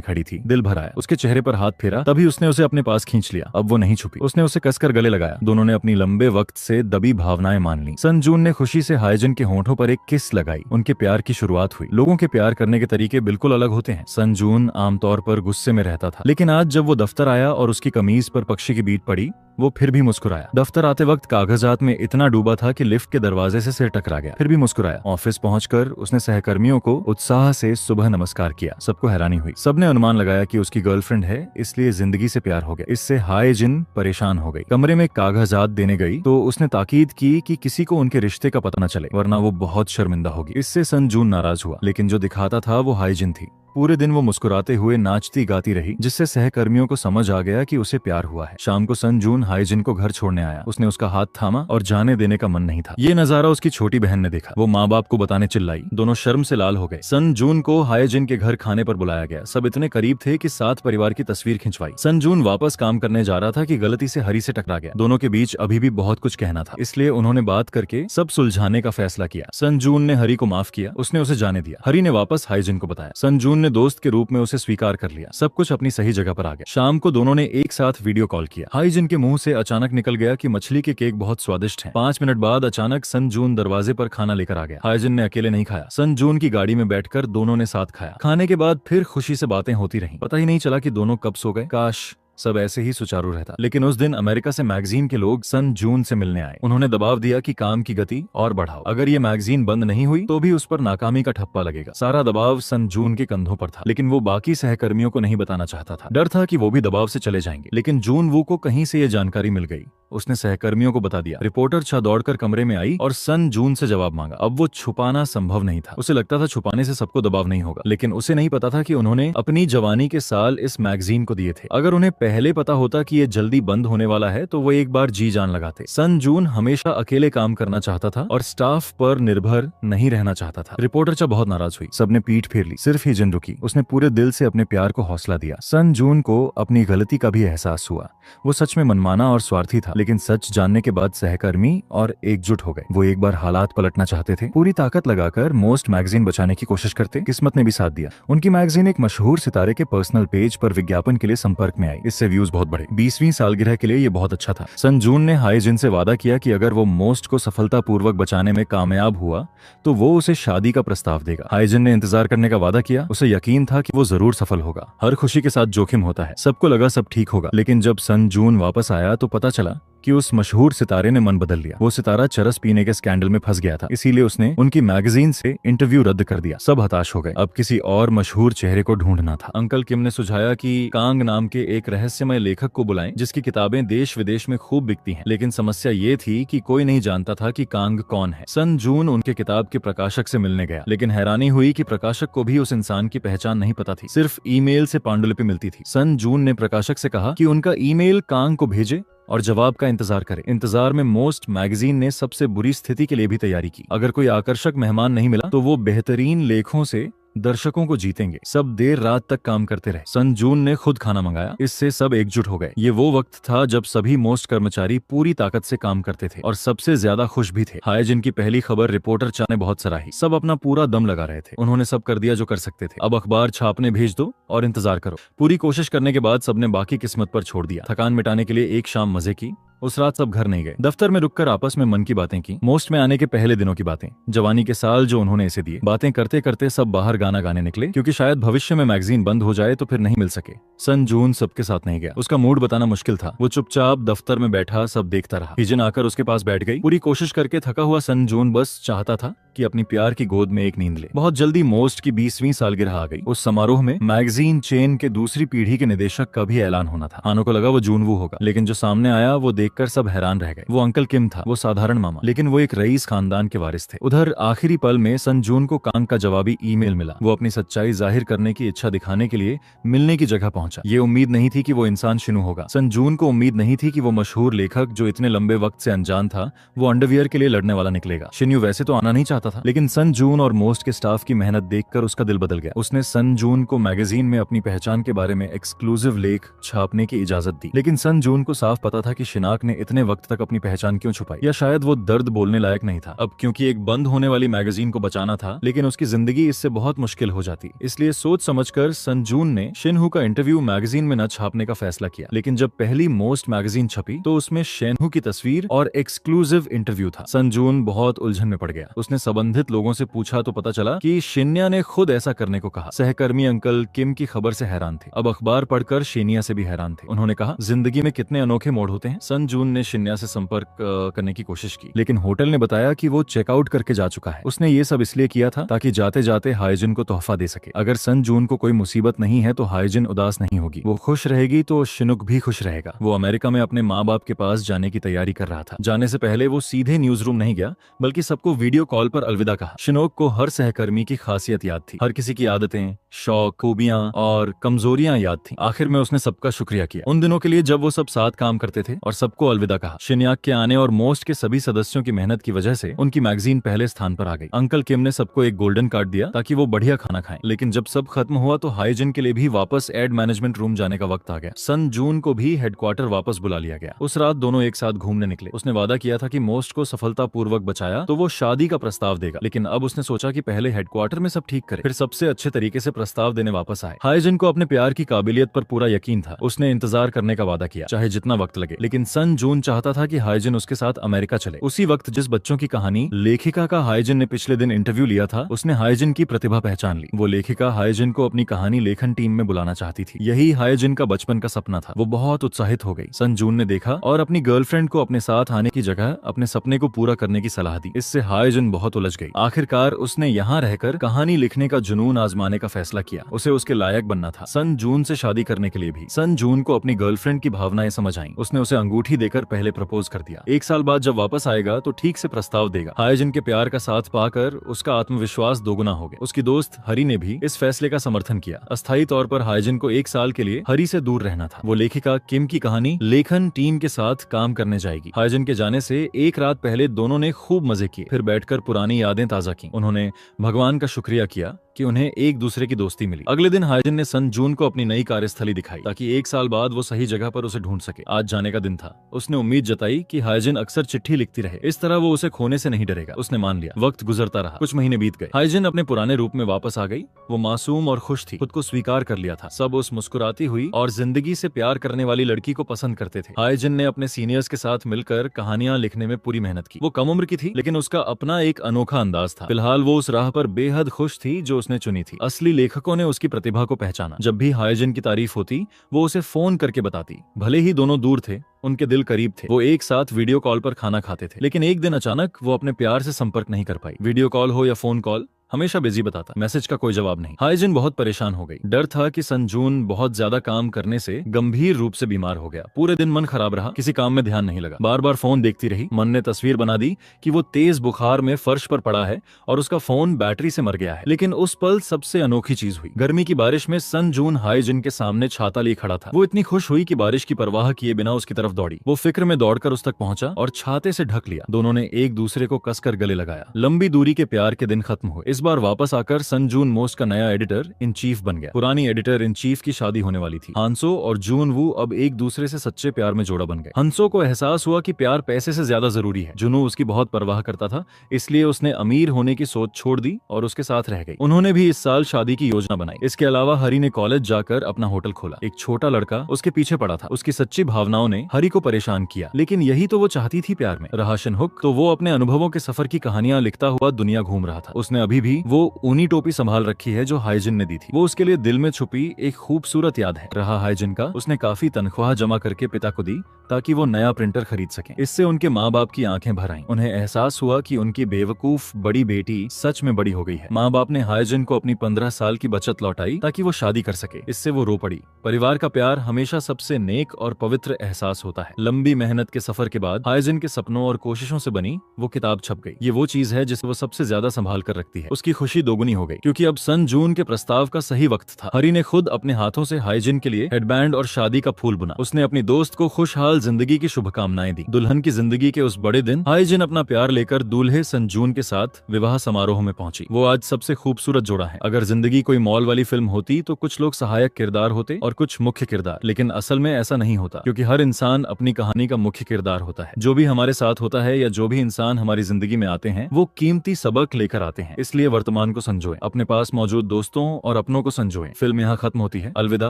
खड़ी थी। दिल भर आया। उसके चेहरे पर हाथ फेरा, तभी उसने उसे अपने पास खींच लिया। अब वो नहीं छुपी। उसने उसे कसकर गले लगाया। दोनों ने अपनी लंबे वक्त से दबी भावनाएं मान ली। संजून ने खुशी से हाइजिन के होंठों पर एक किस लगाई। उनके प्यार की शुरुआत हुई। लोगों के प्यार करने के तरीके बिल्कुल अलग होते हैं। संजून आमतौर पर गुस्से में रहता था, लेकिन आज जब वो दफ्तर आया और उसकी कमीज पर पक्षी की बीट पड़ी, वो फिर भी मुस्कुराया। दफ्तर आते वक्त कागजात में इतना डूबा था कि लिफ्ट के दरवाजे से सिर टकरा गया, फिर भी मुस्कुराया। ऑफिस पहुंचकर उसने सहकर्मियों को उत्साह से सुबह नमस्कार किया। सबको हैरानी हुई। सबने अनुमान लगाया कि उसकी गर्लफ्रेंड है, इसलिए जिंदगी से प्यार हो गया। इससे हाइजिन परेशान हो गई। कमरे में कागजात देने गई तो उसने ताकीद की कि किसी को उनके रिश्ते का पता न चले, वरना वो बहुत शर्मिंदा होगी। इससे संजून नाराज हुआ, लेकिन जो दिखाता था वो हाइजिन थी। पूरे दिन वो मुस्कुराते हुए नाचती गाती रही, जिससे सहकर्मियों को समझ आ गया कि उसे प्यार हुआ है। शाम को संजून हाइजिन को घर छोड़ने आया। उसने उसका हाथ थामा और जाने देने का मन नहीं था। ये नजारा उसकी छोटी बहन ने देखा। वो माँ बाप को बताने चिल्लाई। दोनों शर्म से लाल हो गए। संजून को हाइजिन के घर खाने पर बुलाया गया। सब इतने करीब थे कि साथ परिवार की तस्वीर खिंचवाई। संजून वापस काम करने जा रहा था कि गलती से हरी से टकरा गया। दोनों के बीच अभी भी बहुत कुछ कहना था, इसलिए उन्होंने बात करके सब सुलझाने का फैसला किया। संजून ने हरी को माफ किया। उसने उसे जाने दिया। हरी ने वापस हाइजिन को बताया। संजून ने दोस्त के रूप में उसे स्वीकार कर लिया। सब कुछ अपनी सही जगह पर आ गया। शाम को दोनों ने एक साथ वीडियो कॉल किया। हाइजिन के मुंह से अचानक निकल गया कि मछली के केक बहुत स्वादिष्ट हैं। 5 मिनट बाद अचानक संजून दरवाजे पर खाना लेकर आ गया। हाइजिन ने अकेले नहीं खाया। संजून की गाड़ी में बैठकर दोनों ने साथ खाया। खाने के बाद फिर खुशी से बातें होती रहीं। पता ही नहीं चला कि दोनों कब सो गए। काश सब ऐसे ही सुचारू रहता। लेकिन उस दिन अमेरिका से मैगजीन के लोग संजून से मिलने आए। उन्होंने दबाव दिया कि काम की गति और बढ़ाओ। अगर ये मैगजीन बंद नहीं हुई तो भी उस पर नाकामी का ठप्पा लगेगा। सारा दबाव संजून के कंधों पर था, लेकिन वो बाकी सहकर्मियों को नहीं बताना चाहता था। डर था कि वो भी दबाव से चले जाएंगे। लेकिन जून वू को कहीं से ये जानकारी मिल गई। उसने सहकर्मियों को बता दिया। रिपोर्टर छा दौड़कर कमरे में आई और संजून से जवाब मांगा। अब वो छुपाना संभव नहीं था। उसे लगता था छुपाने से सबको दबाव नहीं होगा, लेकिन उसे नहीं पता था कि उन्होंने अपनी जवानी के साल इस मैगजीन को दिए थे। अगर उन्हें पहले पता होता कि ये जल्दी बंद होने वाला है तो वो एक बार जी जान लगाते। संजून हमेशा अकेले काम करना चाहता था और स्टाफ पर निर्भर नहीं रहना चाहता था। रिपोर्टर चा बहुत नाराज हुई। सबने पीठ फेर ली, सिर्फ हिजन रुकी। उसने पूरे दिल से अपने प्यार को हौसला दिया। संजून को अपनी गलती का भी एहसास हुआ। वो सच में मनमाना और स्वार्थी था, लेकिन सच जानने के बाद सहकर्मी और एकजुट हो गए। वो एक बार हालात पलटना चाहते थे। पूरी ताकत लगाकर मोस्ट मैगजीन बचाने की कोशिश करते। किस्मत ने भी साथ दिया। उनकी मैगजीन एक मशहूर सितारे के पर्सनल पेज पर विज्ञापन के लिए संपर्क में आई। इससे व्यूज बहुत बढ़े। 20वीं सालगिरह के लिए ये बहुत अच्छा था। संजून ने हाइजिन से वादा किया कि अगर वो मोस्ट को सफलतापूर्वक बचाने में कामयाब हुआ तो वो उसे शादी का प्रस्ताव देगा। हाइजिन ने इंतजार करने का वादा किया। उसे यकीन था कि वो जरूर सफल होगा। हर खुशी के साथ जोखिम होता है। सबको लगा सब ठीक होगा, लेकिन जब संजून वापस आया तो पता चला कि उस मशहूर सितारे ने मन बदल लिया। वो सितारा चरस पीने के स्कैंडल में फंस गया था, इसीलिए उसने उनकी मैगजीन से इंटरव्यू रद्द कर दिया। सब हताश हो गए, अब किसी और मशहूर चेहरे को ढूंढना था। अंकल किम ने सुझाया कि कांग नाम के एक रहस्यमय लेखक को बुलाएं जिसकी किताबें देश विदेश में खूब बिकती हैं। लेकिन समस्या ये थी कि कोई नहीं जानता था कि कांग कौन है। सन जून उनके किताब के प्रकाशक से मिलने गया, लेकिन हैरानी हुई कि प्रकाशक को भी उस इंसान की पहचान नहीं पता थी, सिर्फ ईमेल से पांडुलिपि मिलती थी। सन जून ने प्रकाशक से कहा कि उनका ईमेल कांग को भेजे और जवाब का इंतजार करें। इंतजार में मोस्ट मैगजीन ने सबसे बुरी स्थिति के लिए भी तैयारी की। अगर कोई आकर्षक मेहमान नहीं मिला तो वो बेहतरीन लेखों से दर्शकों को जीतेंगे। सब देर रात तक काम करते रहे। सन जून ने खुद खाना मंगाया, इससे सब एकजुट हो गए। ये वो वक्त था जब सभी मोस्ट कर्मचारी पूरी ताकत से काम करते थे और सबसे ज्यादा खुश भी थे। हाइजिन की पहली खबर रिपोर्टर चा ने बहुत सराही। सब अपना पूरा दम लगा रहे थे। उन्होंने सब कर दिया जो कर सकते थे। अब अखबार छापने भेज दो और इंतजार करो। पूरी कोशिश करने के बाद सबने बाकी किस्मत पर छोड़ दिया। थकान मिटाने के लिए एक शाम मजे की। उस रात सब घर नहीं गए। दफ्तर में रुककर आपस में मन की बातें की। मोस्ट में आने के पहले दिनों की बातें, जवानी के साल जो उन्होंने इसे दिए। बातें करते करते सब बाहर गाना गाने निकले, क्योंकि शायद भविष्य में मैगजीन बंद हो जाए तो फिर नहीं मिल सके। सन जून सबके साथ नहीं गया। उसका मूड बताना मुश्किल था। वो चुपचाप दफ्तर में बैठा सब देखता रहा। हिजन आकर उसके पास बैठ गई। पूरी कोशिश करके थका हुआ सन जून बस चाहता था कि अपनी प्यार की गोद में एक नींद ले। बहुत जल्दी मोस्ट की 20वीं सालगिरह आ गई। उस समारोह में मैगजीन चेन के दूसरी पीढ़ी के निदेशक का भी ऐलान होना था। आनों को लगा वो जूनवू होगा, लेकिन जो सामने आया वो देखकर सब हैरान रह गए। वो अंकल किम था, वो साधारण मामा, लेकिन वो एक रईस खानदान के वारिस थे। उधर आखिरी पल में सन जून को कांग का जवाबी ईमेल मिला। वो अपनी सच्चाई जाहिर करने की इच्छा दिखाने के लिए मिलने की जगह पहुंचा। ये उम्मीद नहीं थी कि वो इंसान शिनु होगा। सन जून को उम्मीद नहीं थी कि वो मशहूर लेखक जो इतने लंबे वक्त से अनजान था, वो अंडरवियर के लिए लड़ने वाला निकलेगा। शिन्यू वैसे तो आना नहीं चाहता था, लेकिन सन जून और मोस्ट के स्टाफ की मेहनत देखकर उसका दिल बदल गया। उसने सन जून को मैगजीन में अपनी पहचान के बारे में एक्सक्लूसिव लेख छापने की इजाजत दी। लेकिन सन जून को साफ पता था कि शिनाक ने इतने वक्त तक अपनी पहचान क्यों छुपाई, या शायद वो दर्द बोलने लायक नहीं था अब, क्योंकि एक बंद होने वाली मैगजीन को बचाना था, लेकिन उसकी जिंदगी इससे बहुत मुश्किल हो जाती। इसलिए सोच समझकर सन जून ने शेनहू का इंटरव्यू मैगजीन में न छापने का फैसला किया। लेकिन जब पहली मोस्ट मैगजीन छपी तो उसमें शेनहू की तस्वीर और एक्सक्लूसिव इंटरव्यू था। सन जून बहुत उलझन में पड़ गया। उसने संबंधित लोगों से पूछा तो पता चला कि शिन्या ने खुद ऐसा करने को कहा। सहकर्मी अंकल किम की खबर से हैरान थे। अब अखबार पढ़कर शिन्या से भी हैरान थे। उन्होंने कहा, जिंदगी में कितने अनोखे मोड़ होते हैं। सन जून ने शिन्या से संपर्क करने की कोशिश की, लेकिन होटल ने बताया कि वो चेकआउट करके जा चुका है। उसने ये सब इसलिए किया था ताकि जाते जाते हाइजिन को तोहफा दे सके। अगर सन जून को कोई मुसीबत नहीं है तो हाइजिन उदास नहीं होगी। वो खुश रहेगी तो शिनुक भी खुश रहेगा। वो अमेरिका में अपने माँ बाप के पास जाने की तैयारी कर रहा था। जाने से पहले वो सीधे न्यूज रूम नहीं गया, बल्कि सबको वीडियो कॉल पर अलविदा कहा। शिनोक को हर सहकर्मी की खासियत याद थी। हर किसी की आदतें, शौक, खूबियां और कमजोरियां याद थी। आखिर में उसने सबका शुक्रिया किया उन दिनों के लिए जब वो सब साथ काम करते थे, और सबको अलविदा कहा। शिन्याक के आने और मोस्ट के सभी सदस्यों की मेहनत की वजह से उनकी मैगजीन पहले स्थान पर आ गई। अंकल किम ने सबको एक गोल्डन कार्ड दिया ताकि वो बढ़िया खाना खाएं। लेकिन जब सब खत्म हुआ तो हाइजिन के लिए भी वापस एड मैनेजमेंट रूम जाने का वक्त आ गया। सन जून को भी हेडक्वार्टर वापस बुला लिया गया। उस रात दोनों एक साथ घूमने निकले। उसने वादा किया था कि मोस्ट को सफलतापूर्वक बचाया तो वो शादी का प्रस्ताव देगा, लेकिन अब उसने सोचा कि पहले हेडक्वार्टर में सब ठीक करे, फिर सबसे अच्छे तरीके से प्रस्ताव देने वापस आए। हाइजिन को अपने प्यार की काबिलियत पर पूरा यकीन था। उसने इंतजार करने का वादा किया, चाहे जितना वक्त लगे। लेकिन सन जून चाहता था कि हाइजिन उसके साथ अमेरिका चले। उसी वक्त जिस बच्चों की कहानी लेखिका का हाइजिन ने पिछले दिन इंटरव्यू लिया था, उसने हाइजिन की प्रतिभा पहचान ली। वो लेखिका हाइजिन को अपनी कहानी लेखन टीम में बुलाना चाहती थी। यही हाइजिन का बचपन का सपना था। वो बहुत उत्साहित हो गई। सन जून ने देखा और अपनी गर्लफ्रेंड को अपने साथ आने की जगह अपने सपने को पूरा करने की सलाह दी। इससे हाइजिन बहुत उलझ गई। आखिरकार उसने यहाँ रहकर कहानी लिखने का जुनून आजमाने का फैसला किया। उसे उसके लायक बनना था। सन जून से शादी करने के लिए भी सन जून को अपनी गर्लफ्रेंड की भावनाएं समझ आईं। उसने उसे अंगूठी देकर पहले प्रपोज कर दिया। एक साल बाद जब वापस आएगा तो ठीक से प्रस्ताव देगा। हाइजिन के प्यार का साथ पाकर उसका आत्मविश्वास दोगुना हो गया। उसकी दोस्त हरी ने भी इस फैसले का समर्थन किया। अस्थायी तौर पर हाइजिन को एक साल के लिए हरी से दूर रहना था। वो लेखिका किम की कहानी लेखन टीम के साथ काम करने जाएगी। हाइजिन के जाने से एक रात पहले दोनों ने खूब मजे किए, फिर बैठकर पुरानी यादें ताजा की। उन्होंने भगवान का शुक्रिया किया कि उन्हें एक दूसरे की दोस्ती मिली। अगले दिन हाइजिन ने सन जून को अपनी नई कार्यस्थली दिखाई ताकि एक साल बाद वो सही जगह पर उसे ढूंढ सके। आज जाने का दिन था। उसने उम्मीद जताई कि हाइजिन अक्सर चिट्ठी लिखती रहे, इस तरह वो उसे खोने से नहीं डरेगा। उसने मान लिया। वक्त गुजरता रहा। कुछ महीने बीत गए। हाइजिन अपने पुराने रूप में वापस आ गई। वो मासूम और खुश थी। खुद को स्वीकार कर लिया था। सब उस मुस्कुराती हुई और जिंदगी से प्यार करने वाली लड़की को पसंद करते थे। हाइजिन ने अपने सीनियर्स के साथ मिलकर कहानियां लिखने में पूरी मेहनत की। वो कम उम्र की थी, लेकिन उसका अपना एक अनोखा अंदाज था। फिलहाल वो उस राह पर बेहद खुश थी जो उसने चुनी थी। असली लेखकों ने उसकी प्रतिभा को पहचाना। जब भी हाइजिन की तारीफ होती वो उसे फोन करके बताती। भले ही दोनों दूर थे, उनके दिल करीब थे। वो एक साथ वीडियो कॉल पर खाना खाते थे। लेकिन एक दिन अचानक वो अपने प्यार से संपर्क नहीं कर पाई। वीडियो कॉल हो या फोन कॉल, हमेशा बिजी बताता, मैसेज का कोई जवाब नहीं। हाइजिन बहुत परेशान हो गई। डर था कि सन जून बहुत ज्यादा काम करने से गंभीर रूप से बीमार हो गया। पूरे दिन मन खराब रहा, किसी काम में ध्यान नहीं लगा। बार बार फोन देखती रही। मन ने तस्वीर बना दी कि वो तेज बुखार में फर्श पर पड़ा है और उसका फोन बैटरी से मर गया है। लेकिन उस पल सबसे अनोखी चीज हुई। गर्मी की बारिश में सन जून हाइजिन के सामने छाता लिए खड़ा था। वो इतनी खुश हुई कि बारिश की परवाह किए बिना उसकी तरफ दौड़ी। वो फिक्र में दौड़कर उस तक पहुंचा और छाते से ढक लिया। दोनों ने एक दूसरे को कसकर गले लगाया। लंबी दूरी के प्यार के दिन खत्म हुए। इस बार वापस आकर सन जून मोस्ट का नया एडिटर इन चीफ बन गया। पुरानी एडिटर इन चीफ की शादी होने वाली थी। हांसो और जून वू अब एक दूसरे से सच्चे प्यार में जोड़ा बन गए। हंसो को एहसास हुआ कि प्यार पैसे से ज्यादा जरूरी है। जुनू उसकी बहुत परवाह करता था, इसलिए उसने अमीर होने की सोच छोड़ दी और उसके साथ रह गई। उन्होंने भी इस साल शादी की योजना बनाई। इसके अलावा हरी ने कॉलेज जाकर अपना होटल खोला। एक छोटा लड़का उसके पीछे पड़ा था। उसकी सच्ची भावनाओं ने हरी को परेशान किया, लेकिन यही तो वो चाहती थी प्यार में। रहा शिनहुक तो वो अपने अनुभवों के सफर की कहानियां लिखता हुआ दुनिया घूम रहा था। उसने अभी भी वो ऊनी टोपी संभाल रखी है जो हाइजिन ने दी थी। वो उसके लिए दिल में छुपी एक खूबसूरत याद है। रहा हाइजिन का, उसने काफी तनख्वाह जमा करके पिता को दी ताकि वो नया प्रिंटर खरीद सकें। इससे उनके माँ बाप की आंखें भर आईं। उन्हें एहसास हुआ कि उनकी बेवकूफ बड़ी बेटी सच में बड़ी हो गई है। माँ बाप ने हाइजिन को अपनी 15 साल की बचत लौटाई ताकि वो शादी कर सके। इससे वो रो पड़ी। परिवार का प्यार हमेशा सबसे नेक और पवित्र एहसास होता है। लंबी मेहनत के सफर के बाद हाइजिन के सपनों और कोशिशों से बनी वो किताब छप गई। ये वो चीज है जिसे वो सबसे ज्यादा संभाल कर रखती है। उसकी खुशी दोगुनी हो गई क्योंकि अब सन जून के प्रस्ताव का सही वक्त था। हरी ने खुद अपने हाथों से हाइजिन के लिए हेडबैंड और शादी का फूल बुना। उसने अपनी दोस्त को खुशहाल जिंदगी की शुभकामनाएं दी। दुल्हन की जिंदगी के उस बड़े दिन हाइजिन अपना प्यार लेकर दूल्हे सन जून के साथ विवाह समारोह में पहुंची। वो आज सबसे खूबसूरत जोड़ा है। अगर जिंदगी कोई मॉल वाली फिल्म होती तो कुछ लोग सहायक किरदार होते और कुछ मुख्य किरदार, लेकिन असल में ऐसा नहीं होता क्योंकि हर इंसान अपनी कहानी का मुख्य किरदार होता है। जो भी हमारे साथ होता है या जो भी इंसान हमारी जिंदगी में आते हैं वो कीमती सबक लेकर आते हैं। इसलिए वर्तमान को संजोएं, अपने पास मौजूद दोस्तों और अपनों को संजोएं। फिल्म यहाँ खत्म होती है। अलविदा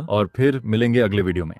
और फिर मिलेंगे अगले वीडियो में।